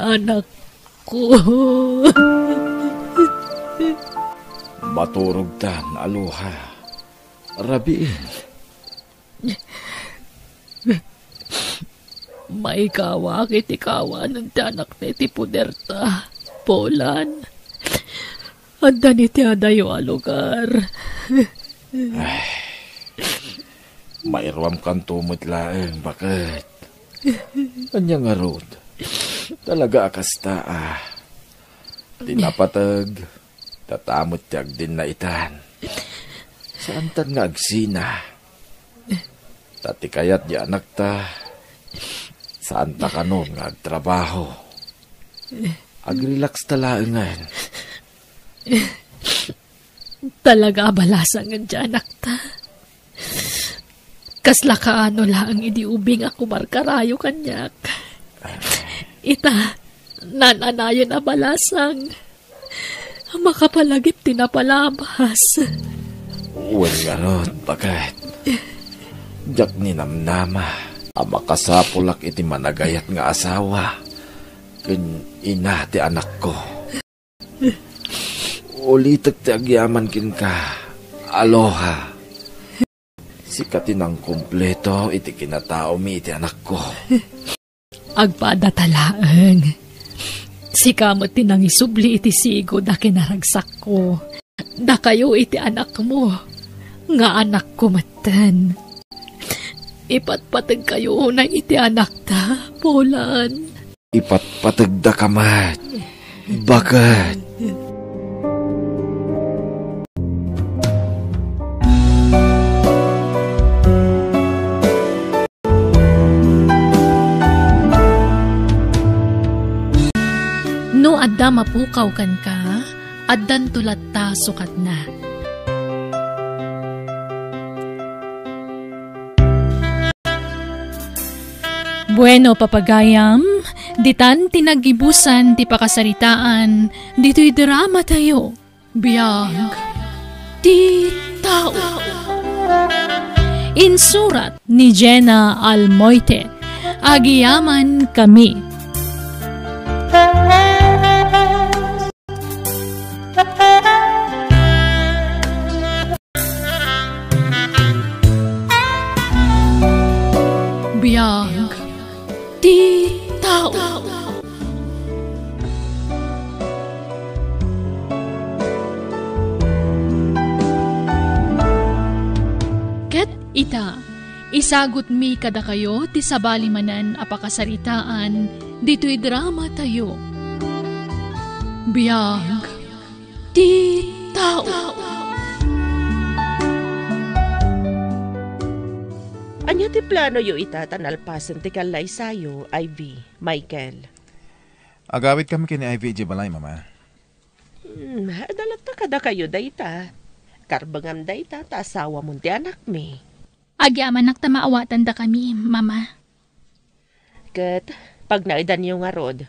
Anak ko. Maturog tan, aloha. Rabiin. May kawak iti kawan ng tiyanak na iti puderta. Polan. Anda ni tiyadayo a lugar. Mairuam kan tumot laeng, bakit? Anya nga rod. Talaga akasta Tinapatag. Tatamot tiyag din na itan. Saan tan nga agsina? Tati kayat di anak ta. Saan ta kanon nga agtrabaho? Agrelax talaengan. Talaga balasang nga dyan, akta. Kasla kaano lang idiubing ako markarayo kanyak. Ita, nananayon na balasang. Makapalagip tinapalabas. Uwan nga ron, bakit? Jak ni namnama. Ama kasapulak iti managayat nga asawa. Kun ina ti anak ko. Ulitak ti agyaman kin ka. Aloha. Sikatin ang kumpleto iti kinatao mi iti anak ko. Agpadatalaan. Sikamot tinang isubli iti sigo da kinaragsak ko. Da kayo iti anak mo. Nga anak ko matan. Ipatpatag kayo na iti anak ta, Polan. Ipatpatag da kamat. Bakit? No adda mapukaw kan ka, addan tulat ta sukat na. Bueno, papagayam, ditan tinagibusan ti pakasaritaan, dito'y drama tayo. Biyag, ti tao. Insurat ni Jenna Almoite, agiyaman kami. Biyag, ti tao. Ket ita, isagot mi kada kayo ti sabali manan apakasaritaan, dito'y drama tayo. Biyag, ti tao. Anya ti plano yo ita tanalpasan ti kalay sayo, Ivy, Michael. Agawit kami kini Ivy di balay, mama. Dalat ta kada kayo dayta. Karbangam dayta ta asawa mo ti anak mi. Agyaman nak ta maawatan da kami, mama. Kat, Pag naidan yung nga rod,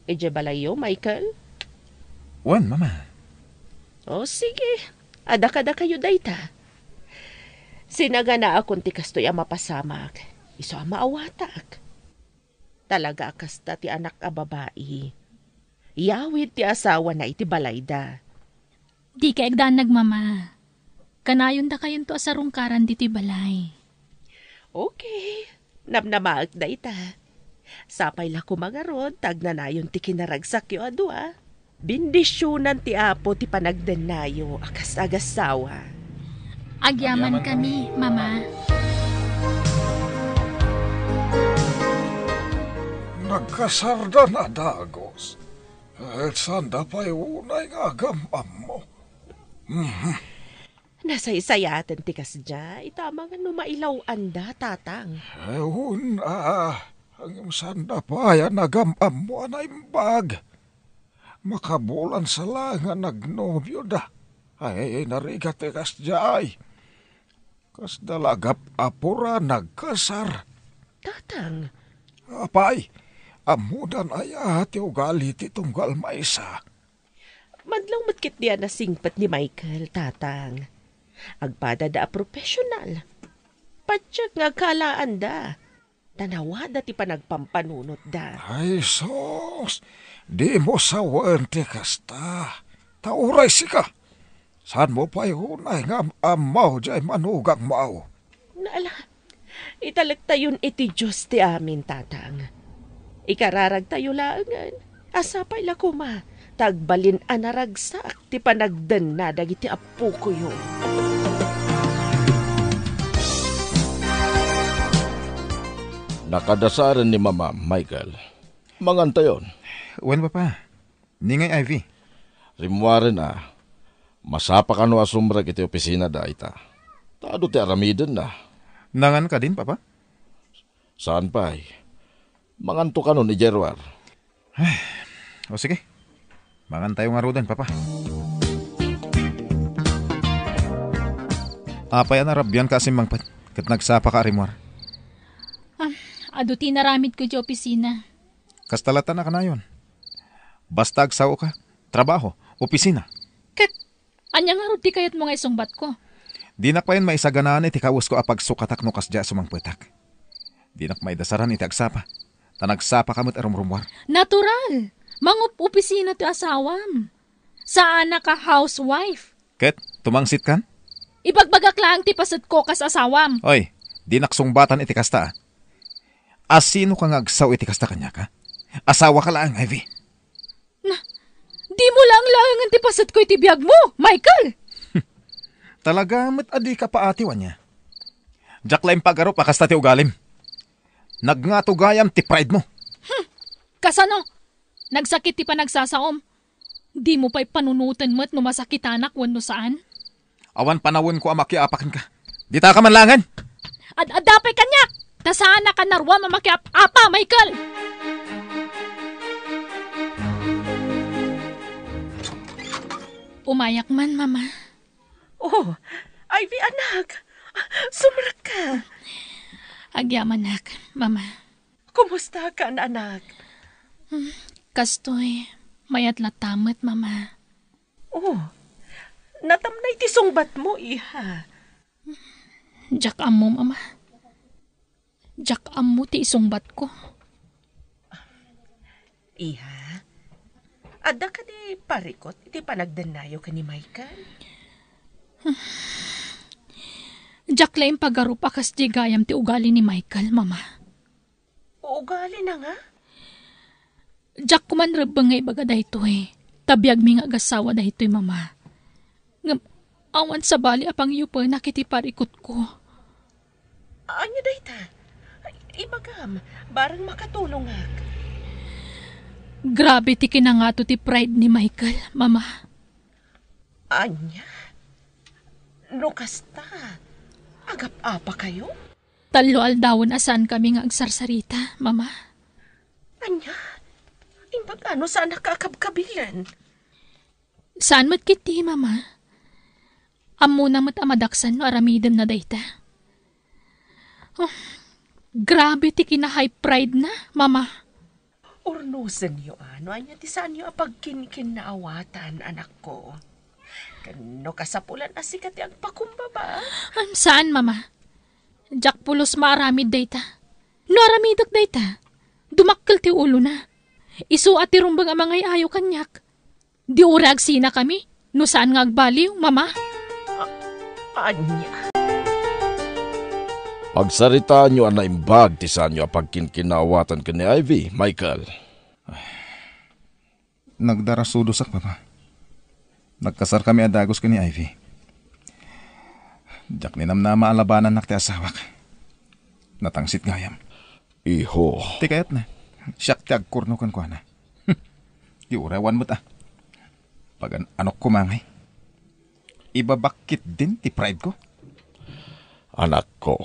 ije balayo, Michael? Wan, mama. O sige, ada-kada kayo dayta. Sinaga na akong tikastoy ang mapasamak, iso ang maawatak. Talaga kasta ti anak a babae. Yawid ti asawa na iti balayda. Di ka egdanag, mama. Kanayon da kayon to asarungkaran di ti balay. Okay, namnamaag dayta. Sapay la kumagarod, tagnanayon ti kinaragsak yo adwa. Bindisyonan ti apo ti panagdenayo akas agasawa. Agyaman kami, mama. Nagkasarda na dagos. At sanda pa'y unay nga gamam mo. Nasaysayaten ti kasdya, itama nga numailaw anda, tatang. Ang sanda pa'y nagamam mo anay bag. Makabulan sa lang nga nagnobyo da. Ay, narigat ti kasdya ay. Kas dalagap apura nagkasar. Tatang. Apay, amudan ay ati ugali ti tunggal maysa. Madlang matkit diya na singpat ni Michael, tatang. Agpada da profesional. Patsyak nga kalaan da. Tanawada ti panagpampanunot da. Ay sos, di mo sawan ti kasta. Tauray sika. Saan mo pa'y hunay nga amaw jay manugang mau? Naala, italag tayon iti Diyos ti amin, tatang. Ikararag tayo laangan. Asapay la kuma. Tagbalin anaragsak ti panagdan na dagiti apu ko yun. Nakadasaran ni Mama Michael. Manganta yon. Wen papa, ningay Ivy. Rimwari na. Masapa ka no asumrag iti opisina da ita. Tado ti aramiden na. Nangan ka din, papa? Saan pa ay? Manganto ka no ni Jerwar. O sige. Mangan tayo nga rodan, papa. Apay anarabyan ka asim mangpat. Kat nagsapa ka rimwar. Ado tinaramid ko di opisina. Kastalatan na ka na yun. Basta agsaw ka. Trabaho. Opisina. Kat, anyang nga di kayat mo nga isungbat ko. Di nak pa yun maisaganaan iti kawas ko apag sukatak no kasdya sumangpetak. Di nak maidasaran iti agsapa. Tanagsapa kamot arumrumwar. Natural. Mangup opisina ti asawam. Saan na ka housewife? Ket, tumangsit kan? Ibagbagak lang ti pasad ko kas asawam. Oy, di naksungbatan iti kasta. Asino ka nga agsaw iti kasta kanya ka? Asawa ka lang, Ivy. Di mo lang langan ti pasad ko iti biyag mo, Michael. Talaga mat adi ka pa atiwan niya. Jack lang pagaro pa kasta ti ugalim. Nagngatugayam ti pride mo. Kasano? Nagsakit ti pa nagsasaom. Di mo pa'y panunutan mo't no masakitanak wano saan? Awan panawon ko amakiapakan ka. Di ta ka manlangan. Adapay kanyak! Tasaan na ka narwa mamakiapa, Michael! Umayak man, mama. Oh, Ivy anak. Sumrak ka. Agyaman nak, mama. Kumusta ka, anak? Kastoy, mayat latamet, mama. Oh, natamnay ti sungbat mo, iha. Jak amo, mama. Jak amo ti isungbat ko. Iha, ada ka di parikot, iti panagdanayo ka ni Michael? Jak laing pagarupa kas di gayam ti ugali ni Michael, mama. Ugali na nga? Jak kuman rebeng nga ibaga dahito Tabiag mi nga agasawa dahito mama. Ngam, awan sa bali apang yupa nakiti parikot ko. Anya dahita? Ibagam, barang makatulong ak. Grabe ti kinangato ti pride ni Michael, mama. Anya? No kasta, agap-apa kayo? Talo aldawon asan kami nga agsarsarita, mama. Anya? Imbagano saan nakakabkabilan? Saan mat kiti, mama? Amo na mat amadaksan no aramidem na dayta. Oh, grabe ti kina high pride na, mama. Urnusan niyo, ano anya ti saan niyo apagkinkin na awatan, anak ko. Kano kasapulan na sikat ang pakumbaba? Saan, mama? Jak pulos maaramid dayta. No aramidak dayta. Dumakkel ti ulo na. Isu at tirumbang ang mga ayaw kanyak. Di urag sina kami. No saan nga agbaliw, mama? Anya? Pagsaritaan nyo ang naimbag, ti saan nyo apagkinkinawatan ka ni Ivy, Michael. Nagdarasudosak, papa. Nagkasar kami adagos ka ni Ivy. Jak ninam na maalabanan nak ti asawak. Natangsit gayam. Iho. Ti kayat na. Siyak ti agkurnukan ko na. Iurawan mo ta. Pag anok kumangay. Ibabakit din ti pride ko. Anak ko,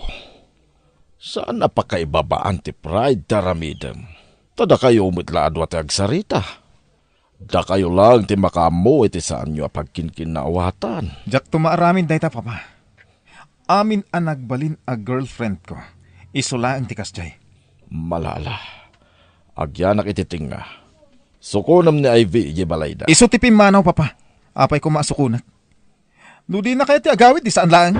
saan napakaibabaan ti pride taramidem? Tada kayo umitlado at agsarita. Da kayo lang ti makamo iti saan nyo apagkinkinawatan. Jak tumaaramin dayta, papa. Amin ang nagbalin a girlfriend ko. Isula ang tikas jay. Malala. Agyanak ititing nga. Sukunam ni Ivy, ibalay da. Iso ti pimanaw, papa. Apay ko masukunak. Nudi na kaya ti agawit, di saan lang.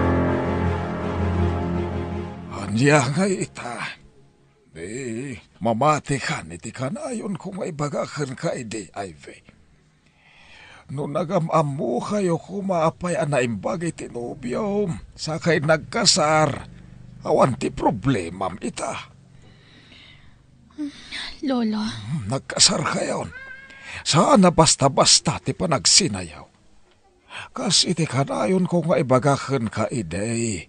Anya nga ita. Di, mamati ka iti kanayon kung may bagakan ka iti, Ivy. No nagamamo kayo kumaapay anaimbag iti nobyom, sakay nagkasar, awan ti problemam ita. Lolo. Nagkasar kayon. Saan na basta-basta ti panagsinayaw. Kas iti kanayon kung maibagakan ka ide.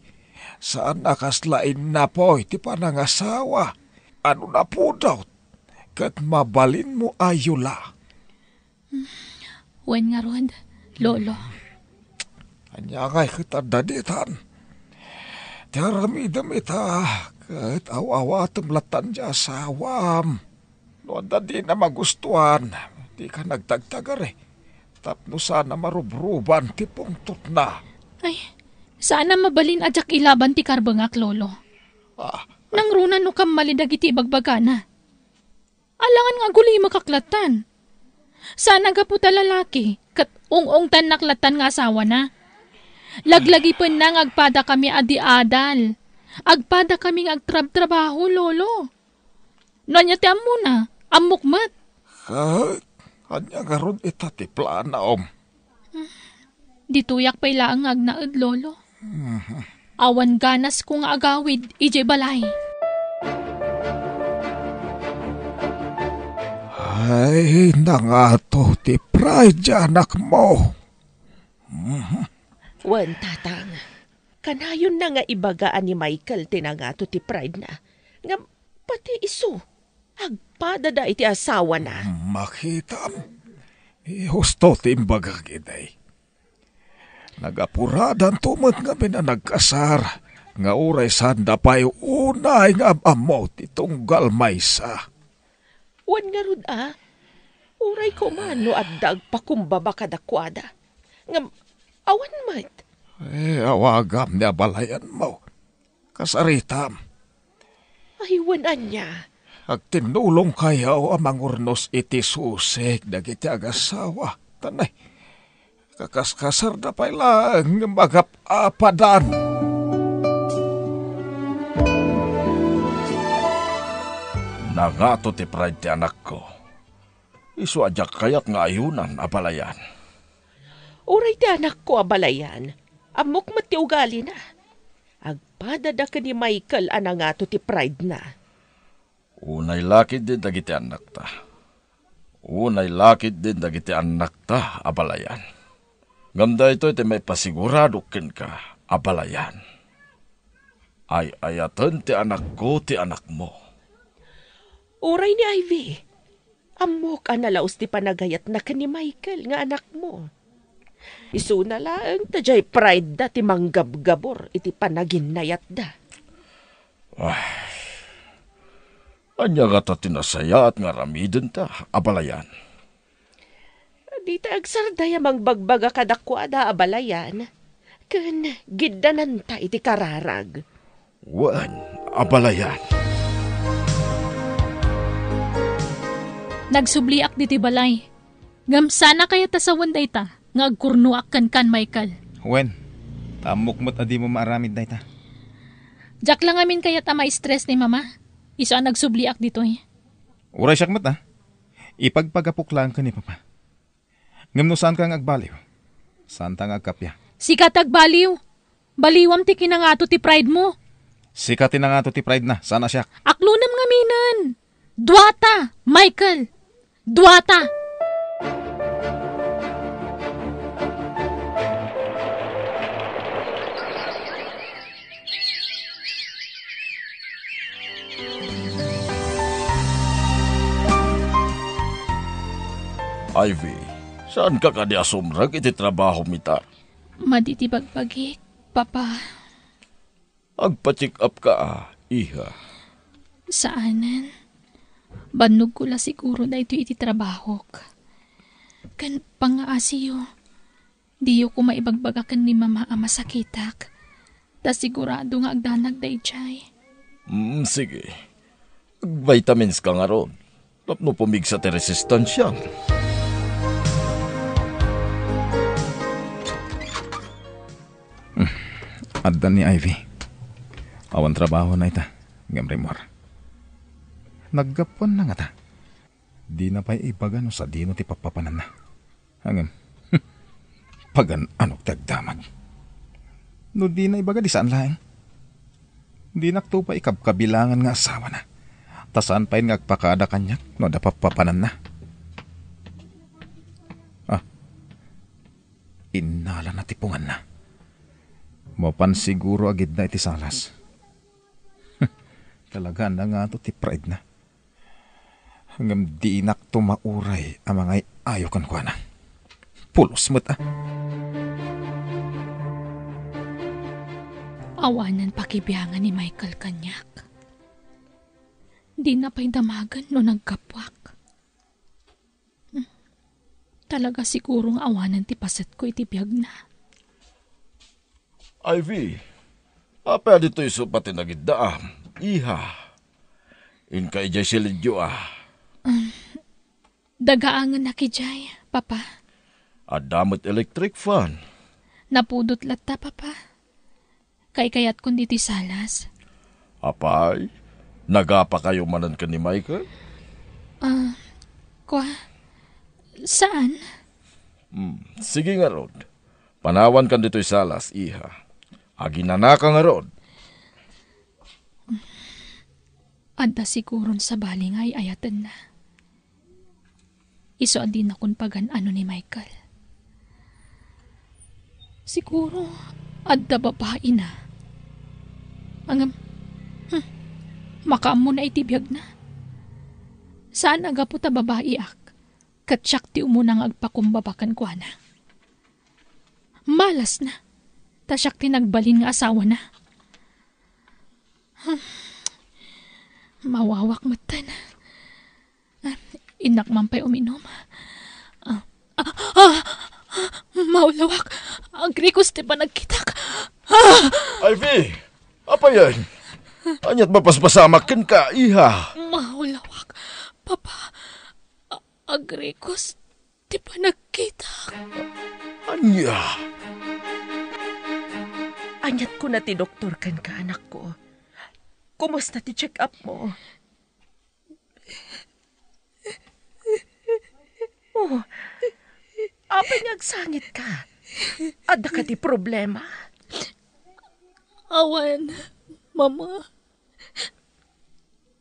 Saan nakaslain na po iti panangasawa. Ano na po daw? Kat mabalin mo ayula. Wen nga rod, Lolo. Anya ngay kita daditan. Tiaramidam ita. Kat awawatam latan di asawam. Noon da di na magustuhan. Di ka nagtagtagar eh. Tapno sana marubruban ti pungtot na. Ay, sana mabalin ajak ilaban ti karbangak, Lolo. Nang runan no kam malidag iti bagbagana. Alangan nga guli makaklatan. Sana gaputa lalaki, kat ung tan naklatan nga asawa na. Laglagi pa nang agpada kami adi-adal. Agpada kaming agtrab-trabaho, Lolo. Nanya ti amuna, amukmat. Kanya garon itati plana, Dituyak pa ilaang agnaad, Lolo. Awan ganas kung agawid, ije balay. Ay, nangato ti pride anak mo. Wan, tatang. Kanayon na nga ibagaan ni Michael tinangato ti pride na. Nga pati iso. Agpadada iti asawa na. Makitam. Husto ti imbaga giday. Nagapuradan tumot nga na nagkasar. Nga uray sanda pa'y unay nga amaw ti tunggal maysa. Wan nga rod Uray ko man no addag pakumbaba kadakwada. Nga awan mat. Awagam niya balayan mo. Kasaritam. Ay, wanan niya. Agtinulong kayaw amang urnos iti susek dagiti agasawa. Tanay, kakaskasar na pa lang magapadan. Nangato ti pride ti anak ko. Isu ajak kayat nga ayunan abalayan. Uray ti anak ko abalayan. Amok mat ti ugali na. Agpadada ka ni Michael anangato ti pride na. Unay lakid din dagiti anak ta. Unay lakid din dagiti anak ta abalayan. Gamda ito iti may pasigurado ken ka abalayan. Ay ayatan ti anak ko ti anak mo. Uray ni Ivy. Amok analaos ti panagayat na ka ni Michael nga anak mo. Isuna lang, tajay pride da ti manggabgabor iti panaginayat da. Ay, anya nga ta tinasaya at nga ramiden ta, abalayan. Di ta agsardaya mangbagbaga kadakwada, abalayan. Kan giddanan ta iti kararag. Wan, abalayan. Nagsubliak diti balay. Ngam sana kaya tasawan dayta, nga agkurnuak kan Michael. Wen, tamok mo't adi mo maaramid dayta. Jak lang amin kaya tama stress ni mama. Iso ang nagsubliak dito eh. Uray siyak mat ipagpagapok lang ka ni papa. Ngam no saan kang agbaliw? Saan tang agkapya? Sikat agbaliw. Baliwam ti kinangato ti pride mo. Sikat na nga to ti pride na, sana siyak. Aklunam nga minan. Duwata, Michael. Duwata. Ivy, saan ka kadi asumrag iti trabaho mita? Maditibagbagik, papa. Agpa-check up ka, iha. Saanan? Banog ko la siguro na ito iti trabaho. Kan pangaasiyo. Diyo ko maibagbagakan ni mama ama sakitak. Ta sigurado nga agdanag day chay. Sige. Vitamins ka nga ron. Tapno pumigsa ti resistansya. Addan ni Ivy. Awan trabaho na ita. Gamrimor. Naggapon na nga ta. Di na pa'y ibaga no sa dino ti papapanan na. Hangam. Pagan anok tagdamag. No di na ibaga di saan lang. Di nakto pa ikabkabilangan nga asawa na. Tasaan pa'y ngagpakada kanyak no da papapanan na. Inala na tipungan na. Mapan siguro agid na iti salas. Talaga na nga to ti pride na. Hanggang di inak tumauray ang mga ayaw kan kwa na. Pulos mo't Awanan pakibiyangan ni Michael kanyak. Di na pa'y damagan no nagkapwak. Talaga sigurong awanan ti paset ko iti biyag na. Ivy, apa dito iso pati nagiddaam, iha. Inka ijay silidyo Dagaangan na kijay, papa. Adamot electric fan. Napudot latta, papa. Kayat kun diti salas. Apay, nagapa kayo manan ka ni Michael? Saan? Sige nga rod. Panawan kan dito'y salas, iha. Aginanaka nga rod. Adda siguron sa baling ay ayatan na. Iso adin akong pagan ano ni Michael. Siguro, adda babae na. Makaam mo na itibiyag na. Saan agapo ta babae ak? Katsyak ti umunang agpakumbabakan kwa na. Malas na. Tasyak ti nagbalin nga asawa na. Mawawak matan. Inak man pa'y uminom. Maulawak. Ang krikos ti pa nagkitak. Ivy! Apa yan? Anyat mapaspasamak ka, iha. Maulawak. Papa, ang krikos ti pa nagkitak. Anya? Anyat ko na ti doktor kan ka, anak ko. Kumusta ti check up mo? Oh, apa nyagsangit ka? Ada ka ti problema? Awan, mama.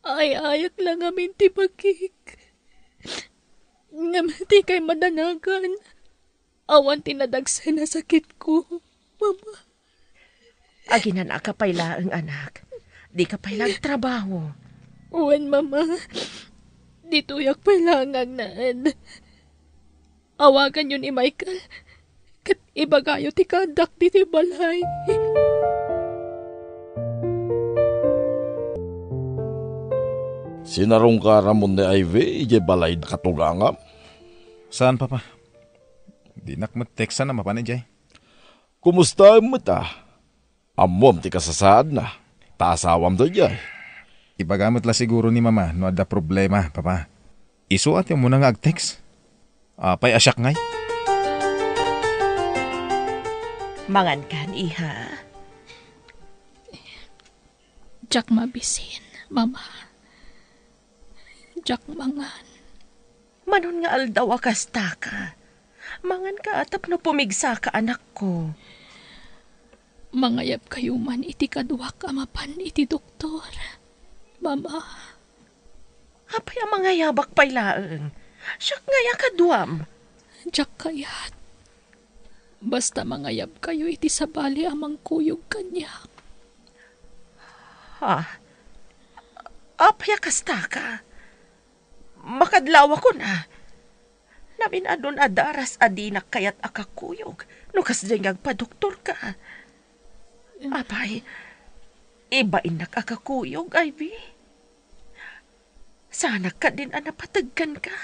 Ay-ayak lang amin ti pagkik. Ngam ti kay madanagan. Awan tinadagsa na sakit ko, mama. Aginan ka payla ang anak. Di ka payla trabaho. Uwan, mama. Dito yak payla ang agnaan. Awagan yun ni Michael. Kat ibagayo ti kadak di ti balay. Sinarong ka ramon ni Ivy, ije balay na katugangam. Saan, papa? Di nakmateksa na mapanay, Kumusta mo ta? Amom ti kasasaad na. Taasawam to jay. Ipagamot la siguro ni mama no ada problema, papa. Isuat yung muna nga ag-text. Apay asyak ngay. Mangan kan, iha. Jak mabisin, mama. Jak mangan. Manon nga aldaw akasta ka. Mangan ka atap no pumigsa ka, anak ko. Mangayab kayo man iti kaduak amapan iti doktor. Mama. Apay ang mga yabak pailaeng. Siyak ngaya kaduam. Jak kayat. Basta mangayab kayo iti sabali amang kuyog kanya. Ha? Apay kasta ka. Makadlaw ako na. Namin adon adaras adinak kayat akakuyog. Nukas dyan agpa-doktor ka. Apay, ibain na kakakuyog, Ivy. Sana ka din anapatagkan ka.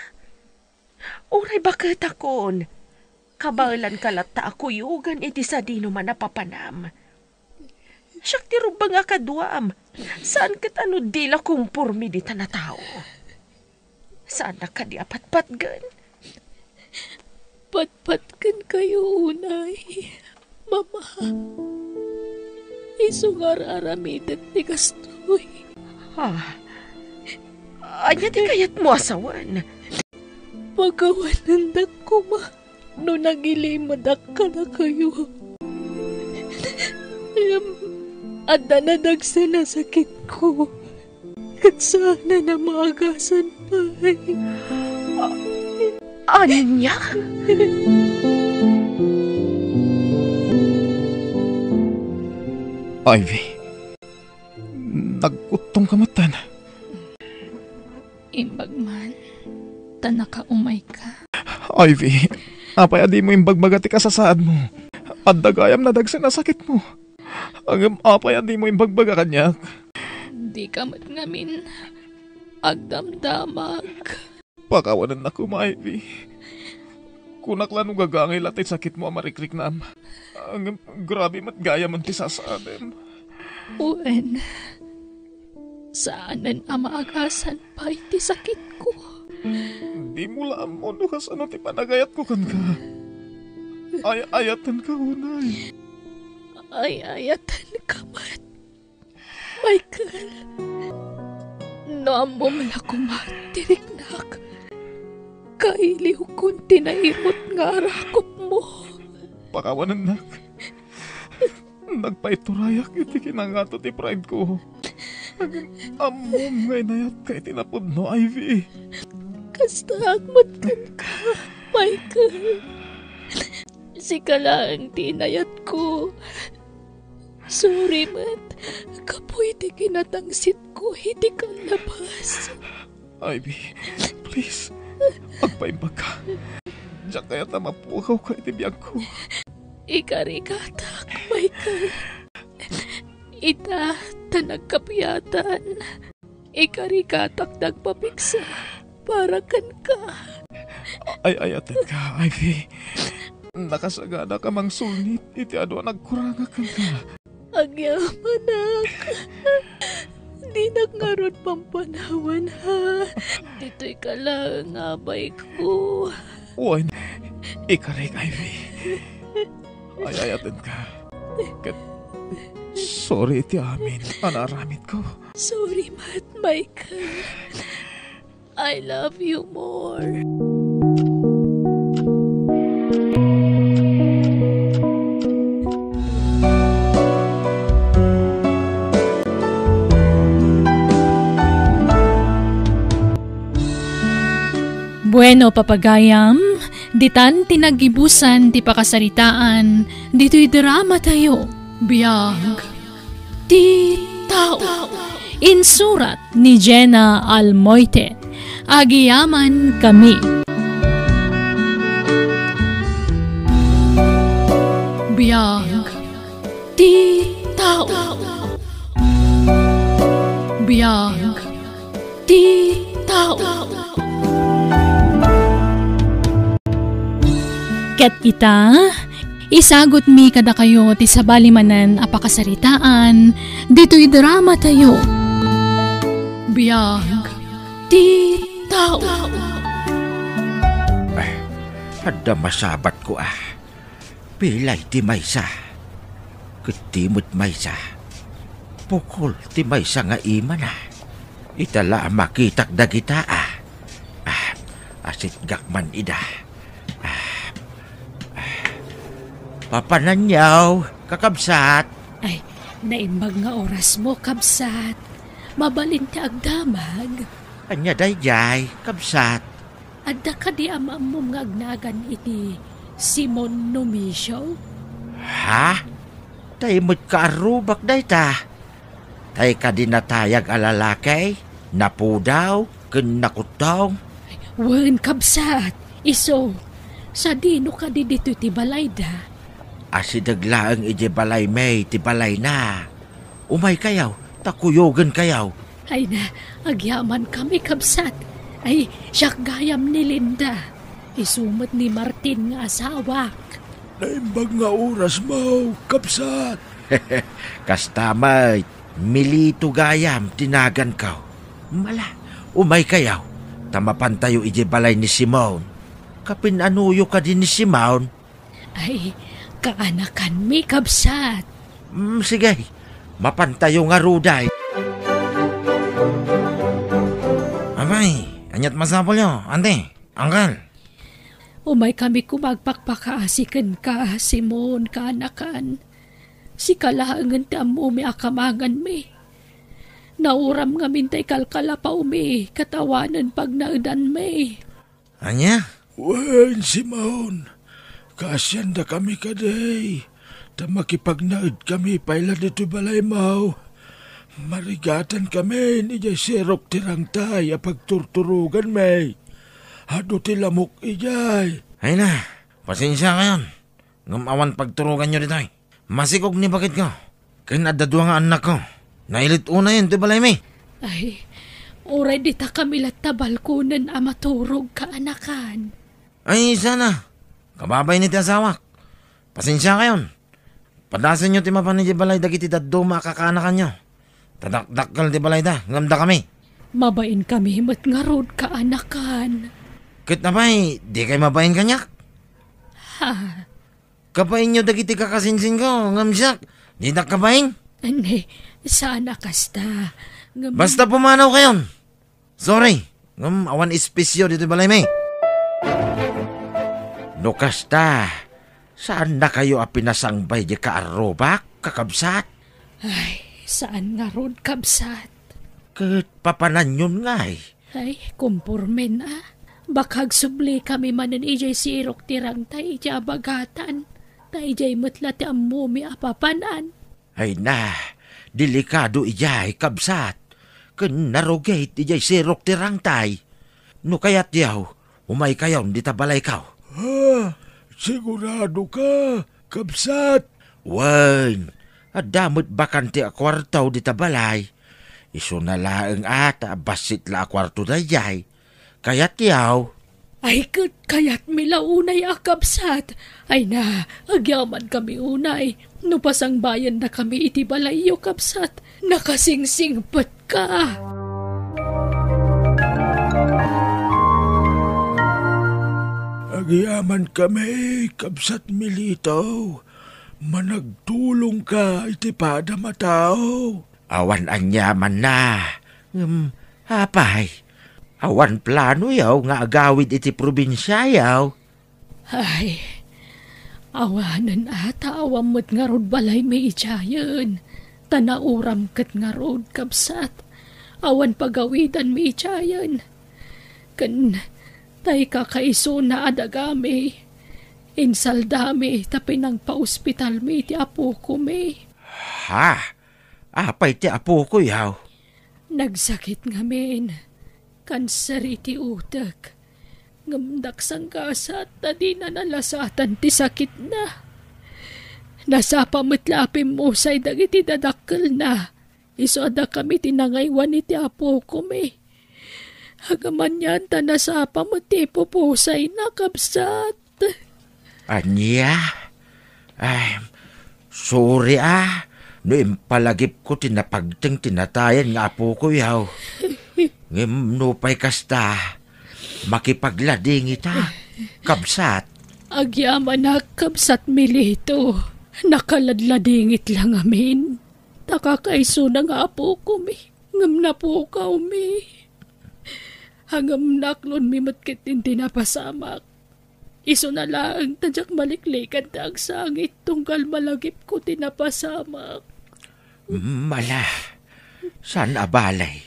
Uray bakit akon? Kabalan kalata ako yugan iti sa dino man napapanam. Siyak tirubang akaduam. Saan kat ano dila kumpurmi di na tao? Sana ka di apatpatgan? Patpatgan kayo, unay. Mama. Isungar aramitan ni Kastoy. Ha? Anya di kayat mo asawan? Pagkawanandak ko ma, no nagilimadak ka na kayo. Ada na dagsa na sakit ko. Kat sana na maagasan pa. Anya? Ivy, nagutong kamatan. Imbag man, tanaka umay ka. Ivy, apay adi mo imbagbagati ka sa saad mo. At dagayam na dagsa na sakit mo. Ang apay adi mo imbagbaga kanyak. Di ka mat ngamin agdamdamag. Pakawanan na ko, Ivy. Kunaklan nung gagangay latay sakit mo amarikrik na am. Ang grabe mat gaya man ti sasadem. Uwen, saanan amaagasan pa iti sakit ko. Di mo lang mo no kas ano ti panagayat ko kan ka. Ay-ayatan ka, unay. Ay-ayatan ka mat. Michael, naam mo malakumat tiriknak. Kailiw kung tinaimot nga arakop mo. Pakawanan nak. Nagpaiturayak iti kinangato ti pride ko. Amom ngay nayat kay tinapod no, Ivy. Kasta agmatkan ka, Michael. Sikala ang tinayat ko. Sorry, mat. Kapoy ti kinatangsit ko, hindi ka labas. Ivy, please. Agpaimbag ka. Diyan kaya mapukaw ka itibiyag ko. Ikarikatak, Michael. Ita, tanagkapiyatan. Ikarikatak nagpapiksa. Para kan ka. Ay-ayatan ka, Ivy. Nakasagada ka mang sulnit. Iti ado nagkuranga ka ka. Agyaman di nagngarod pampanawan ha. Dito'y ka lang abay ko. Uwan, ikarik, Ivy. Ay-ayatan ka. Sorry iti amin. Anaramit ko. Sorry, Matt Michael. I love you more. Bueno, papagayam, ditan tinagibusan ti pakasaritaan, dito'y drama tayo, biyag, ti tao. Insurat ni Jenna Almoite, agiyaman kami. Biyag, ti tao. Biyag, ti tao. Ket ita, isagot mi kada kayo ti sabalimanan apakasaritaan, dito'y drama tayo. Biyag, ti tao. Hada masabat ko Pilay ti maysa. Ketimut maysa. Pukul ti maysa nga ima na. Itala makitak dagita asit gakman ida. Papananyaw, kakabsat. Ay, naimbag nga oras mo, kabsat. Mabalin ti agdamag. Anya dayjay, kabsat. Adda ka di amam mo nga agnagan iti Simon Numisyo? Ha? Taimot ka arubak day ta. Tay ka dinatayag alalakay, napudaw, kinakutaw. Wen kabsat, iso, sa dino ka di dito ti balay da. Asidaglaang ije balay may ti balay na. Umay kayaw, takuyogan kayaw. Ay na, agyaman kami kabsat. Ay, siyak gayam ni Linda. Isumot ni Martin nga asawak. Naimbag nga oras mo, kabsat. Kastamay, milito gayam, tinagan ka. Mala, umay kayaw. Tamapan tayo ije balay ni Simon. Kapinanuyo ka din ni Simon. Ay, kaanakan mi kabsat. Sige, mapantayo nga ruday. Abay, anyat masapol nyo, ante, angkal. Umay kami kumagpakpakaasikan ka, Simon, kaanakan. Si kalahangan ti amu mi akamangan mi. Nauram nga mintay kalkala pa umi, katawanan pag naudan mi. Anya? Wen, Simon. Kasyan da kami kaday. Ta makipagnaid kami paila dito balay mau. Marigatan kami ni jay sirok tirang tay pagturturugan may. Hado ti lamok ijay. Ay na, pasensya kayon. Ngamawan pagturugan nyo dito. Masikog ni bakit ko. Kaya nadadwa nga anak ko. Nailit una yun, di balay may. Ay, oray di ta kami latabal kunan amaturog kaanakan. Ay, sana. Kababay ni ti asawak. Pasensya kayon. Padasan nyo ti mapan ni balay dagiti daddo makakaanakan nyo. Tadakdakal ti balay da, ngamda kami. Mabain kami himot nga rod kaanakan. Kit na ba'y, di kayo mabain kanyak? Ha? Kapain nyo dagiti kakasinsin ko, ngamsyak. Di na kabain? Ani, sana kasta. Basta pumanaw kayon. Sorry, awan espesyo dito balay may. No kasta, saan na kayo pinasangbay di kaarobak, kakabsat? Ay, saan nga rod kabsat? Kat papanan yun nga Ay, kumpurmen Bakag subli kami manan ijay sirok tirang tay ijay bagatan. Tay ijay mutla ti amumi apapanan. Ay na, delikado ijay kabsat. Kun narugate ijay sirok tirang tay. No kayat yaw, umay kayaw di tabalay kaw. Ha? Sigurado ka, kabsat? Wan, adamot bakante akwartaw di tabalay. Iso na laeng ata basit la akwarto da jay. Kayat yaw. Ay kayat mila unay akabsat. Ay na, agyaman kami unay. No pasang bayan na kami iti balayo kabsat. Nakasingsingpat ka. Agyaman kami, kabsat militaw. Managtulong ka iti pada matao. Awan anyaman na. Hapay. Awan plano yaw nga agawid iti probinsya yaw. Ay, awanan ata awamot nga rod balay may itsayan. Tanauram kat nga rod kabsat. Awan pagawidan may itsayan. Kan tay kakaiso na adagami. Insaldami tapi nang pa-ospital mi ti apo ko mi. Ha? Apay ti apo ko yaw? Nagsakit nga men. Kanser iti utak. Ngamdak sang kasat na di na nalasatan ti sakit na. Nasa pamatlapim mo say dagiti dadakkel na. Iso ada kami tinangaywan iti apo ko mi. Hagaman yan ta nasa pamati pupusay na kabsat. Anya? Ay, sorry No impalagip ko tinapagteng tinatayan nga apo ko yaw. Ngem no pa'y kasta, makipaglading ita. Kabsat. Agyaman na kabsat milito. Nakaladladingit lang amin. Takakaiso na nga po ko mi. Ngam na po ka mi. Hangam naklon mi matkit hindi napasamak. Iso na lang tadyak maliklikan taag sangit tunggal malagip ko tinapasamak. Mala, san abalay?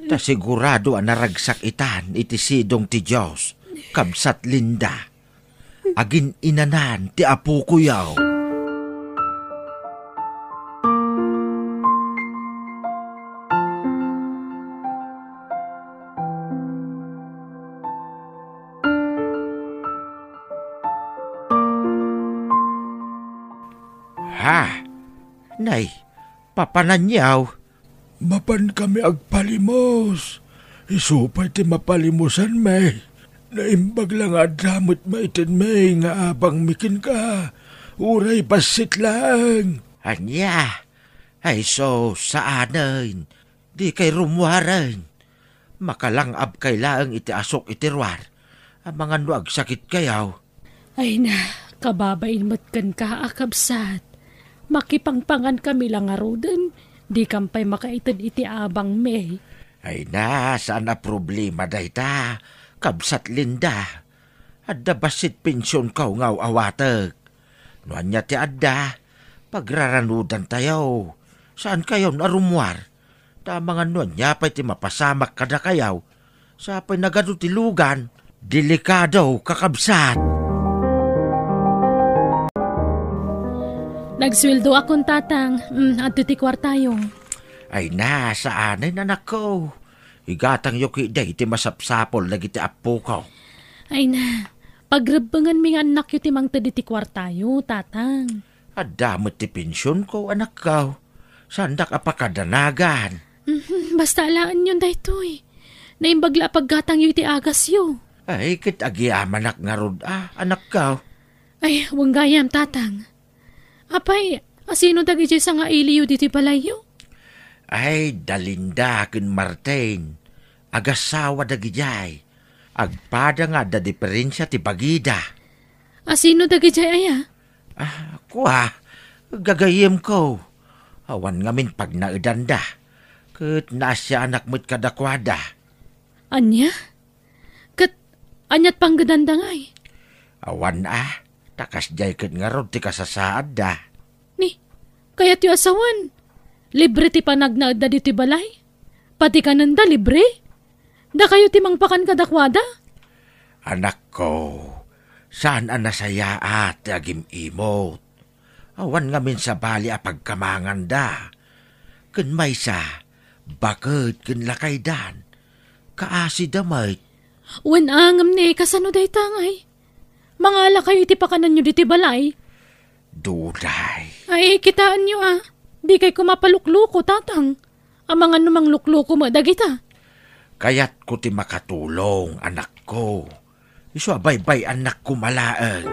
Ta sigurado ang naragsak itan iti sidong ti Diyos, kabsat Linda. Agin inanan ti apo ko yaw. Ha? Nay, papananyaw. Mapan kami agpalimos. Isupay ti mapalimusan may. Naimbag lang adamot maitin may nga abang mikin ka. Uray pasit lang. Anya? Ay so, saanin? Di kay rumwaran. Makalangab kay laang iti asok iti ruwar. Ang mga nuag sakit kayaw. Ay na, kababain matkan ka akabsat. Makipangpangan kami lang arudan, di kampay makaitid iti abang may. Ay na, saan na problema dayta, kabsat Linda. Adda basit pensyon kaw ngaw awatag. Nuan niya ti adda, pagraranudan tayo. Saan kayo narumwar? Tamang nuan niya pa'y ti mapasamak kada kayaw. Sa pa'y nagado ti lugan, delikado kakabsat. Nagsweldo akong tatang, at ti kwartayo. Ay na, saan ay nanak ko? Igatang yuki day ti masapsapol lagi ti apo ko. Ay na, pagrabangan mi nga anak yu ti mang tadi ti kwartayo, tatang. Adamot ti pensyon ko, anak ko. Sandak apakadanagan. Basta alaan yun daytoy. Naimbagla paggatang yu ti agas yu. Ay, kit agiamanak nga rod, anak ko. Ay, huwag gayam, tatang. Apay, asino dagiti sa nga iliyo diti palayo? Ay, Dalinda ken Martin. Agasawa dagijay. Agpada nga da diferensya ti bagida. Asino dagijay aya? Kuha, gagayem ko. Awan ngamin pag naedanda. Ket nasya anak mo't kadakwada. Anya? Ket anyat panggadanda ngay? Awan takas jay ket nga rod ti kasasaad da. Ni, kayat yu asawan. Libre ti panagnaad da diti balay? Pati kananda libre? Da kayo ti mangpakan kadakwada? Anak ko, saan ang nasayaat ti agim imot? Awan ngamin sa bali a pagkamangan da. Ken maysa, bakit ken lakay dan? Kaasi damay. Wen angam ni kasano day tangay? Mangala kayo iti pakanan nyo diti balay? Duday. Ay, kitaan nyo Di kay kumapalukluko, tatang. Ang mga numang lukluko mo, dagita. Kaya't ko ti makatulong, anak ko. Iso abay-bay anak ko malaang.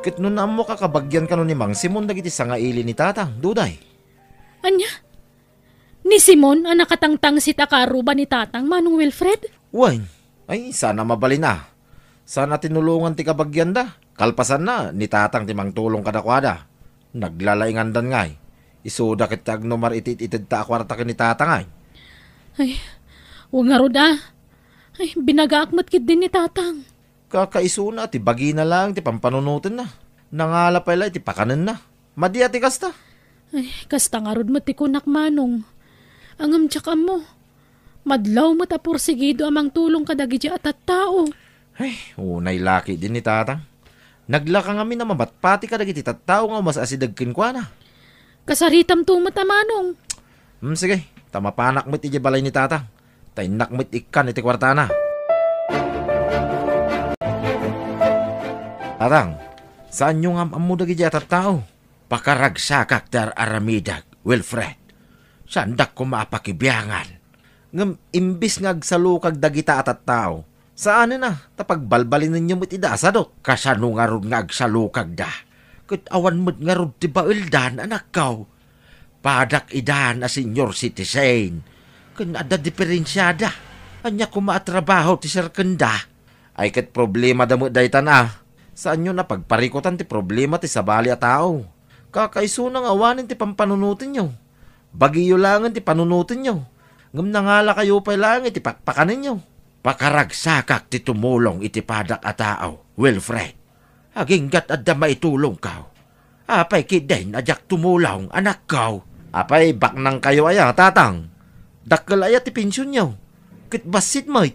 Kit nun mo kakabagyan ka nun ni Mang Simon dagiti sangaili ni tatang, duday. Anya? Ni Simon, ang nakatangtang si takaruba ni tatang, Manong Wilfred? Wan. Ay, sana mabali na. Sana tinulungan ti kabagyan da. Kalpasan na, ni tatang ti mangtulong kadakwada. Naglalaingandan ngay. Isuda kit agnomar itid ta akwarta ka ni tatang ay. Ay, huwag nga rod Ay, binagaakmat kit din ni tatang. Kakaiso na, ti bagi na lang, ti pampanunutin na. Nangala pala, ti pakanan na. Madi ati kasta. Ay, kasta nga rod mo ti kunak Manong. Angam tsak mo. Madlaw mo ta porsigido amang tulong kadagiti at tao. Ay, unay laki din ni tatang. Naglaka nga mi na mabatpati kadagiti tattao nga mas asidagkin kwa na. Kasaritam tumot Manong. Sige, tamapanak mo't iti balay ni tatang. Tainak mo't ikan iti kwartana. Tatang, saan nyo nga amu dagiti at tao? Pakaragsakak dar aramidag, Wilfred. Sandak ko maapakibiyangan. Ngam imbis nga agsalukag dagita at tao. Saan na? Tapagbalbalin ninyo mo't idasadot. Kasano nga rod nga agsalukag da. Kat awan mo't nga rod ti baildan, anak kaw. Padak idan a senior citizen. Kan ada diferensyada. Anya ko maatrabaho ti Sir Kenda. Ay ket problema damo daytan Saan nyo na pagparikotan ti problema ti sabali a tao? Kakaiso nang awanin ti pampanunutin nyo. Bagiyo langan ti panunutin nyo. Ngam nangala kayo pa lang iti pakpakanin nyo. Pakaragsakak ti tumulong iti padak a tao, Wilfred. Aginggat adda maitulong kaw. Apay kidain ajak tumulong anak kaw. Apay baknang kayo aya tatang. Dakkel aya ti pensyon nyo. Kit basit mo't.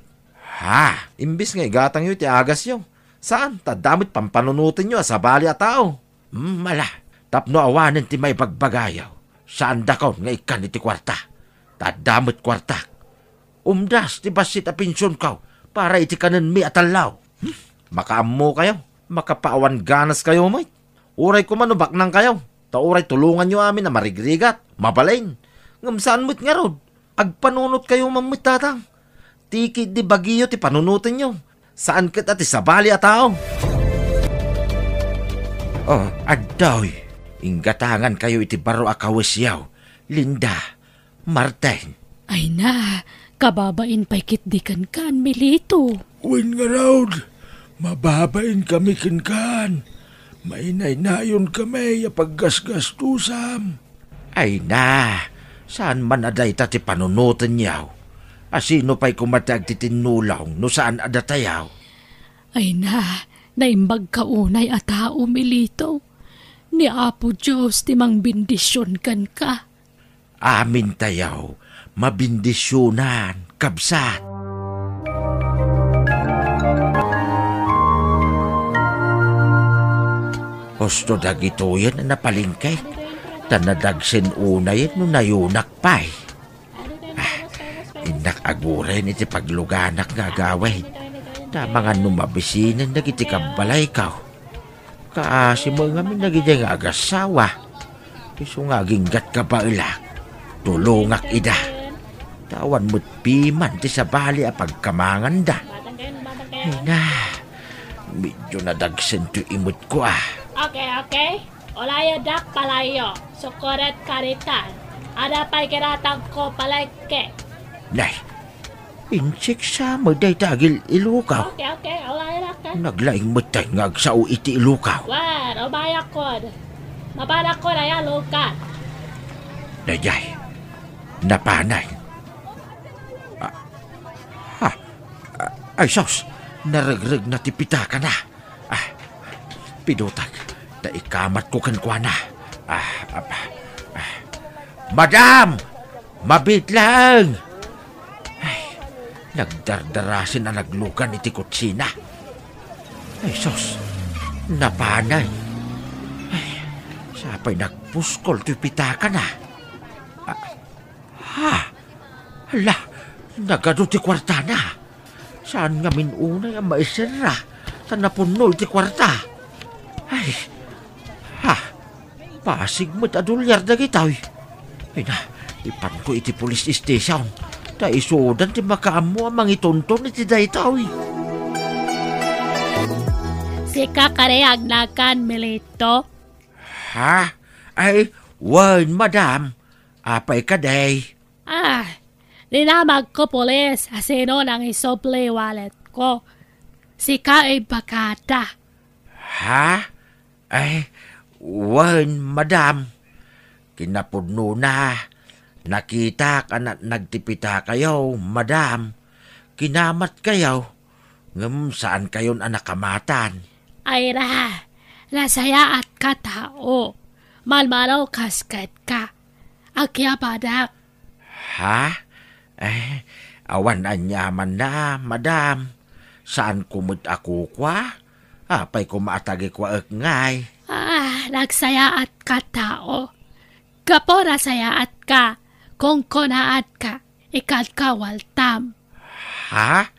Ha, imbis nga igatang yo ti agas yo. Saan? Tadamit pampanunutin nyo sa bali a tao. Mala, tapno awanin ti may bagbagayaw. Saan dakaw nga ikan iti kwarta. Tadamit kwarta. Umdas ti basit a pensyon kaw para iti kanan mi atalaw. Makaammo kayo. Makapaawan ganas kayo mo't. Uray ko manubak nang kayo. Tauray tulungan nyo amin na marigrigat. Mabalain. Ngam saan mo't nga rod? Agpanunot kayo mamit tatang. Tikid di bagiyo ti panunutin nyo. Saan kat ati sabali a tao? Oh, adoy. Inggatangan kayo iti baro akawesyaw. Linda, Martin. Ay na, kababain pa'y kitdikan kan, Milito. Uwin nga raud, mababain kami kinkan. Mainay-nayon kami paggasgastusam. Ay na, saan man aday ta ti panunutin yaw? Asino pa'y kumatag ti tinulaw no saan adatayaw? Ay na, naimbag kaunay a tao, Milito. Ni Apo Diyos ti mang bindisyon kan ka. Amin tayaw, mabindisyonan, kabsat. Husto dagito yan na napalingkay. Tanadagsin unay no nayunak pa'y. Inak aguren iti pagluganak nga gawin. Na mga numabisinan nagiti kabalay kaw. Kaasi mo nga min nagiti nga agasawa. Iso nga ginggat ka ba ilak. Tulungak ida. Tawan mo't piman ti sabali a pagkamangan da. Ay na, medyo nadagsin to imot ko Okay. Olaya dak palayo. Sukuret karitan. Ada pa'y kiratang ko palayke. Nay, insik sa maday tagil ilukaw. Okay. Olaya dak. Naglaing matay nga agsaw iti ilukaw. Wan, obayak ko. Mabanak ko na yan, lukan. Dayay, napanay. Ay sos, naragrag na tipita ka na. Pinutag, naikamat ko kankwa na. Madam! Mabit lang! Ay, nagdardarasin na naglukan iti kutsina. Ay sos, napanay. Ay, sapay nagpuskol tipita ka na. Hala, nagano ti kwarta na. Saan nga minunay ang maisira sa napunol ti kwarta? Ay, pasig mo't adulyar na gitaw. Ay na, ipan ko iti police station. Ta isudan ti makaamo ang mangitonton iti daytaw. Sika kareag na kan, Milito. Ha? Ay, wan, madam. Apay ka day. Dinamag ko polis asino nang isople wallet ko. Sika ay bakata. Ha? Ay, wan, madam. Kinapudno na. Nakita ka na nagtipita kayo, madam. Kinamat kayo. Ngam saan kayon anakamatan? Ay ra, nasaya at katao. Malmalaw kaskat ka. Akya padak. Ha? Eh, awan anyaman na, madam. Saan kumut ako kwa? Apay kumatagi kwa ngay. Nagsaya at katao. Kapora saya at ka. Kung konaat ka, ikat ka waltam. Ha?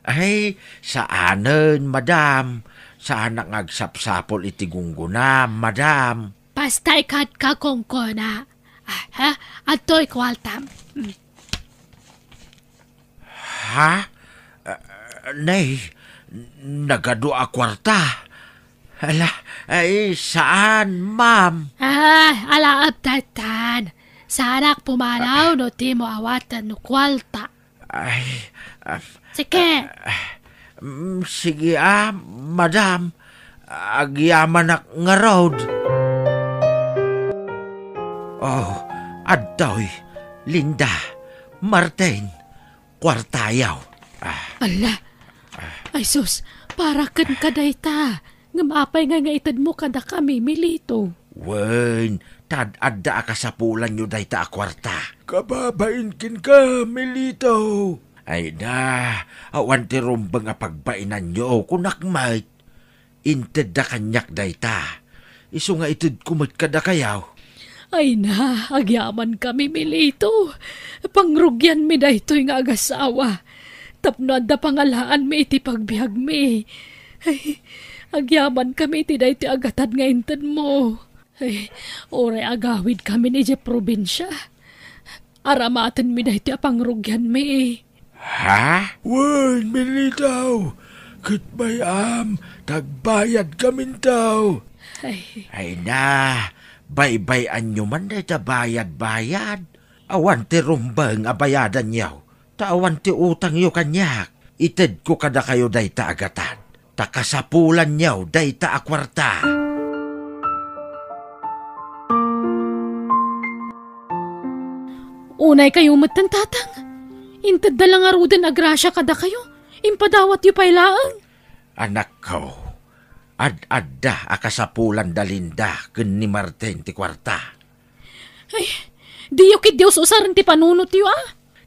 Ay, saanen, madam? Saan ang agsapsapol iti gungguna, madam? Basta ikat ka kung kona. Ato'y kwaltam. Ha? Nay, nagado a kwarta. Ala, ay, saan, ma'am? Alaap tatan. Sanak pumalaw no ti mo awatan no kwalta. Sige. Sige madam. Agyaman nga road. Oh, adtoy, Linda, Martin, kwartayaw. Ala. Ay sus, para kan kaday ta. Ngamapay nga itad mo kada kami, Milito. Wen, tad adda ka sa pulan nyo day ta kwarta. Kababainkin ka, Milito. Ay na, awan ti rumbang a pagbainan nyo, kunakmait. Inted da kanyak day ta. Iso nga itid kumit ka da kayaw. Ay na, agyaman kami, Milito. Pangrugyan mi daytoy nga agasawa. Tapno da pangalaan mi iti pagbiag mi. Ay, agyaman kami iti dayti agatan nga inted mo. Ay, oray agawid kami ni je probinsya. Aramaten mi dayti pangrugyan mi. Ha? Wen, Milito. Kitbayam, tagbayad kami daw. Ay na, baybayan nyo man day ta bayad-bayad. Awan ti rumbang abayadan yaw. Tawan ti utang yo kanyak. Ited ko kada kayo day ta agatan. Takasapulan yaw day ta akwarta. Unay kayo matantatang. Inted da lang arudan agrasya kada kayo. Impadawat yu pailaan. Anak ko, ad-adda akasapulan da Linda ken ni Martin ti kwarta. Ay, di yu kid Diyos usaran ti panunot yu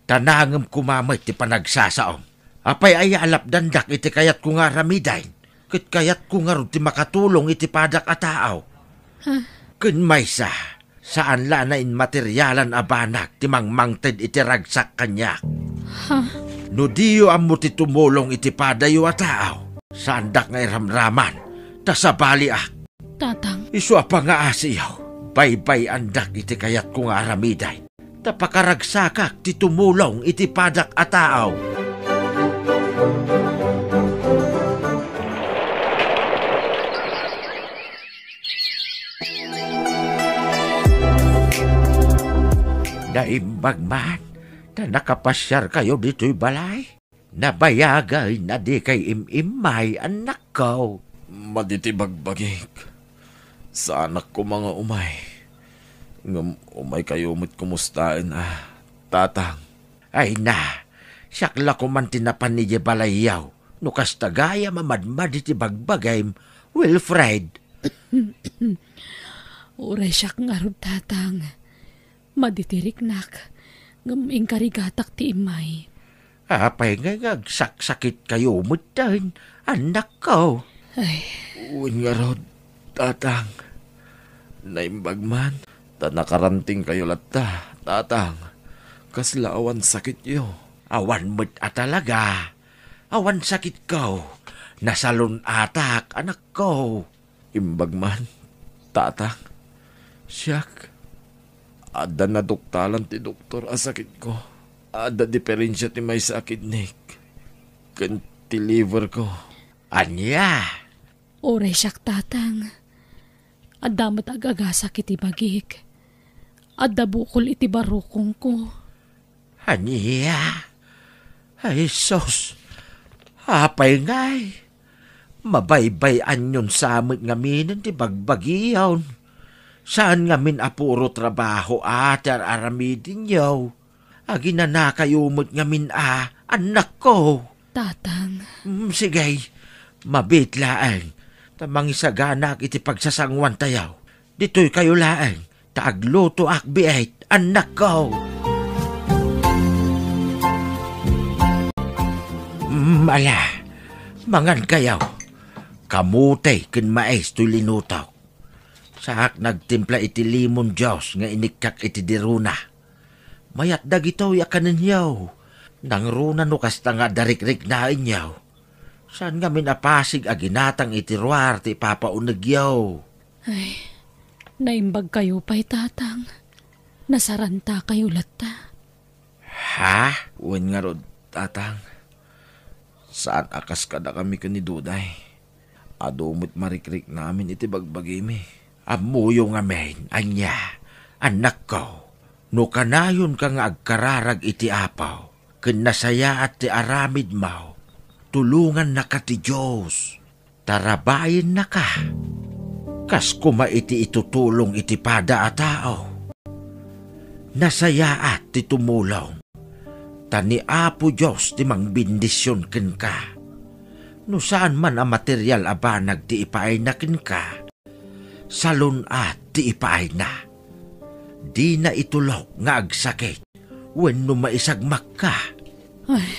Tanangem kumamay ti panagsasaom. Apay ay alapdandak iti kayat ko nga ramidain. Ket kayat ko nga ron ti makatulong iti padak a tao. Ken maysa, saan la na in materyalan a banak ti mangmangted iti ragsak kanyak. No diyo ammo ti tumulong iti padayo a tao. Sandak nga iramraman, tasabali ak. Tatang. Isu apa nga asiyaw, baybay andak iti kayat ko nga aramiday. Tapakaragsakak ti tumulong iti padak a tao. Naimbag man, na nakapasyar kayo dito'y balay. Nabayagay na di kay imimay anak ko. Maditibagbagig. Sa anak ko mga umay. Ngam umay kayo mo't kumustain tatang. Ay na, siyakla ko man tinapan ni balayaw. No kastagaya mamadmad iti bagbagay, Wilfred. Uray siyak nga ron tatang. Maditirik nak. Ngam ingkarigatak ti imay. Apay nga ngagsaksakit kayo mo't din, anak ko. Ay. Uwin nga ron, tatang. Naimbag man. Nakaranting kayo latta, tatang. Kasla awan sakit yo. Awan mo't talaga. Awan sakit ko. Nasalon atak, anak ko. Imbag man, tatang. Siyak. Ada na doktalan ti doktor a sakit ko. Ada diferensya ti may sakit nik. Kan ti liver ko. Anya? Oray siyak tatang. Ada matagagasak iti bagik. Ada bukol iti barukong ko. Anya? Ay sos. Hapay ngay. Mabaybayan yun sa amit ngamin ti bagbagiyaw. Saan ngamin apuro trabaho atar aramidin yaw. Agi na nakayumot ngamin anak ko. Tatang. Sige, mabitlaan. Tamang isaganak iti pagsasangwan tayaw. Dito'y kayo laang. Taagluto akbiait, anak ko. Ala, mangan kayaw. Kamutay ken mais to'y linutaw. Saak nagtimpla iti limon Diyos nga inikak iti diruna. Mayat dagitaw yakanin yaw. Nang runa no kasta nga darik-rik na inyaw. Saan nga minapasig aginatang iti ruar ti papaunag yaw. Ay, naimbag kayo pa'y tatang. Nasaranta kayo latta. Ha? Uwan nga rod, tatang. Saan akas kada kami kaniduday? Adumot marikrik namin iti bagbagimi. Amuyo nga men, anya, anak ko. No kanayon ka nga agkararag iti apaw. Kinasaya at ti aramid mau, tulungan na ka ti Diyos, tarabayin na ka. Kas kuma iti itutulong iti pada a tao. Nasaya at ti tumulong, tani Apo Diyos ti mangbindisyon ken ka. No saan man ang material abanag ti ipaay na ken ka, salon at ti ipaay na. Di na itulok nga agsakit, wen no maisagmak ka. Ay,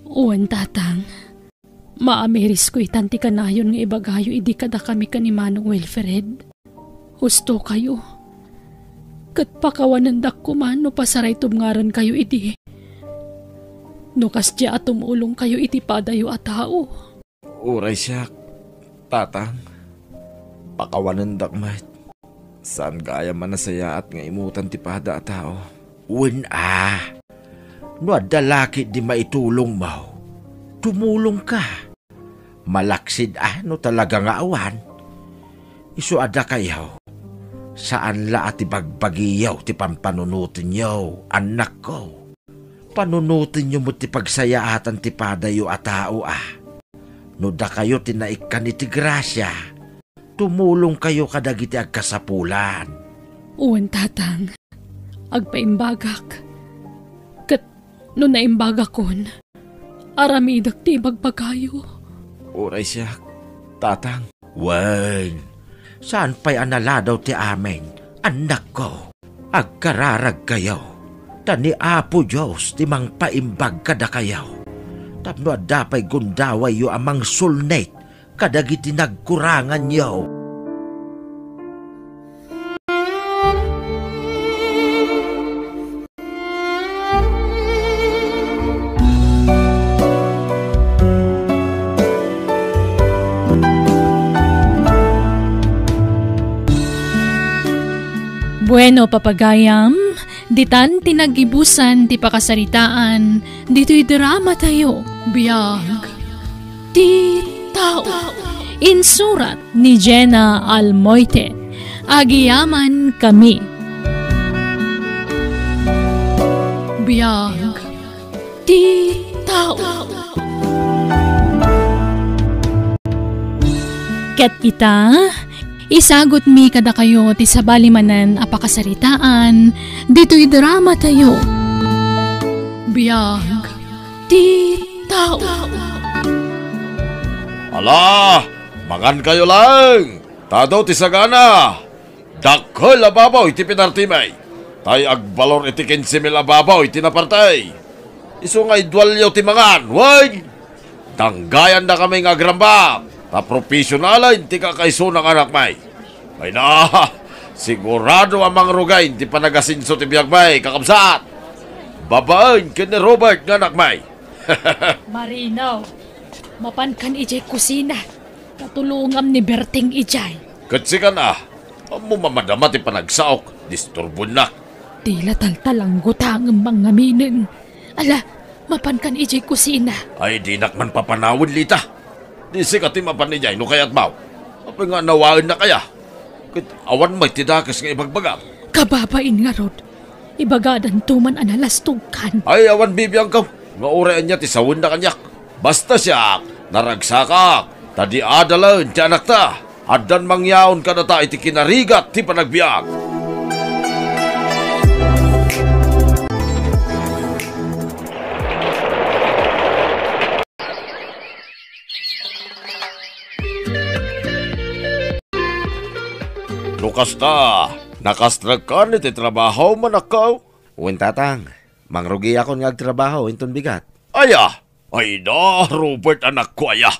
uwan tatang. Maamiris ko itanti kanayon nga ibagayo idi kada kami kani Manong Wilfred. Husto kayo. Kat pakawanandak ko man no pasaray tumngaran kayo iti. No kasya at tumulong kayo iti padayo at tao. Uray siya, tatang. Pakawanandak mat. Saan gaya man nasaya at nga imutan ti pada at tao? Wen no adalaki di maitulong mo, tumulong ka. Malaksid no talaga nga awan. Isu ada kayo, saan la at ibagbagiyaw ti pampanunutin nyo, anak ko. Panunutin nyo mo ti pagsayaatan ti padayo at tao No da kayo tinaikan iti grasya, tumulong kayo kadagiti agkasapulan. Uwan tatang, agpaimbagak. No naimbaga kon, aramidak ti magbagayo. Uray siya, tatang. Wen, saan pa'y anala daw ti amin, anak ko, agkararag kayo. Tani Apo Diyos ti mang paimbag kada kayo. Tapno adapay gundaway yo amang sulnet, kadagiti nagkurangan yo. Bueno, papagayam, ditan tinagibusan ti pakasaritaan, dito'y drama tayo, biyag, ti tao. Insurat ni Jenna Almoite, agiyaman kami. Biyag, ti tao. Ket ita, isagot mi kada kayo ti sabalimanan apakasaritaan, dito'y drama tayo. Biyag, ti tao. Ala, mangan kayo lang. Tadaw ti sagana. Dakol ababaw iti pinartimay. Tay agbalor iti 15,000 ababaw iti napartay. Isu nga idwalyaw ti mangan. Wag! Tanggayan na kami nga grambak. Ta profesionala inti ka kayso ng anak may. Ay na, sigurado amang rugay inti panagasinso ti biyag may kakabsat. Babaan ken ni Robert nga anak may. Marinaw, mapankan ijay kusina. Katulungam ni Berting ijay. Katsikan amo mamadama ti panagsaok, disturbon na. Tila taltalang gutang ang mga minin. Ala, mapankan ijay kusina. Ay di nakman papanawin lita. Di sikat ti mapanijay no kayat baw. Apa nga nawaan na kaya? Kit awan may tidakas nga ibagbagam. Kababain nga rod. Ibagadan tuman analastugkan. Ay awan bibiyang kaw. Nga oraan niya ti sawin na kanyak. Basta siya naragsakak. Tadi adalan ti anak ta. Adan mangyaon ka na ta iti kinarigat ti panagbiag. Lukas ta, nakastrag ka ni ti trabaho manakaw. Uwin tatang, mangrugi ako nga agtrabaho, inton bigat. Aya, ay na, Robert anak ko aya.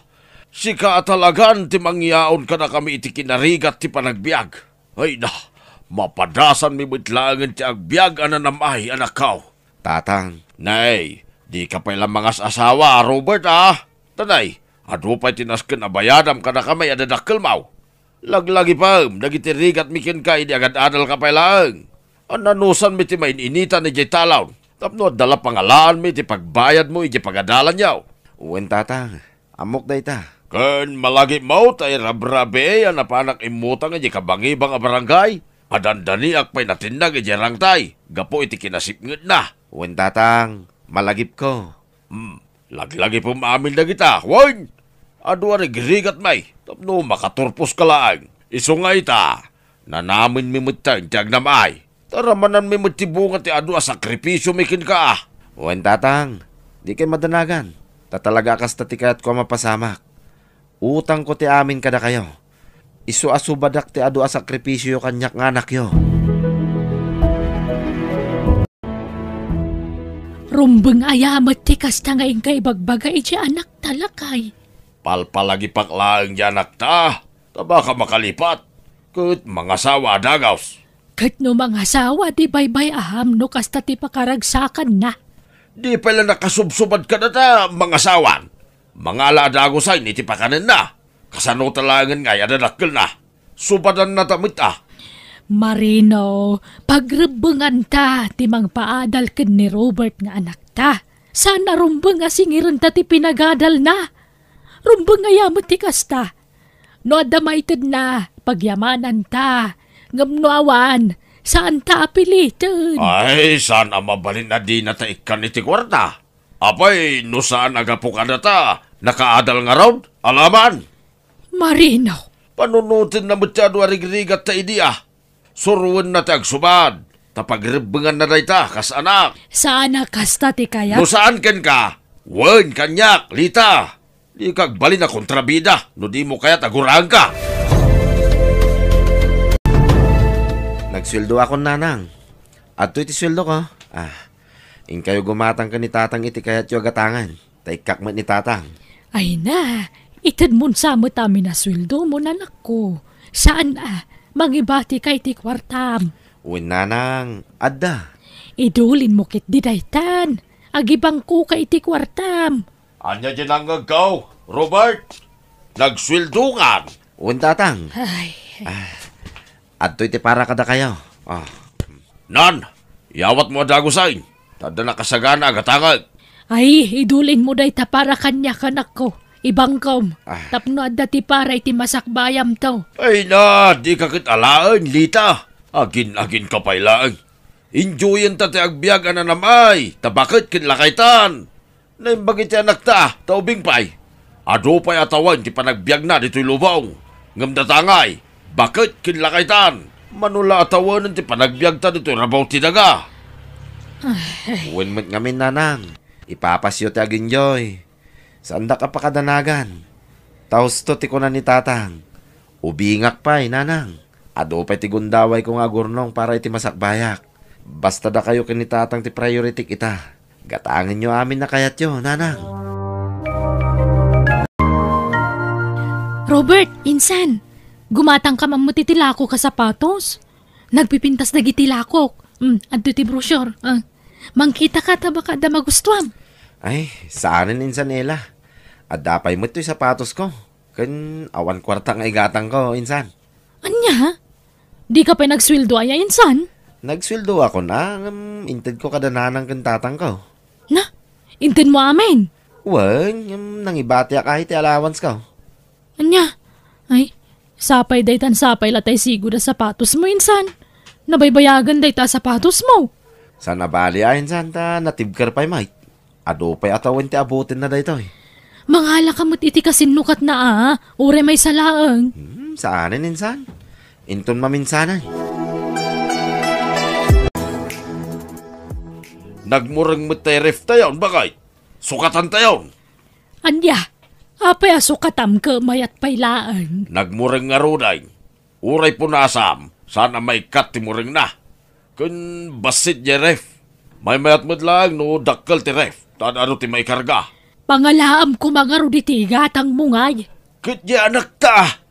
Sika talagan ti mangyaon ka na kami iti kinarigat ti panagbiag. Ay na, mapadasan mi bitlangan ti agbiag ananamay anak ko. Tatang. Nay, di ka pa ilang mga asawa, Robert Tanay, adu pa'y tinasken abayadam ka na kami adadakkel mau. Laglagi pa, nagitirigat mikin ka, hindi agad adal ka pa lang. Ang nanusan mi ti maininitan ni Jay Talaw. Tapno dala pangalaan mi ti pagbayad mo, iti pagadalan yaw. Uwin tatang, amok day ta. Kan malagi mo tay rabrabe, yan na panak imutang iti kabangibang a barangay. Adandaniak pa'y natinag iti rangtay. Gapo iti kinasipngit na. Uwin tatang, Malagip ko. Lagi-lagi po maamin na kita. Wan! Ado ari girigat may. Tapno makaturpos ka lang. Isungay ta. Na namin mimutang tiyag na may. Taramanan mimutibungan ti ado sakripisyo mikin ka. Wan tatang, di kay madanagan. Tatalaga kas tatikayat ko mapasamak. Utang ko ti amin kada kayo. Isu asubadak ti ado sakripisyo kanyak nganak yo. Rumbeng ayamat ti kasta nga ingkay bagbagay di anak talakay. Palpalagi paklaang di anak ta. Taba ka makalipat. Kat mga sawa dagaws. Kat no mga asawa di baybay aham no kasta ti pakaragsakan na. Di pala nakasubsubad ka na ta, mga sawan. Mga aladagosay ni ti pakanin na. Kasano talangan nga yadadakil na. Subadan na tamit ah. Marino, pagrebengan ta ti mang paadal ken ni Robert nga anak ta. Sana rumbeng nga singiran ta ti pinagadal na. Rumbeng nga yamot ti kasta. No adamaited na, pagyamanan ta. Ngam no awan, saan ta apilitin? Ay, saan mabalin na di na ta ikan iti kwarta? Apay, no saan agapo ka na ta? Nakaadal nga raw? Alaman? Marino. Panunutin na masyado arigrigat ta idiya. Suruan na ta agsubad. Tapagribengan na day ta, kas anak. Saan kasta ti kaya? No saan ken ka? Wen, kanyak, lita. Di kag bali na kontrabida. No di mo kaya tagurang ka. Nagsweldo ako nanang. At iti sweldo ko. In kayo gumatang ka ni tatang iti kayat yung agatangan. Taikakmat ni tatang. Ay na, itad mo sa mo tamin na sweldo mo nanak ko. Saan mangibati kay ti kwartam? Uwin nanang, adda. Idulin mo kit didaytan. Agibang ko kay ti kwartam. Anya dyan ang gagaw, Robert? Nagsweldoan. Uwin tatang. Ay. Adto iti para kada kayo. Nan, yawat mo adagusain. Tada nakasagana agatangag. Ay, idulin mo day ta para kanya kanak ko. Ibang kom. Tapno adda ti para iti masakbayam to. Ay na, di kakit alaan, lita. Agin-agin ka pailaan. Enjoyin ta ti agbiag na namay. Tabakit kinlakaitan. Naimbagit ti anak ta, taubing pay. Ado pa'y atawan ti panagbiag na dito'y lubong. Ngamdatangay. Bakit kinlakaitan? Manula atawanan ti panagbiag ta dito rabaw ti daga. Uwin mo't ngamin nanang. Ipapasyo ti aginjoy. Saan da ka pakadanagan? Taos to ti kunan ni tatang. Ubingak pa'y nanang. Ado pa'y ti gundaway ko nga gurnong para iti masakbayak. Basta da kayo kinitatang ti priority kita. Gatangin nyo amin na kayat yo, nanang. Robert, insan. Gumatang ka mamutitilako ka sapatos. Nagpipintas na gitilakok. Adto ti brochure. Mangkita ka ta baka da magustuhan. Ay, saanin insan nila. Adapay mo ito'y sapatos ko. Kan awan kwarta nga igatang ko, insan. Anya? Di ka pa nagsweldo ay insan? Nagsweldo ako na. Inted ko kadananang kantatang ko. Na? Inted mo amin? Wan, nangibati kahit allowance ko. Anya? Ay, sapay day tan sapay latay siguro sapatos mo insan. Nabaybayagan day ta sapatos mo. Sana bali ayin santa natibkar pa'y mait. Ado pa'y atawan ti abutin na day to eh. Mangala ka mo't iti kasinukat na ure may salaang. Saanin insan? Inton maminsanan. Nagmurang mo tayo ref tayon, bagay? Sukatan tayon. Anya? Apay asukatam ka mayat pailaan. Nagmurang nga ruday. Uray po nasam. Sana may kat ti murang na. Kun basit niya ref. May mayat mo lang no dakkel ti ref. Tadano ti may karga. Pangalaam ko mga ruditi gatang mungay. Kit niya anak ta.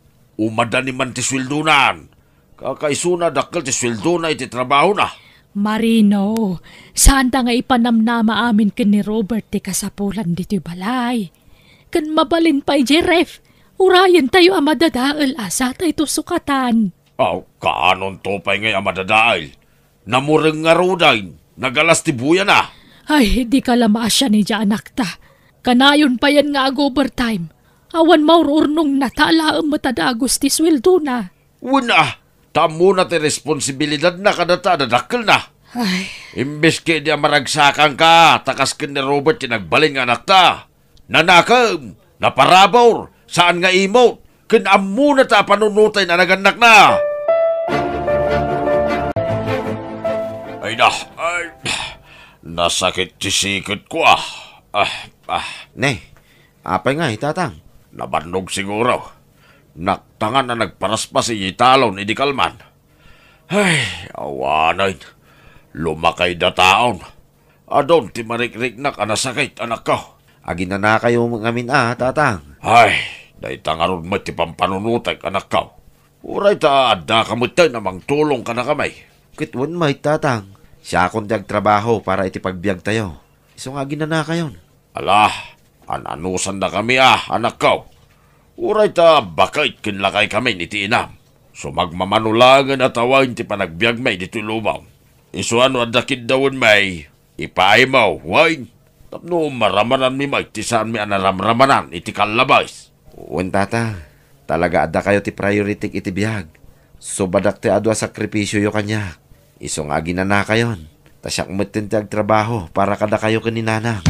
Umadani man ti sweldunan. Kakaisuna dakkel ti sweldo na iti trabaho na. Marino, saan ta nga ipanamnama amin ken ni Robert ti kasapulan dito balay. Kan mabalin pa'y Jeref, urayan tayo amadadaal asa tayo sukatan. Kaanon to pa'y ngay amadadaal? Namureng nga ruday, nagalas ti buya na. Ay, di ka lamasya ni dya anak ta. Kanayon pa yan nga overtime. Awan maururnong natala ang matadagos ti sweldo na. Wuna, tamo na ti responsibilidad na kadata dadakkel na. Ay. Imbes kaya diya maragsakan ka, takas ka ni Robert yung nagbalin nga anak ta. Nanakam, naparabor, saan nga imo? Kinamo na ta panunutay na naganak na. Ay na, ay, nasakit tisikot ko Ne, apay nga Tatang. Nabanog siguro. Naktangan na nagparaspas si Italon, hindi kalman. Ay, awanay. Lumakay da taon. Adon, ti marik-rik na ka nasakit, anak ko. Agin na kayo ngamin Tatang. Ay, dahi tangaron mo ti pampanunutay, anak ko. Uray ta, adda ka mo tayo namang tulong ka na kamay. Kitwan may Tatang. Siya akong trabaho para itipagbiag tayo. Isong agin na kayon. Ala, ananusan na kami anak ko. Uray ta, bakit kinlakay kami ni Tinam. So magmamanulangan at awain ti panagbiag may dito lumaw. Iso ano adakid dawon may, ipaay mo, wine. Tapno maramanan mi may, tisaan mi anaramramanan, iti kalabais. Uwan Tatang, talaga ada kayo ti priority iti biyag. So badak ti adwa sakripisyo yo kanya. Iso nga ginana kayon. Tasyak mutin ti agtrabaho para kada kayo kaninanang.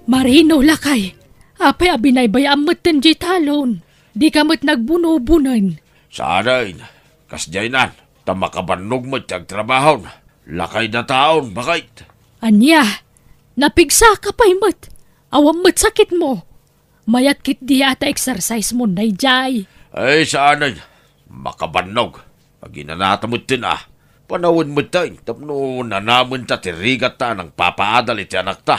Marino lakay. Apay abinay mutin di talon. Di kamot nagbuno-bunan. Saanin, kasjaynan, tamakabanog mo ti agtrabaho. Lakay na taon, bakit? Anya, napigsa ka pa'y mat. Awam mat sakit mo. Mayat kit di ata exercise mo na jay. Ay, saanin, makabanog. Pag inanata mo tin panawin mo tayo, tapno nanamun ta tirigat ta ng papaadal iti anak ta.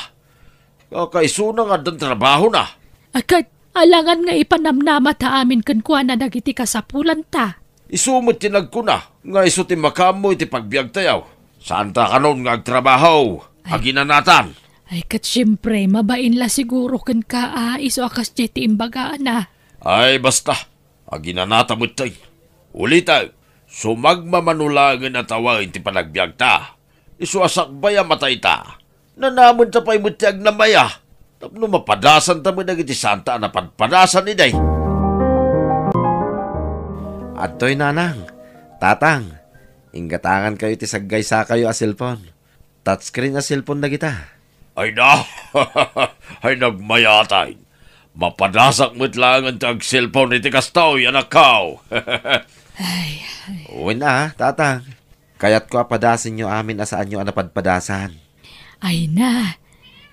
Kakaisuna nga dan trabaho na. Agad, alangan nga ipanamnama ta amin kankwa na nagiti kasapulan ta. Isumot tinag ko na, nga iso ti makamo iti pagbiag tayaw. Saan ta kanon nga agtrabaho? Aginanatan. Ay kat siyempre, mabain la siguro kan ka iso akas ti imbagaan na. Ay basta, aginanata mo tayo. Uli tayo, sumagmamanulangan na tawain ti panagbiag ta. Iso asakbaya matay ta. Nanamon ta pa'y mutiag na maya. Tapno mapadasan ta mo nagiti santa na padpadasan ni day. Adtoy nanang, Tatang, inggatangan kayo ti saggay sa kayo a cellphone. Touchscreen a cellphone na kita. Ay na, ay nagmayatay. Mapadasak mo't lang ang tag cellphone iti kastaw, anak kao. Uwin Tatang. Kaya't ko apadasin nyo amin asaan nyo napadpadasan. Ay na,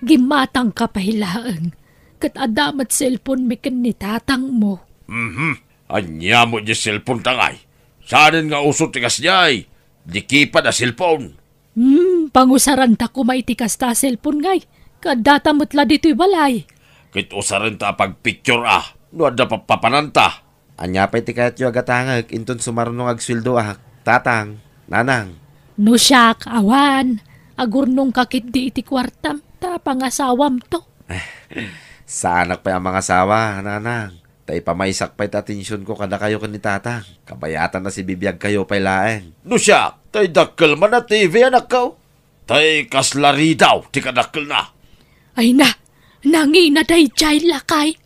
gimatang kapahilaang. Kat adamat cellphone mikan ni tatang mo. Anya mo di cellphone tangay. Saanin nga usot tikas niyay. Di kipa na cellphone. Pangusaran ta kumaitikas ta cellphone ngay. Kadata mutla dito'y balay. Kit usaran ta pagpicture no ada papananta. Anya pa iti kayat yu agatangag, inton sumarunong agswildo Tatang, nanang. No siyak, awan. Agurnong kakit di iti kwartam, ta pangasawam to. Sa anak pa yung mga asawa, nanang. Tay pamaysak pa iti atensyon ko kada kayo ni Tatang. Kabayatan na si bibiyag kayo pa'y laeng. No siya, tay dakkel man na TV anak ko. Tay kaslari daw, ti kadakkel na. Ay na, nangi na day jay lakay.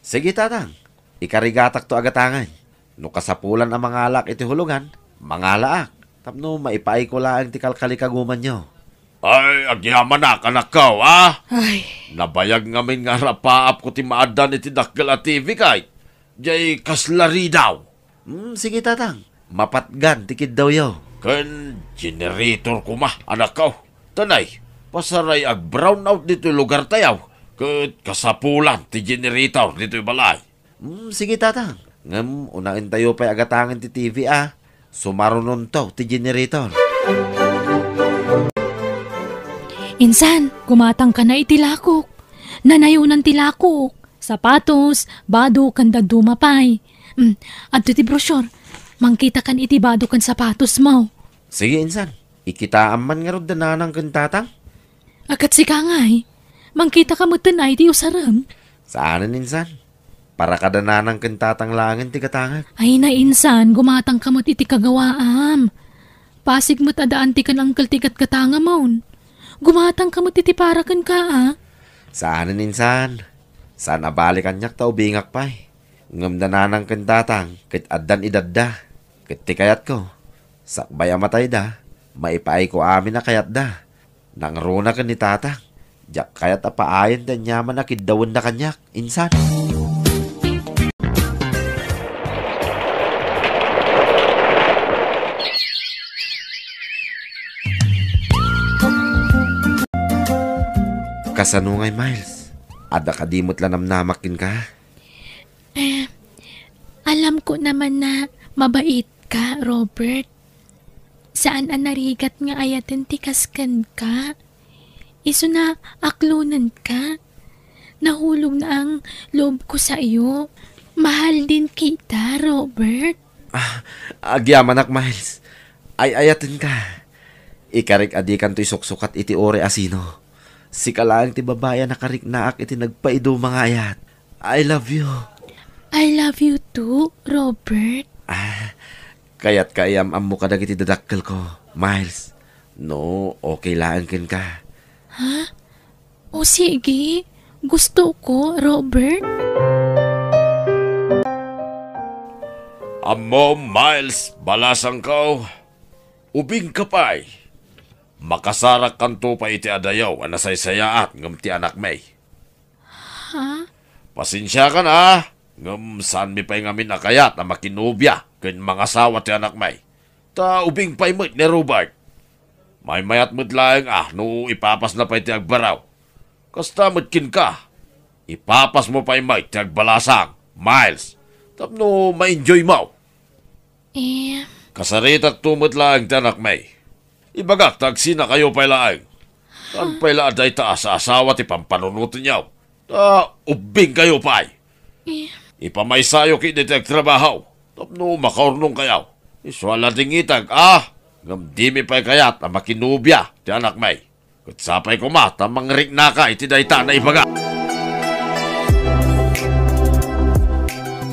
Sige Tatang, ikarigatak to agatangan. No kasapulan ang mga alak iti hulugan, mga alaak. Tapno maipaay ko lang ti kalkalikaguman nyo. Ay, agyaman na, anak ko, Ay. Nabayag ngamin nga rapaap ko ti maadan iti dakkel a TV kay. Jay kaslari daw. Sige Tatang, mapatgan, tikid daw yo. Ken generator ko anak ko. Tanay, pasaray ag brown out dito lugar tayaw. Ket kasapulan ti generator dito balay. Sige Tatang, ngam unain tayo pa'y agatangan ti TV Sumarunon to ti generator. Insan, kumatang ka na itilakok. Nanayunan tilakok. Sapatos, bado kan dumapay. At ti brosyor, mangkita kan iti bado kan sapatos mo. Sige insan, ikitaan man nga rod dananang kan Tatang. Akat si kangay, mangkita ka mo tanay ti usaram. Saanan insan? Para kadananang kan Tatang langin ti katangag. Ay na insan, gumatang ka mo't iti kagawaam. Pasig mo't adaan ti kan angkal ti katanga mo. Gumatang ka mo't iti para kan ka Saanan insan? Sana balikan nyak ta ubingak pa'y. Ngam na nanang kan tatang, kit addan idadda. Kit tikayat ko, sakbay amatay da, maipaay ko amin na kayat da. Nang runa kan ni tatang, jak kayat apaayan da nyaman na kidawan na kanyak, insan. Kasano ngay, Miles? Ada kadimot lang namnamakin ka? Alam ko naman na mabait ka, Robert. Saan ang narigat nga ayatin tikaskan ka? Iso na aklunan ka. Nahulog na ang loob ko sa iyo. Mahal din kita, Robert. Agyaman ak, Miles. Ay ayatin ka. Ikarik adikan to'y suksukat iti ore asino. Si kalaang ti babaya nakarik naak iti nagpaido mga ayat. I love you. I love you too, Robert. Kaya't kayam-am mo kadag iti dadakkel ko, Miles. No, okay lang kin ka. Ha? O sige, gusto ko, Robert. Amo, Miles, balasang kao. Ubing kapay. Makasarak kanto pa iti adayaw, anasaysayaat, ngam ti anak may. Ha? Pasensya ka na, ngam saan mi pa'y ngamin akayat na makinubya, kin mga asawa ti anak may. Ta ubing pa'y mo't ni Robert. May mayat mo't laeng no ipapas na pa'y ti agbaraw. Kasta mo't kin ka, ipapas mo pa'y mo't ti agbalasang, Miles. Tapno ma-enjoy mo. Kasaritat tumot laeng ti anak may. Ibagak, tagsi na kayo pa'y laeng. Saan pa'y laaday taas sa asawa ti pampanunutin niyaw. Ubing kayo pa'y. Ipamaysayo kinitag trabaho. Tapno makaurnong kayaw. Iswala ding itag, ngam di mi pa'y kayat na makinubya ti anak may. Kutsapay ko tamang rik na ka iti dayta na ibaga.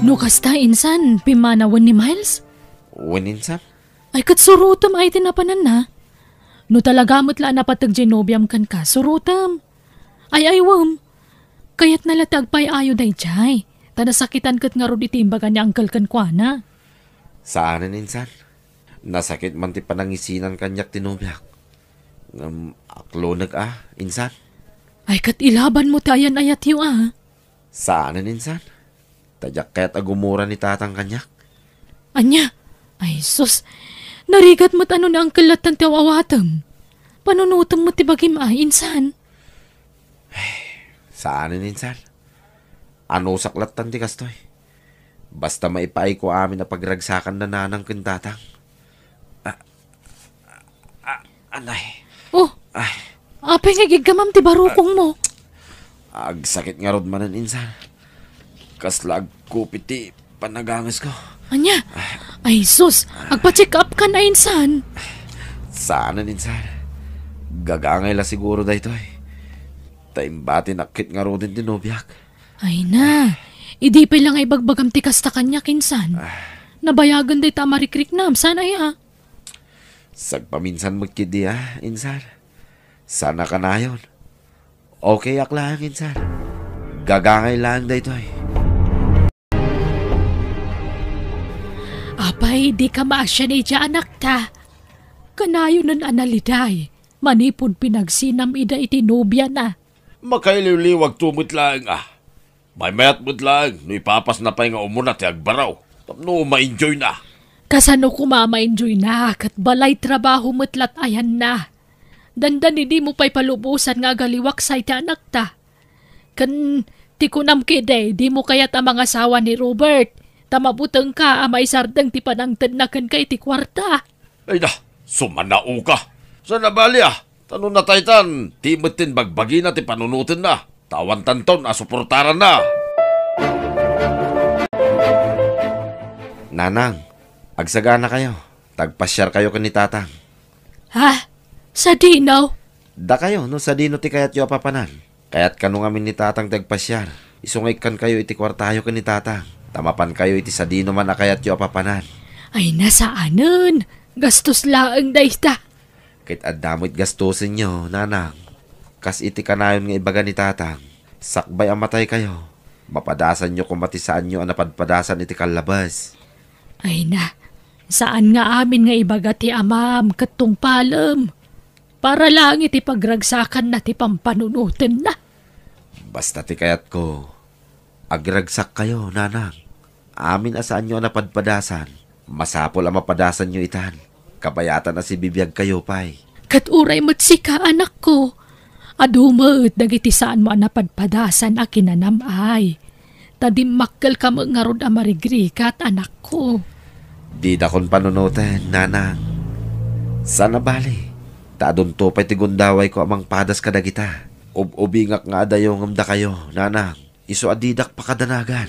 No kasta insan, pimanawan ni Miles? Wen insan? Ay katsurutam ay tinapanan na. No talaga mo't na patag genobiam kan ka, surutam. Ay wam. Kayat nalatag pa'y ayo day jay. Tanasakitan kat nga ro iti imbaga niya angkal kan kwa na. Saanan insan? Nasakit man ti panangisinan kanyak tinubyak. Aklonag insan? Ay kat ilaban mo tayan ayat yu Saanan insan? Tadyak kaya't agumura ni tatang kanyak? Anya? Ay sus, narigat mo't ano na ang kalatan ti awawatam. Panunutam mo ti bagim insan? Saanan insan? Ano saklatan ti kastoy? Basta maipaay ko amin na pagragsakan na nanang kintatang. Anay. Oh, apay nga gigamam ti barukong mo. Agsakit nga rod manan insan. Kaslag kupit ti panagangas ko. Anya? Ay sus, agpa-check up ka na insan. Saanan insan? Gagangay la siguro da ito Taimbati nakit nga rodin tinubyak. Ay na, idi pa lang ay bagbagam ti kasta kanya kinsan. Nabayagan day tamarikrik nam, sana Sagpaminsan magkidi insan. Sana ka na yun. Okay ak lang insan. Gagangay lang da ito Apay, di ka maasya ni anak ta. Kanayo nun analiday. Manipod pinagsinam ida iti nobya na. Makailiwliwag tumot lang May mayat mo't lang, no ipapas na pa'y nga umuna ti agbaraw. Tapno ma-enjoy na. Kasano ko ma-enjoy na, kat balay trabaho mo't ayan na. Dandan hindi mo pa'y palubusan nga galiwak sa iti anak ta. Kan ti kunam kide, di mo kayat ang mga asawa ni Robert. Tamabutang ka, amay sardang ti panangtad na kan ka iti kwarta. Ay na, sumanao ka. Sa nabali tanong na taytan, timutin bagbagi na ti panunutin na. Tawan tanton, asuportaran na. Nanang, agsagana kayo. Tagpasyar kayo kan ni tatang. Ha? Sa dinaw? Da kayo, no sa dino ti kayat yu apapanan. Kayat kanong amin ni tatang tagpasyar. Isungay kan kayo iti kwartayo kan ni tatang. Tamapan kayo iti sa dino man akayat yu apapanan. Ay nasaanan? Gastos laang dayta. Kahit adamot gastusin nyo, nanang. Kas iti kanayon nga ibaga ni tatang. Sakbay ang matay kayo. Mapadasan nyo kung matisaan nyo ang napadpadasan iti kalabas. Ay na, saan nga amin nga ibaga ti amam katong palam? Para lang iti pagragsakan na ti pampanunutin na. Basta ti kayat ko, agragsak kayo, nanang. Amin asaan nyo ang napadpadasan. Masapol ang mapadasan nyo itan. Kabayatan na si bibiyag kayo, pay. Katuray mo't sika, anak ko. Adumat, dagiti saan mo ang napadpadasan a kinanamay. Tadimakkel ka mo nga rod amarigrikat, anak ko. Di da kon panunutin, nanang. Sana bali. Taadon to pa'y tigundaway ko amang padas kadagita. Ubingak nga adayo ngamda kayo, nanang. Iso adidak pakadanagan.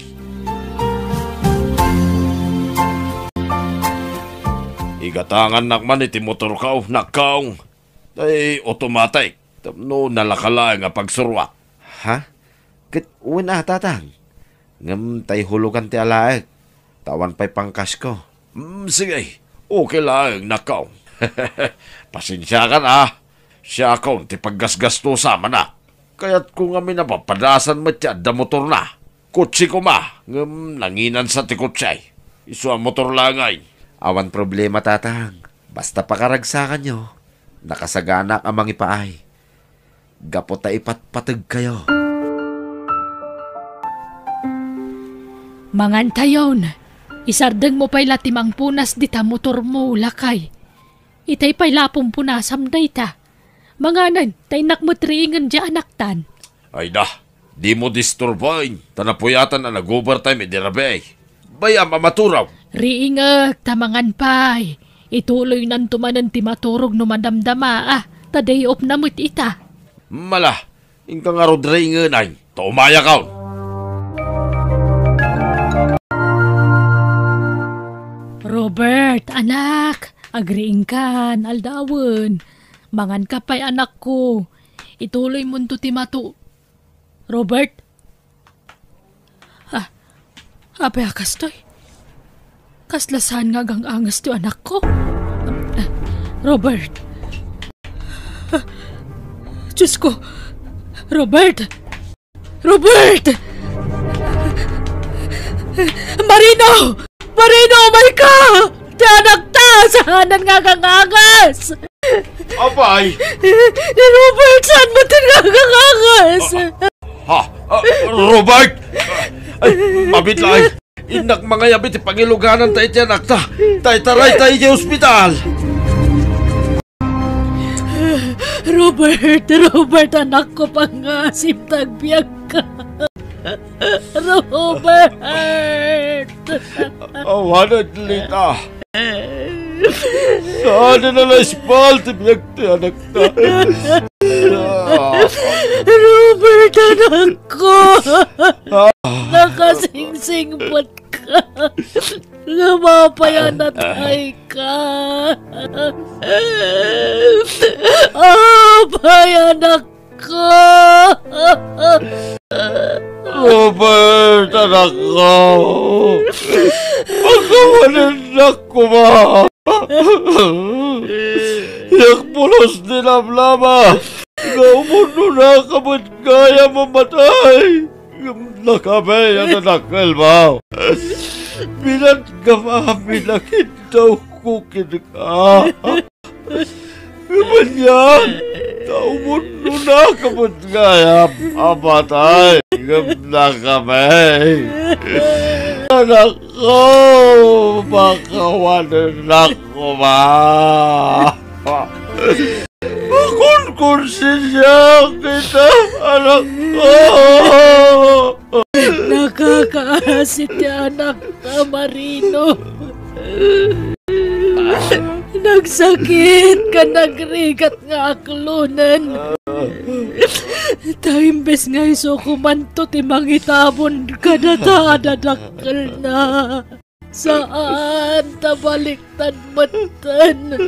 Igatangan nakman iti motor kaw, nakaw. Ay, automatic. No, nalakala nga pagsurwa. Ha? Kit uwi na, tatang. Ngam tay hulugan ti alaeg. Tawan pa'y pangkas ko. Sige, okay lang, nakaw. Pasensya ka na. Siya ako, ti paggasgasto sama na. Kaya't kung kami napapadasan mo tiyan da motor na. Kutsi ko ma, nanginan sa ti kutsay. Isu ang motor langay. Awan problema, tatang. Basta pakaragsakan nyo. Nakasaganak ang mga ipaay. Gapot ta ipatpatag kayo. Mangan tayon, isardeng mo pa'y latimang punas di ta motor mo, lakay. Itay pa'y lapong punasam na ita. Manganan, tay nakmutriingan di anaktan. Ay da, di mo disturbain. Tanapuyatan na nag-overtime idirabay. Bayam amaturaw. Riingag, tamangan pa'y. Ituloy nan tumanan ti maturog no madamdama taday op namut ita. Mala, ingka nga rod riingan ay. Taumaya kaon. Robert, anak, agriing kan, aldawon. Mangan ka pa'y anak ko. Ituloy mo to ti matu. Robert? Apay akas to'y. Kaslasan nga gang angas to anak ko. Robert. Diyos ko. Robert! Robert! Marino! Marino, umay ka! Di anak ta! Sahanan nga gang angas! Apay! Ni Robert, saan mo tinagagangas? Robert! Ay, mabitlay! Inak mga yabit, ipangiluganan tayo tiyan, akta! Taray tayo sa ospital! Robert, anak ko pangasip, tagbiyak ka! Robert! Awanan lita! Saan na na-espal, tibiyag ti anak ta? Robert, anak ko! Nakasingsingpot ka! Namapayanatay ka! Payanak ko! Robert, anak ko! Pagkawanan ko ba? Yakpulos din ang lama! Naumuno na kamot kaya mamatay! Nakabay ang anakal ba? Bilat ka mami na kintaw ko kinaka. Kamanyan, naumuno na kamot kaya mamatay! Nakabay! Anak ko, makawanan ako ba? Konsensya kita, anak ko! Nakakaasit ya anak ka, Marino. Nagsakit ka, nagrigat nga aklunan. Taimbes nga iso kumanto ti mangitabon ka na dadakal na. Saan tabaliktad matan?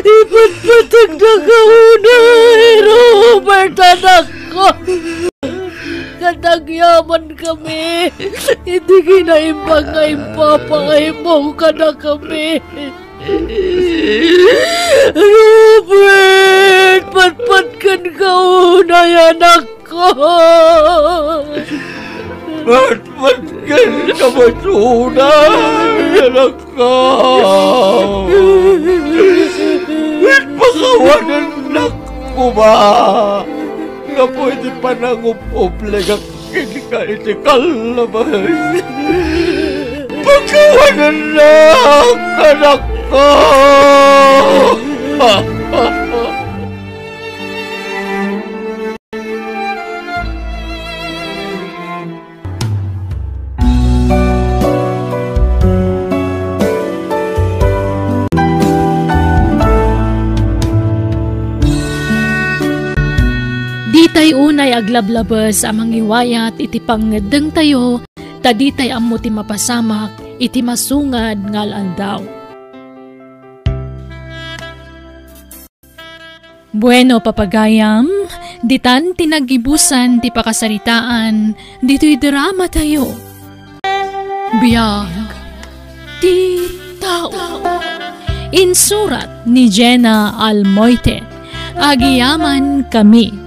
Ipatpatag na kaunay, Robert, anak ko. Kadagyaman kami. Hindi kinaimbang nga impapakay mo ka na kami. Robert, patpat kan kaunay, anak ko. ko. Ba't ganyan ka masunan, anak ko? Ba't pakawanan anak ko ba? Nga pwede pa nangupuble ka kinikaitikal naman. Pagkawanan lang, anak ko! Ditay unay aglablabas amang iwayat iti pangnedeng tayo, taditay ammo ti mapasamak iti masungad ngal aldaw. Bueno papagayam, ditan tinagibusan ti pakasaritaan, dito'y drama tayo. Biyag ti tao. Insurat ni Jenna Almoite, agiyaman kami.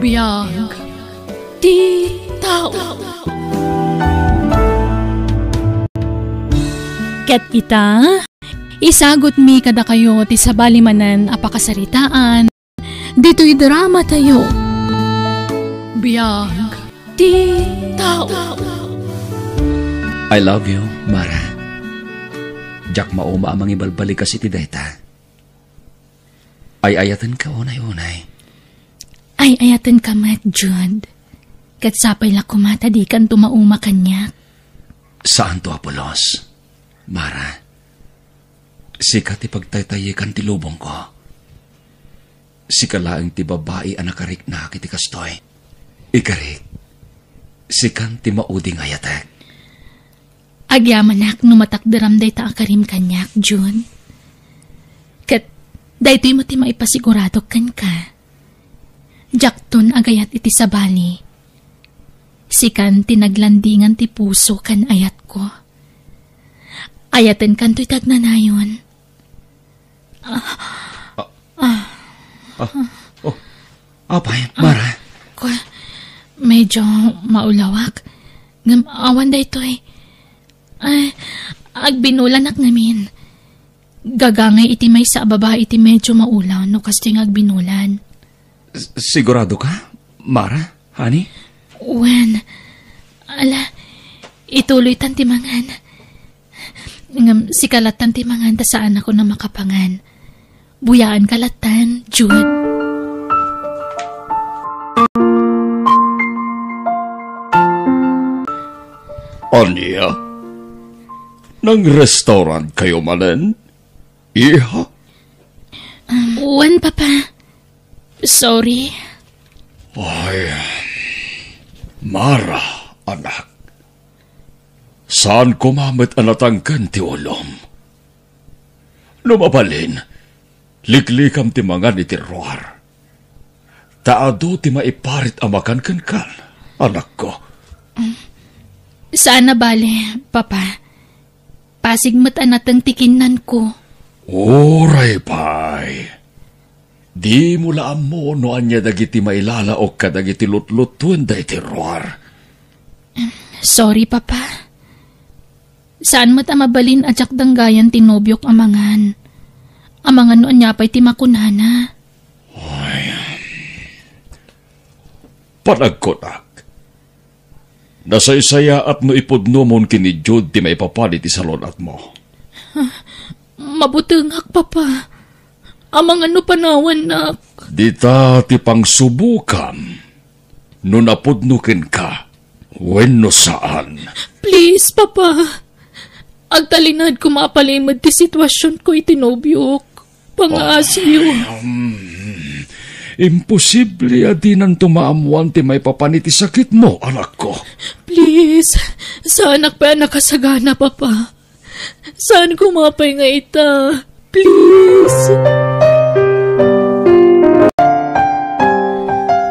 Biyag ti tao. Ket ita, isagot mi kada kayo ti sabalimanan apakasaritaan, dito'y drama tayo. Biyag ti tao. I love you, Mara. Jak mauma amang ibalbalik kasi ti dayta. Ay ayatan ka unay-unay. Ay ayatan ka mat, Jude. Kat sapay la kumata di kan tumauma kanyak. Saan to, Apolos? Mara, sikat ipagtaytayi kan ti lubong ko. Sikalaang ti babae anakarik na kiti kastoy. Ikarik, sikan ti mauding ayatek. Agyamanak numatakdaram day ta akarim kanyak, June. Kat daytoy mo ti maipasigurado kan ka. Jakton agayat iti sabali. Sikan tinaglandingan ti puso kan ayat ko. Ayaten kan to'y tagnanayon. Apay, Mara? Medyo maulawak. Awan day to'y. Agbinulan ak namin. Gagangay iti may sa baba iti medyo maulaw no kasting agbinulan. Sigurado ka, Mara? Honey? Wen, ala, ituloy tantimangan. Si kalatan timangan ta saan ako na makapangan. Buyaan kalatan, Jude. Anya? Nang restaurant kayo manen? Iha? Wen, Papa. Sorry. Ay, Mara, anak. Saan kumamit anatangkan ti ulom? Numabalin, liklikam ti mangan iti roar. Taado ti maiparit amakan kan, anak ko. Saan na bale, Papa? Pasigmat anatang tikinan ko. Oray, pay. Di mula mo no anya dagiti mailala o kadagiti lutlutun da iti roar. Sorry, Papa. Saan mat amabalin at danggayan tinobyok amangan? Amangan no anya pa'y timakunana. Ay. Panagkonak. Nasaysaya at no ipudno mon kini Jude ti may papalit isalon at mo. Mabutengak, Papa. Amang ano panawan na. Dita ti pangsubukan. No napudnukin ka. Wenno saan. Please, Papa. Agtalinad ko mapalimad ti sitwasyon ko itinobyok. Pangaasiyo. Imposible adinan tumaamuan ti may papaniti sakit mo, anak ko. Please, saan pa nakasagana, Papa? Saan kumapay nga ita? Please.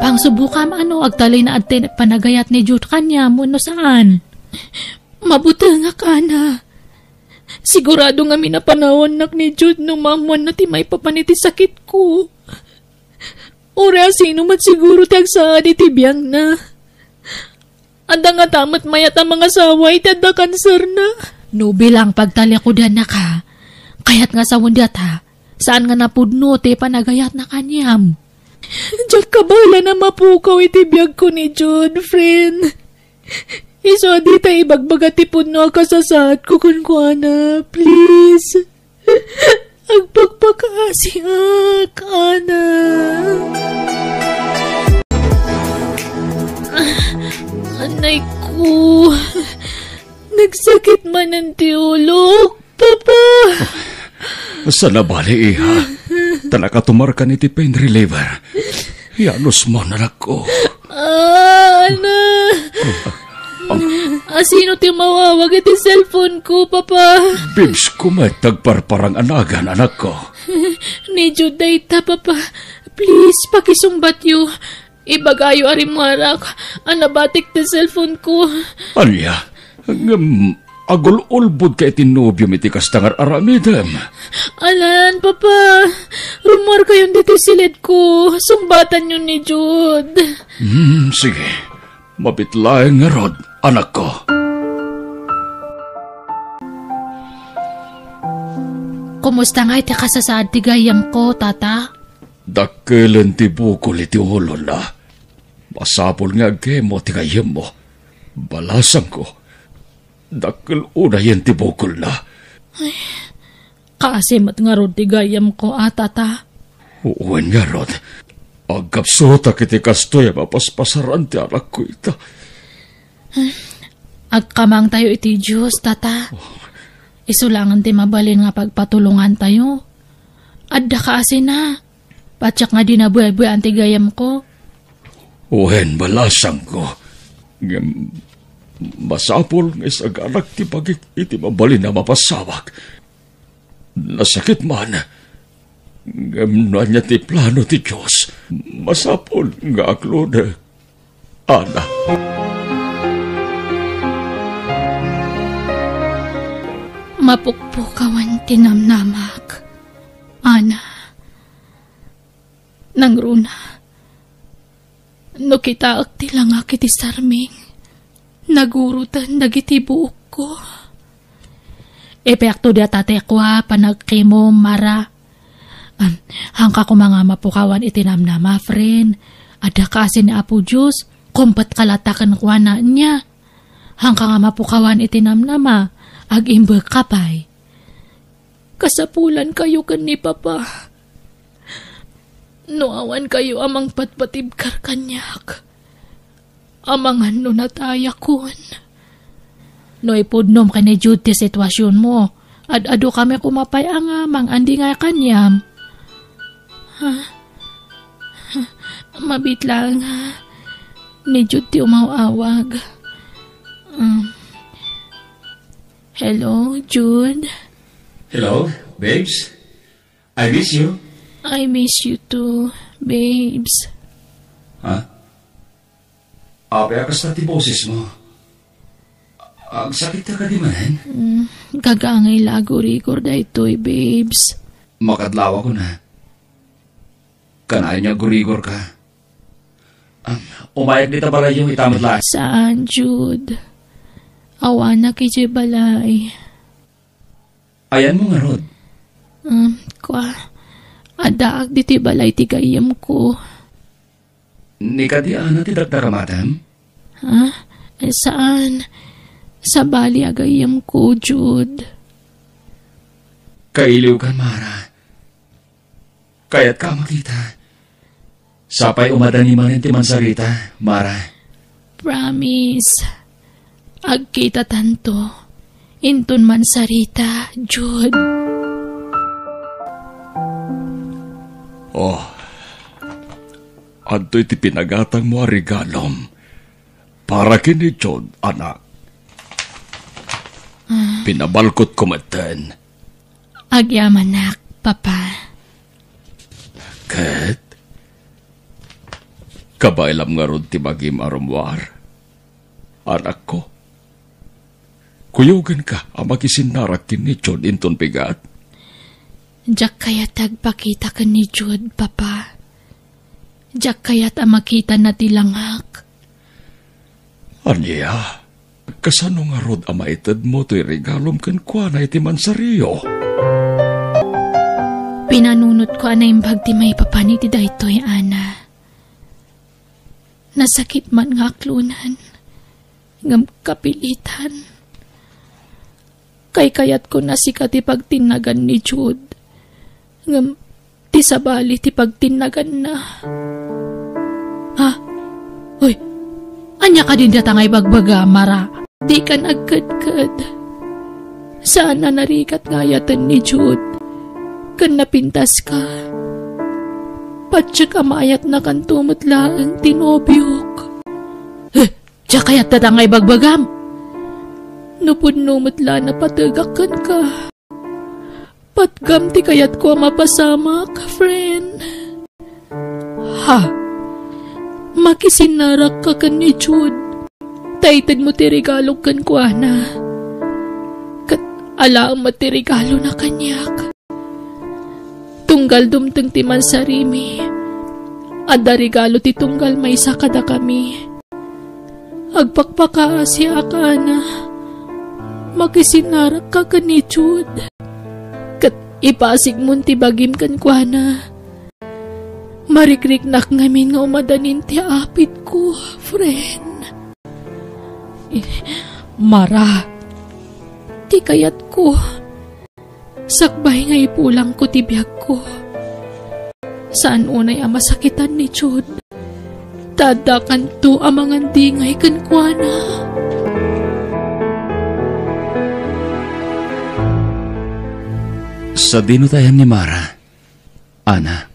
Pangsubukam ano, agtaloy na atin panagayat ni Jude kanya mo no saan? Mabuti nga ka na. Sigurado nga minapanawon nak ni Jude no mamuan na ti may papaniti sakit ko. Ora sino mat siguro ti agsaad iti biyang na. Anda nga tamat mayat ang mga saway ti adda kanser na. No bilang pagtalya ko dan na ka. Kayat nga sa wundat ha. Saan nga napudno ti panagayat na kanyam. Diyak kabala na mapukaw iti biyag ko ni Jude, friend. Iso di tayo ibagbaga ti pudno kasasaad ko kunkwana, please. Agpagpakaasiak, ana. Anay ko. Nagsakit man ang tiulok, Papa. Sa nabali, iha. Talaka tumar ka ni ti pain reliever. Yanos mo na ko. Ana. Sino ti mawawag iti cellphone ko, Papa? Bibs ko may tagparparang anagan, anak ko. Ni Jude dayta, Papa. Please, pakisungbat yu. Ibagayo arimarak. Anabatik ti cellphone ko. Alya, agul-ulbud ka itinobyo iti kastangar aramidem. Alan, Papa. Rumor kayong dito silid ko. Sumbatan yun ni Jude. Sige. Mabitlaeng nga rod, anak ko. Kumusta nga iti kasasaad ti gayam ko, Tata? Dakkelan ti bukol iti ulo na. Masapol nga agkemo ti gayam mo. Balasan ko. Dakkel unayan ti bukol na. Ay, kaasimat nga rod ti gayam ko, Tata. Uwan nga rod. Agkapsota kiti kastoy mapaspasaran ti anak ko ita. Agkamang tayo iti Diyos, Tata. Isulangan ti mabalin nga pagpatulungan tayo. Adda kaasi na. Patsak nga dinabuay-buay ang tigayam ko. Uwen balasang ko. Masapol nga isaganak ti pagik iti mabalin na mapasawag. Nasakit man. Ngamna niya ti plano ti Diyos. Masapol nga aklode. Ana. Mapukpukawan tinamnamak. Ana. Nangruna. No kita akti lang akiti sarming. Nagurutan dagiti buok ko. Epekto di atatekwa panagkimo mara. Hangka ko mga mapukawan itinamnama, friend. Ada kasi ni Apo Diyos, kumpat kalatakan kwa na niya. Hangka nga mapukawan itinamnama, ag-imbag kapay. Kasapulan kayo kan ni Papa. Noawan kayo amang patpatibkar kanyak. Amangan no nataya kun. No ipudnom ka ni Jude ti sitwasyon mo. Ad-ado kami kumapay ang amang andi nga kanyam. Mabit lang ha. Ni Jude ti umawawag. Hello, Jude? Hello, babes? I miss you. I miss you too, babes. Ha? Ape akas na ti boses mo. Ang sakit ka di man? Gagangay lago-rigor da ito'y, babes. Makadlawa ko na. Kanayan niya gurigor ka. Umayag dito balay yung itamad lahat. Saan, Jude? Awana kiji balay. Ayan mo nga, Rod. Adaag di ti balay ti gayam ko. Ni ka di ana ti dagdaramatam? Ha? Saan? Sa bali agayam ko, Jude. Kailiw ka, Mara. Kaya't ka makita. Sapay umadani man ti mansarita, Mara. Promise. Agkita tanto. Intun man sarita, Jude. Oh. Anto'y ti pinagatang mo regalom. Para kini Jude, anak. Pinabalkot ko matan. Agyamanak, Papa. Kat? Kabailam nga ron ti magim arumwar. Anak ko. Kuyogan ka, makisinarak kin ni John inton pigat. Jak kayat tagpakita ka ni Jude, Papa. Jak kayat makita na tilanghak. Anya, kasano nga rod maitad mo to'y regalom kan kwa na iti mansariyo? Pinanunot ko anay bagti may papaniti daytoy, Ana. Nasakit man nga aklunan, ngam kapilitan. Kay kayat ko na si ti pagtinagan ni Jude, ngam ti sabali ti pagtinagan na. Ha? Uy, anya ka din datangay bagbaga, Mara. Di ka nagkadkad. Sana narikat ngayatan ni Jude. Kan napintas ka. Patsya kamayat na kan tumutlaang tinobyok. Diya kayat datangay bagbagam. Nupun-numutla na patagakan ka. Patgam ti kayat ko mapasamak, friend. Ha? Makisinarak ka kan ni Jude. Taitad mo ti regalo kan ko, Ana. Kat alaang mo ti regalo na kanyak. Tunggal dumteng ti mansarimi. Ada regalo ti tunggal may sakada kami. Agpakpaka siya ka, Ana. Makisinarak ka kan ni Jude. Kat ipasig mo ti bagim kan ko, Ana. Marikrik-nak ngamin nga umadanin ti apit ko, friend. Mara, ti kayat ko. Sakbay nga ipulang ko ti biyag ko. Saan unay masakitan ni Jude? Tadakan to amangan dingay kan kuana. Sa dinutayan ni Mara, Ana,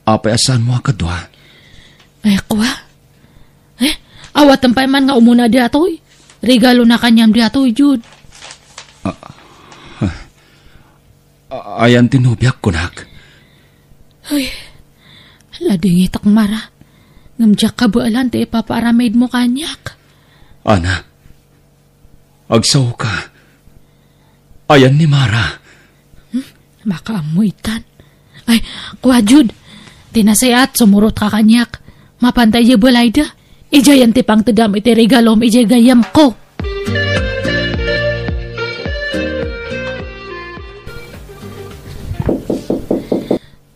apay asan mo akadwa? Ay, kwa? Awatan pa man nga umuna di atoy. Regalo na kanyam di atoy, Jude. Ayan tinubyak ko, nak. Ay, ladingit ak Mara. Ngamjak ka bualan ti ipapaaramid mo kanyak. Ana, agsaw ka. Ayan ni Mara. Makaamuitan. Ay, kuha Jude. Tinasayat, sumurot ka kanyak. Mapantay ya bulayda. Ijayan ti pang tedam iti regalom ijay gayam ko.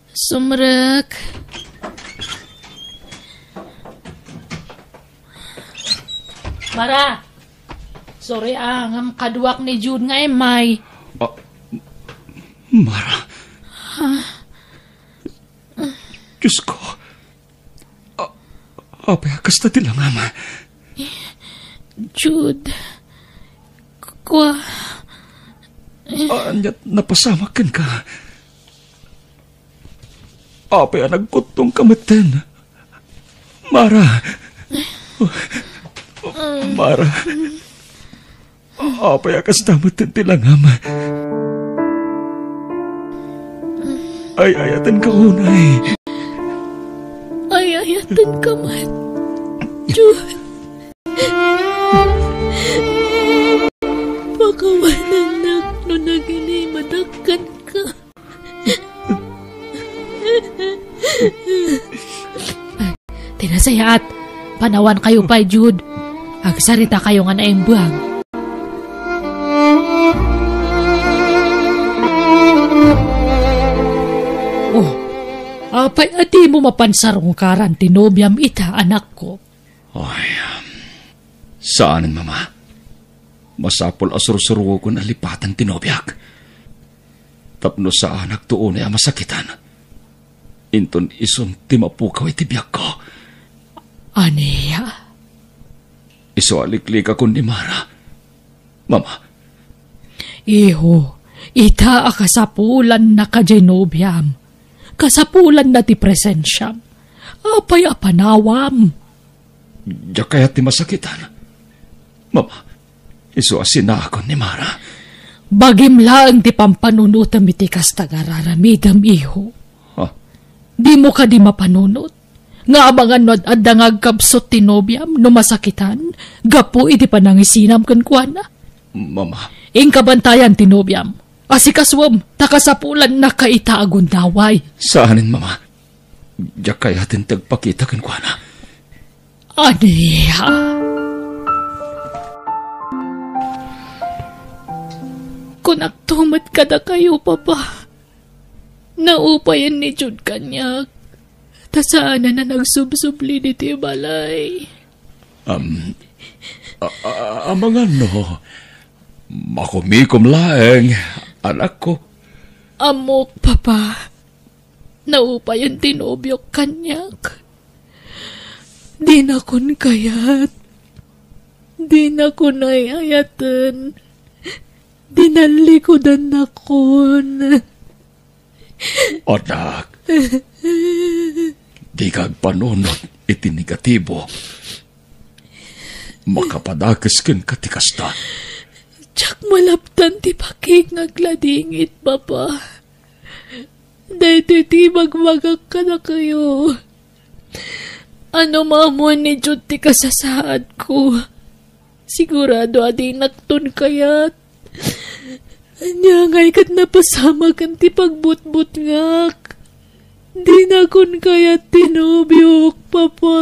Sumrek. Mara. Sorry ngam kaduak ni Jude nga may. Mara. Diyos ko. Apay akas na tilang ama. Jude. Kwa. Anyat napasamakan ka. Apay nagkutong kamiten. Mara. Mara. Apay akas namatin tilang ama. Ay ayatan ka unay. Ay ayatan ka man. Jude. Pakawanan no nagini madakkan ka. Tinasayat. Panawan kayo pa, Jude. Agsarita kayo nga na buwag. Oh, apay ati mo mapansarong karan tinobyam ita, anak ko. Ay, saanin, Mama? Masapol asur-suruwo ko na lipatan tinobyak. Tapno sa anak tuon ay masakitan. Inton ison timapukaw itibiyak ko. Aniya? Iso aliklik ako ni Mara. Mama. Iho, ita akasapulan na ka genobiam. Kasapulan na ti presensyam. Apay apanawam. Diya kaya ti masakitan. Mama, iso asina ako ni Mara. Bagim lang ti pampanunutam iti kas tagararamidam, iho. Huh? Di mo ka di mapanunot. Nga abangan no at dangag kapsot tinobyam no masakitan, gapo iti panangisinam kan kuana. Mama. Ingkabantayan tinobyam. Asikaswam, takasapulan na kaita agundaway. Saanin, Mama? Diyak kaya atin tagpakita kan kuana. Aniya. Kung nagtumat ka na kayo, Papa, naupayan ni Jud kanyak. Tasana na nagsubsubli ni Tibalay. Amangan no, makumikom laeng, anak ko. Amok, Papa. Naupayan tinobyok kanyak. Di na kun kayat. Di na kun ayayatan. Dinalikodan na kun. Anak, di kag panunod iti negatibo. Makapadakas ken katikasta. Tsak malaptan ti pakik ngagladingit, Papa. Dahil ti magmagak ka na kayo. Ano maamuan ni Jud ti kasasaad ko. Sigurado adi naktun kayat. Anya ngay kat napasama kan ti pagbutbut ngak. Di na kun kayat tinobyok, Papa.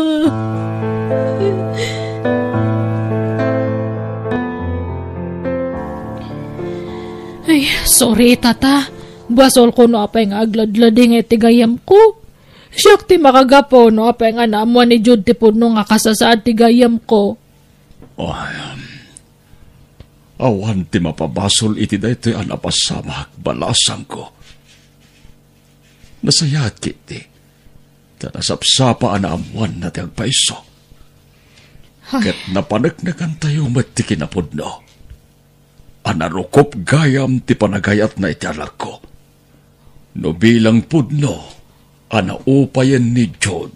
Ay, sorry, Tata. Basol ko no apay nga agladlading iti gayam ko. Siyak ti makagapo no apay nga naamuan ni Jud ti puno nga kasasaad ti gayam ko. Awan ti mapabasol iti daytoy anapasamak balasang ko. Nasayat kiti. Tanasapsapa anaamuan na ti agpaiso. Ket napanagnagan tayo mati kinapudno. Anarukop gayam ti panagayat na iti anak ko. No bilang pudno, anaupayan ni Jud,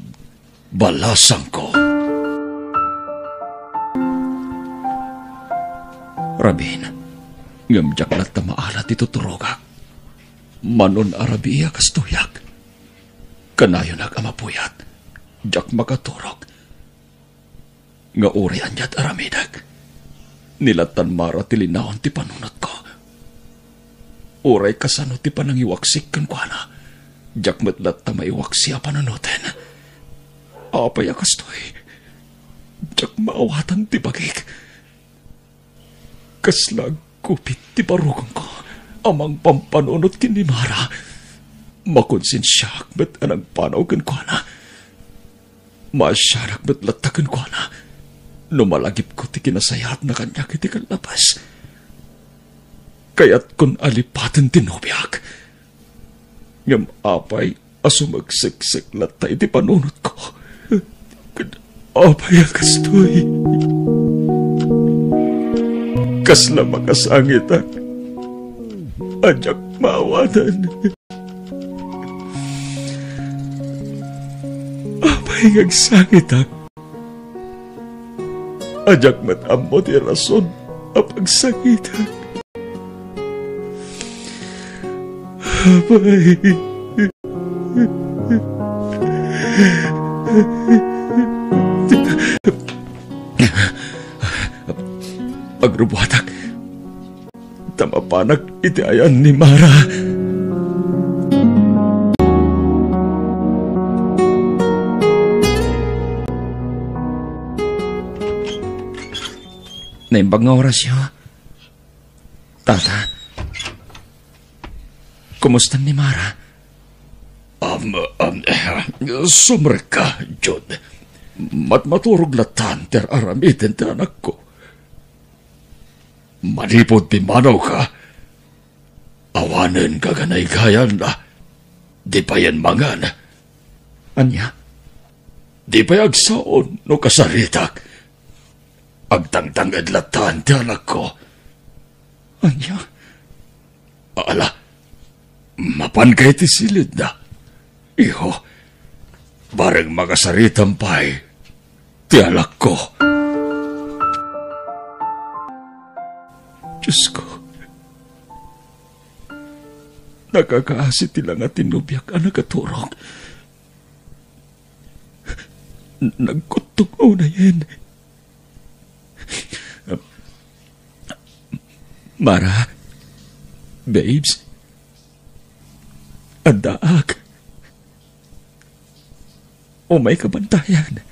balasang ko. Rabin, ngamjak lat na maalat ito turogak. Manon arabiya kastuyak. Kanayon agamapuyat, jak makaturog. Nga uri anyat aramidag. Nilatan mara tilinawon ti panunot ko. Uray kasano ti panangiwaksik kan kuana. Jak metlat ta maiwaksi a panunutin. Apay akastoy. Jak maawatan ti bagik. Kaslag kupit ti barugang ko. Amang pampanunot kini mara. Makonsensyak bet anang panaw kan kuana. Masyarak bet latakan kuana. Numalagip ko ti kinasayat na kanya kiti kalabas. Kaya't kun alipatan tinubyak. Ngam apay asumagsiksik latay ti panunot ko. Apay akastoy. Kasla makasangitan. Ajak maawanan. Apay ngagsangitan. Ajak matammo ti rason apagsangitan. Apay. Agrubuhatak. Tamapanak iti ayan ni Mara. Naimbang nga oras yun. Tata, kumusta ni Mara? Sumreka, Jud. Maturog latan ter aramitin ter anak ko. Manipod ti manaw ka. Awanen ka ganay gayan na. Di pa yan mangan. Anya? Di pa yagsaon no kasaritak. Agtangtang adlatan ti anak ko. Anya? Ala, mapan kay ti silid na. Iho, bareng makasaritampay ti anak ko. Diyos ko, nakakaasi ti lang at tinubyak ang nagaturong. nagkutok una yan. Mara, babes, andaak, o may kabantayan.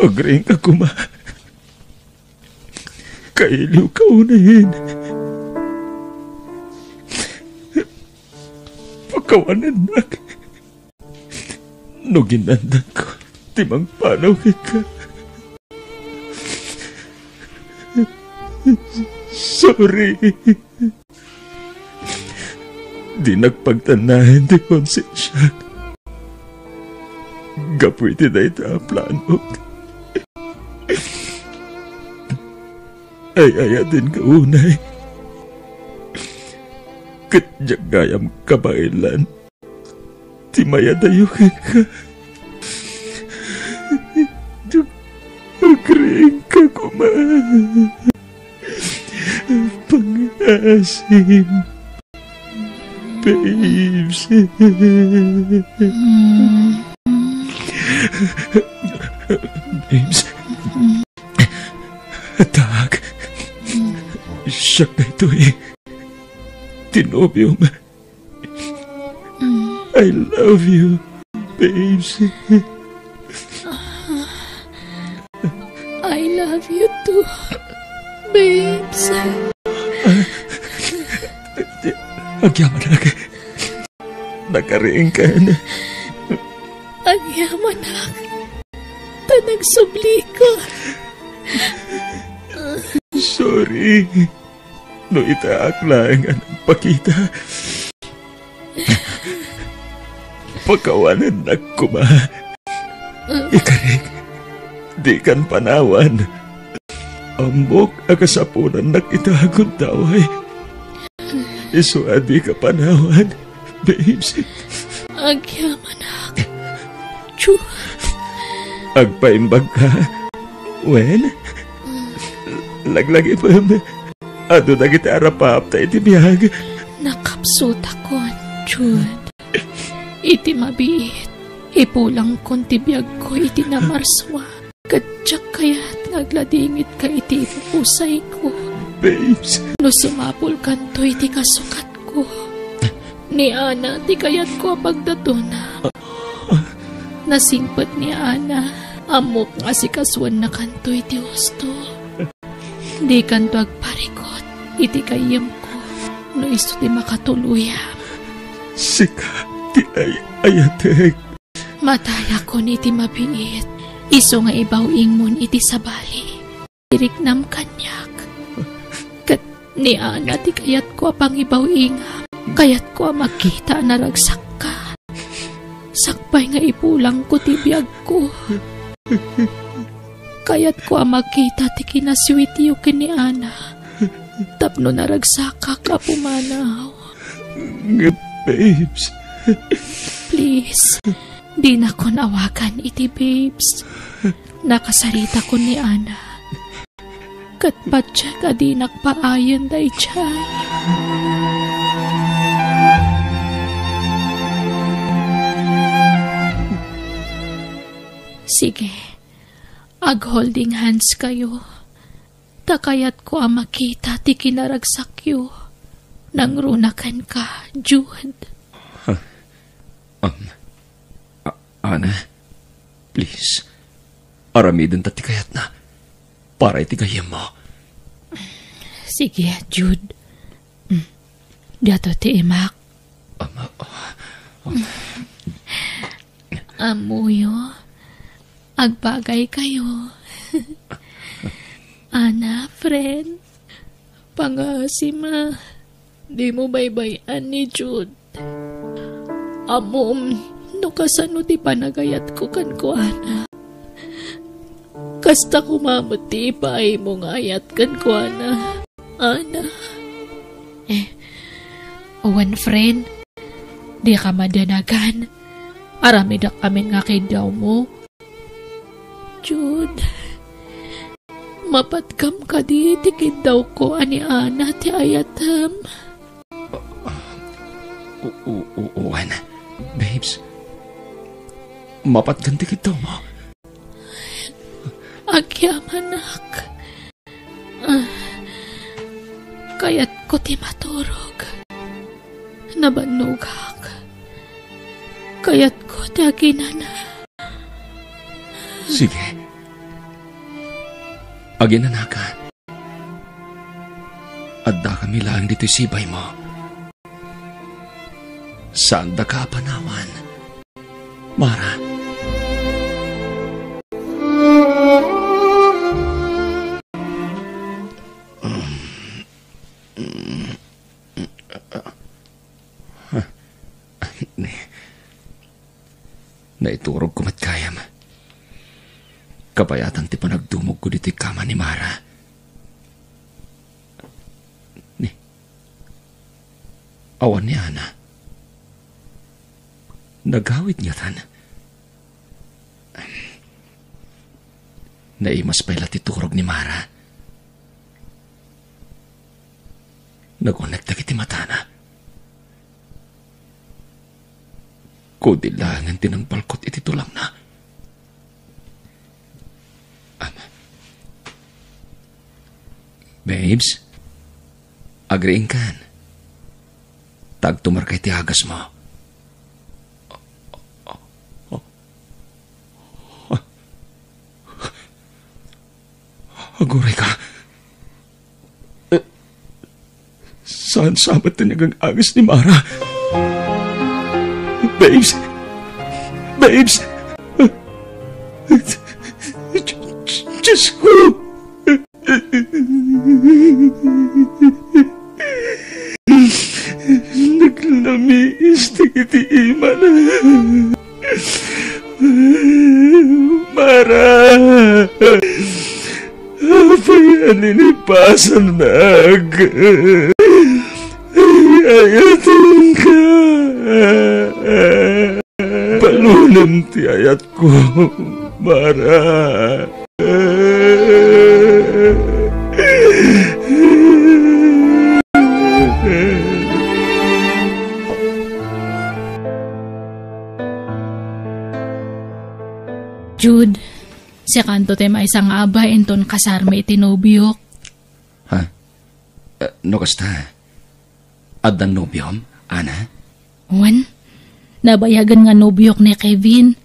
Agring ka kuma, kailiw ka unahin. Pagkawanan na, no ginandan ko, timang panaw ka. Sorry. Di nagpagtanahin di konsensya. Gapwede na ita plano. Ay din ka unay. Katjagayam kabailan. Timaya dayo ka. Agring ka kumain. Pangasim, babes. Babes. Atak. Siyak na ito eh. Tinobyo mo. I love you, babes. I love you too, babes. Agyaman nakariing ka na. Agyaman nagsubli ko. Sorry. No itaak lang ang pakita. Pagkawanan na kuma. Ikarig. Di kan panawan. Ambok akasapunan nakitagod taway. Isuadi ka panawan, babes. Agyamanak. Chu. Agpaimbag ka. Wen? Laglagi pa. Ado na kita arapap tayo tibiyag. Nakapsot ako, Jud. Iti mabiit. Ipulang kong tibiyag ko iti namarswa. Kadyak kaya't nagladingit ka iti usay ko. Babes. No sumapul kanto iti kasukat ko. Ni Ana, ti kayat ko pagdatuna. Nasingpat ni Ana. Amok nga si kaswan na kanto iti husto. Di kanto agparikot. Iti kayam ko. No iso ti makatuluyam. Sika, ti ayatek. Mataya ko ni ti mabiit. Iso nga ibawing mon iti sabali. Iriknam kanyak. Kat ni Ana ti kayat ko apang ibawing. Kayat ko makita na ragsak ka. Sakpay nga ipulang ko ti biyag ko. Kayat ko makita ti kinaswitiyo kini Ana. Tapno na ragsak ka pumanaw. Babes. Please. Di na ko nawagan iti babes. Nakasarita ko ni Ana. Katpatya ka di nakpaayon day chay. Sige, ag-holding hands kayo. Takayat ko ang makita ti kinaragsakyo. Nang runakan ka, Jude. Ana, please. Aramidin tati kayat na. Para itigayam mo. Sige, Jude. Dato ti imak. Amuyo. Agbagay kayo. Ana, friend. Pangasima. Di mo baybayan ni Jude. Amom, no kasano ti panagayat ko kan ko, Ana. Kasta kumamuti pa ay mong ayat kan ko, Ana. Ana. Owen, friend. Di ka madanagan. Aramidak amin nga kay daw mo. Jude. Mapatkam ka di tikid daw ko ani Ana ti ayatam. Owen, babes. mapatganti kita mo. Agyamanak. Kayat ko ti maturog. Nabanugak. Kayat ko ti aginana. Sige. Aginanakan. Adda kami lang dito sibay mo. Saan da ka panawan? Mara. Naiturog ko matkayam. Kabayatan ti panagdumog ko dito'y kama ni Mara. Awan ni Ana. Nagawid niya tan. Naimas pala titurog ni Mara. Nagunag kiti matana. Kudilangan tinang balkot iti tulang na. Babes, agreeing kan. Tagtumar kay tiagas mo. Aguray ka. Saan sabat na niyagang agis ni Mara? Babes! Babes! Diyos ko! Naglamiis na kiti iman. Mara! Apay aninipasan nag. Ayatin ka. Balunan ti ayat ko, Mara. Jude, si kanto tayo maisang abay enton kasarma itinobiyok. Ha? No kasta? Adan nobyom, Ana? Wan, nabayagan nga nobyok ni Kevin.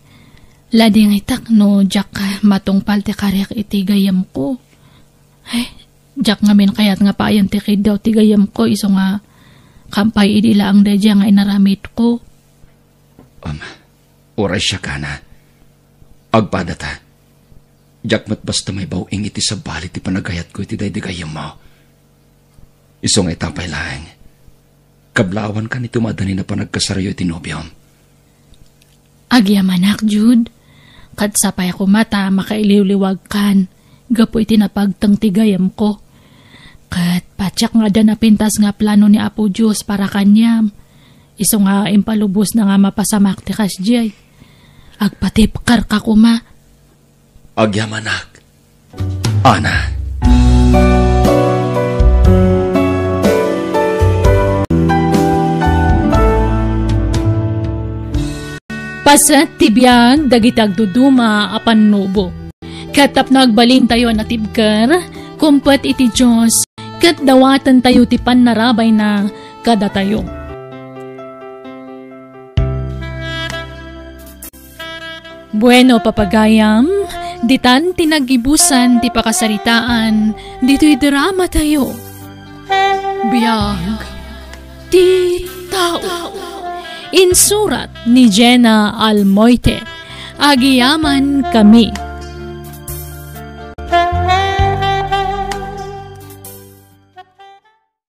Lading itak no Jack matungpal ti karyak itigayam ko. Ay, Jack ngamin kayat nga paayan ti kid daw tigayam ko iso nga kampay idila ang dadya nga inaramit ko. Oray siya ka na. Agpadata. Jack mat basta may bawing iti sa balit ti panagayat ko iti daydigayam mo. Iso nga itapay lang. Kablawan ka ni tumadani na panagkasarayo iti nobyom. Agyamanak, Jude. Katsapay ako mata, makailiwliwag kan. Gapo iti napagtang tigayam ko. Kat patsak nga da napintas nga plano ni Apo Diyos para kanyam. Iso nga impalubos na nga mapasamak ti kasjay. Agpatipkar ka kuma. Agyamanak. Ana. Pasat tibiyag dagitag duduma apan nubo. Katap nagbalin tayo na tibkar, kumpet iti Diyos, kat dawatan tayo ti panarabay na kada tayo. Bueno, papagayam, ditan tinagibusan ti pakasaritaan, dito'y drama tayo. Biyag, ti tao. Insurat ni Jenna Almoite. Agiyaman kami.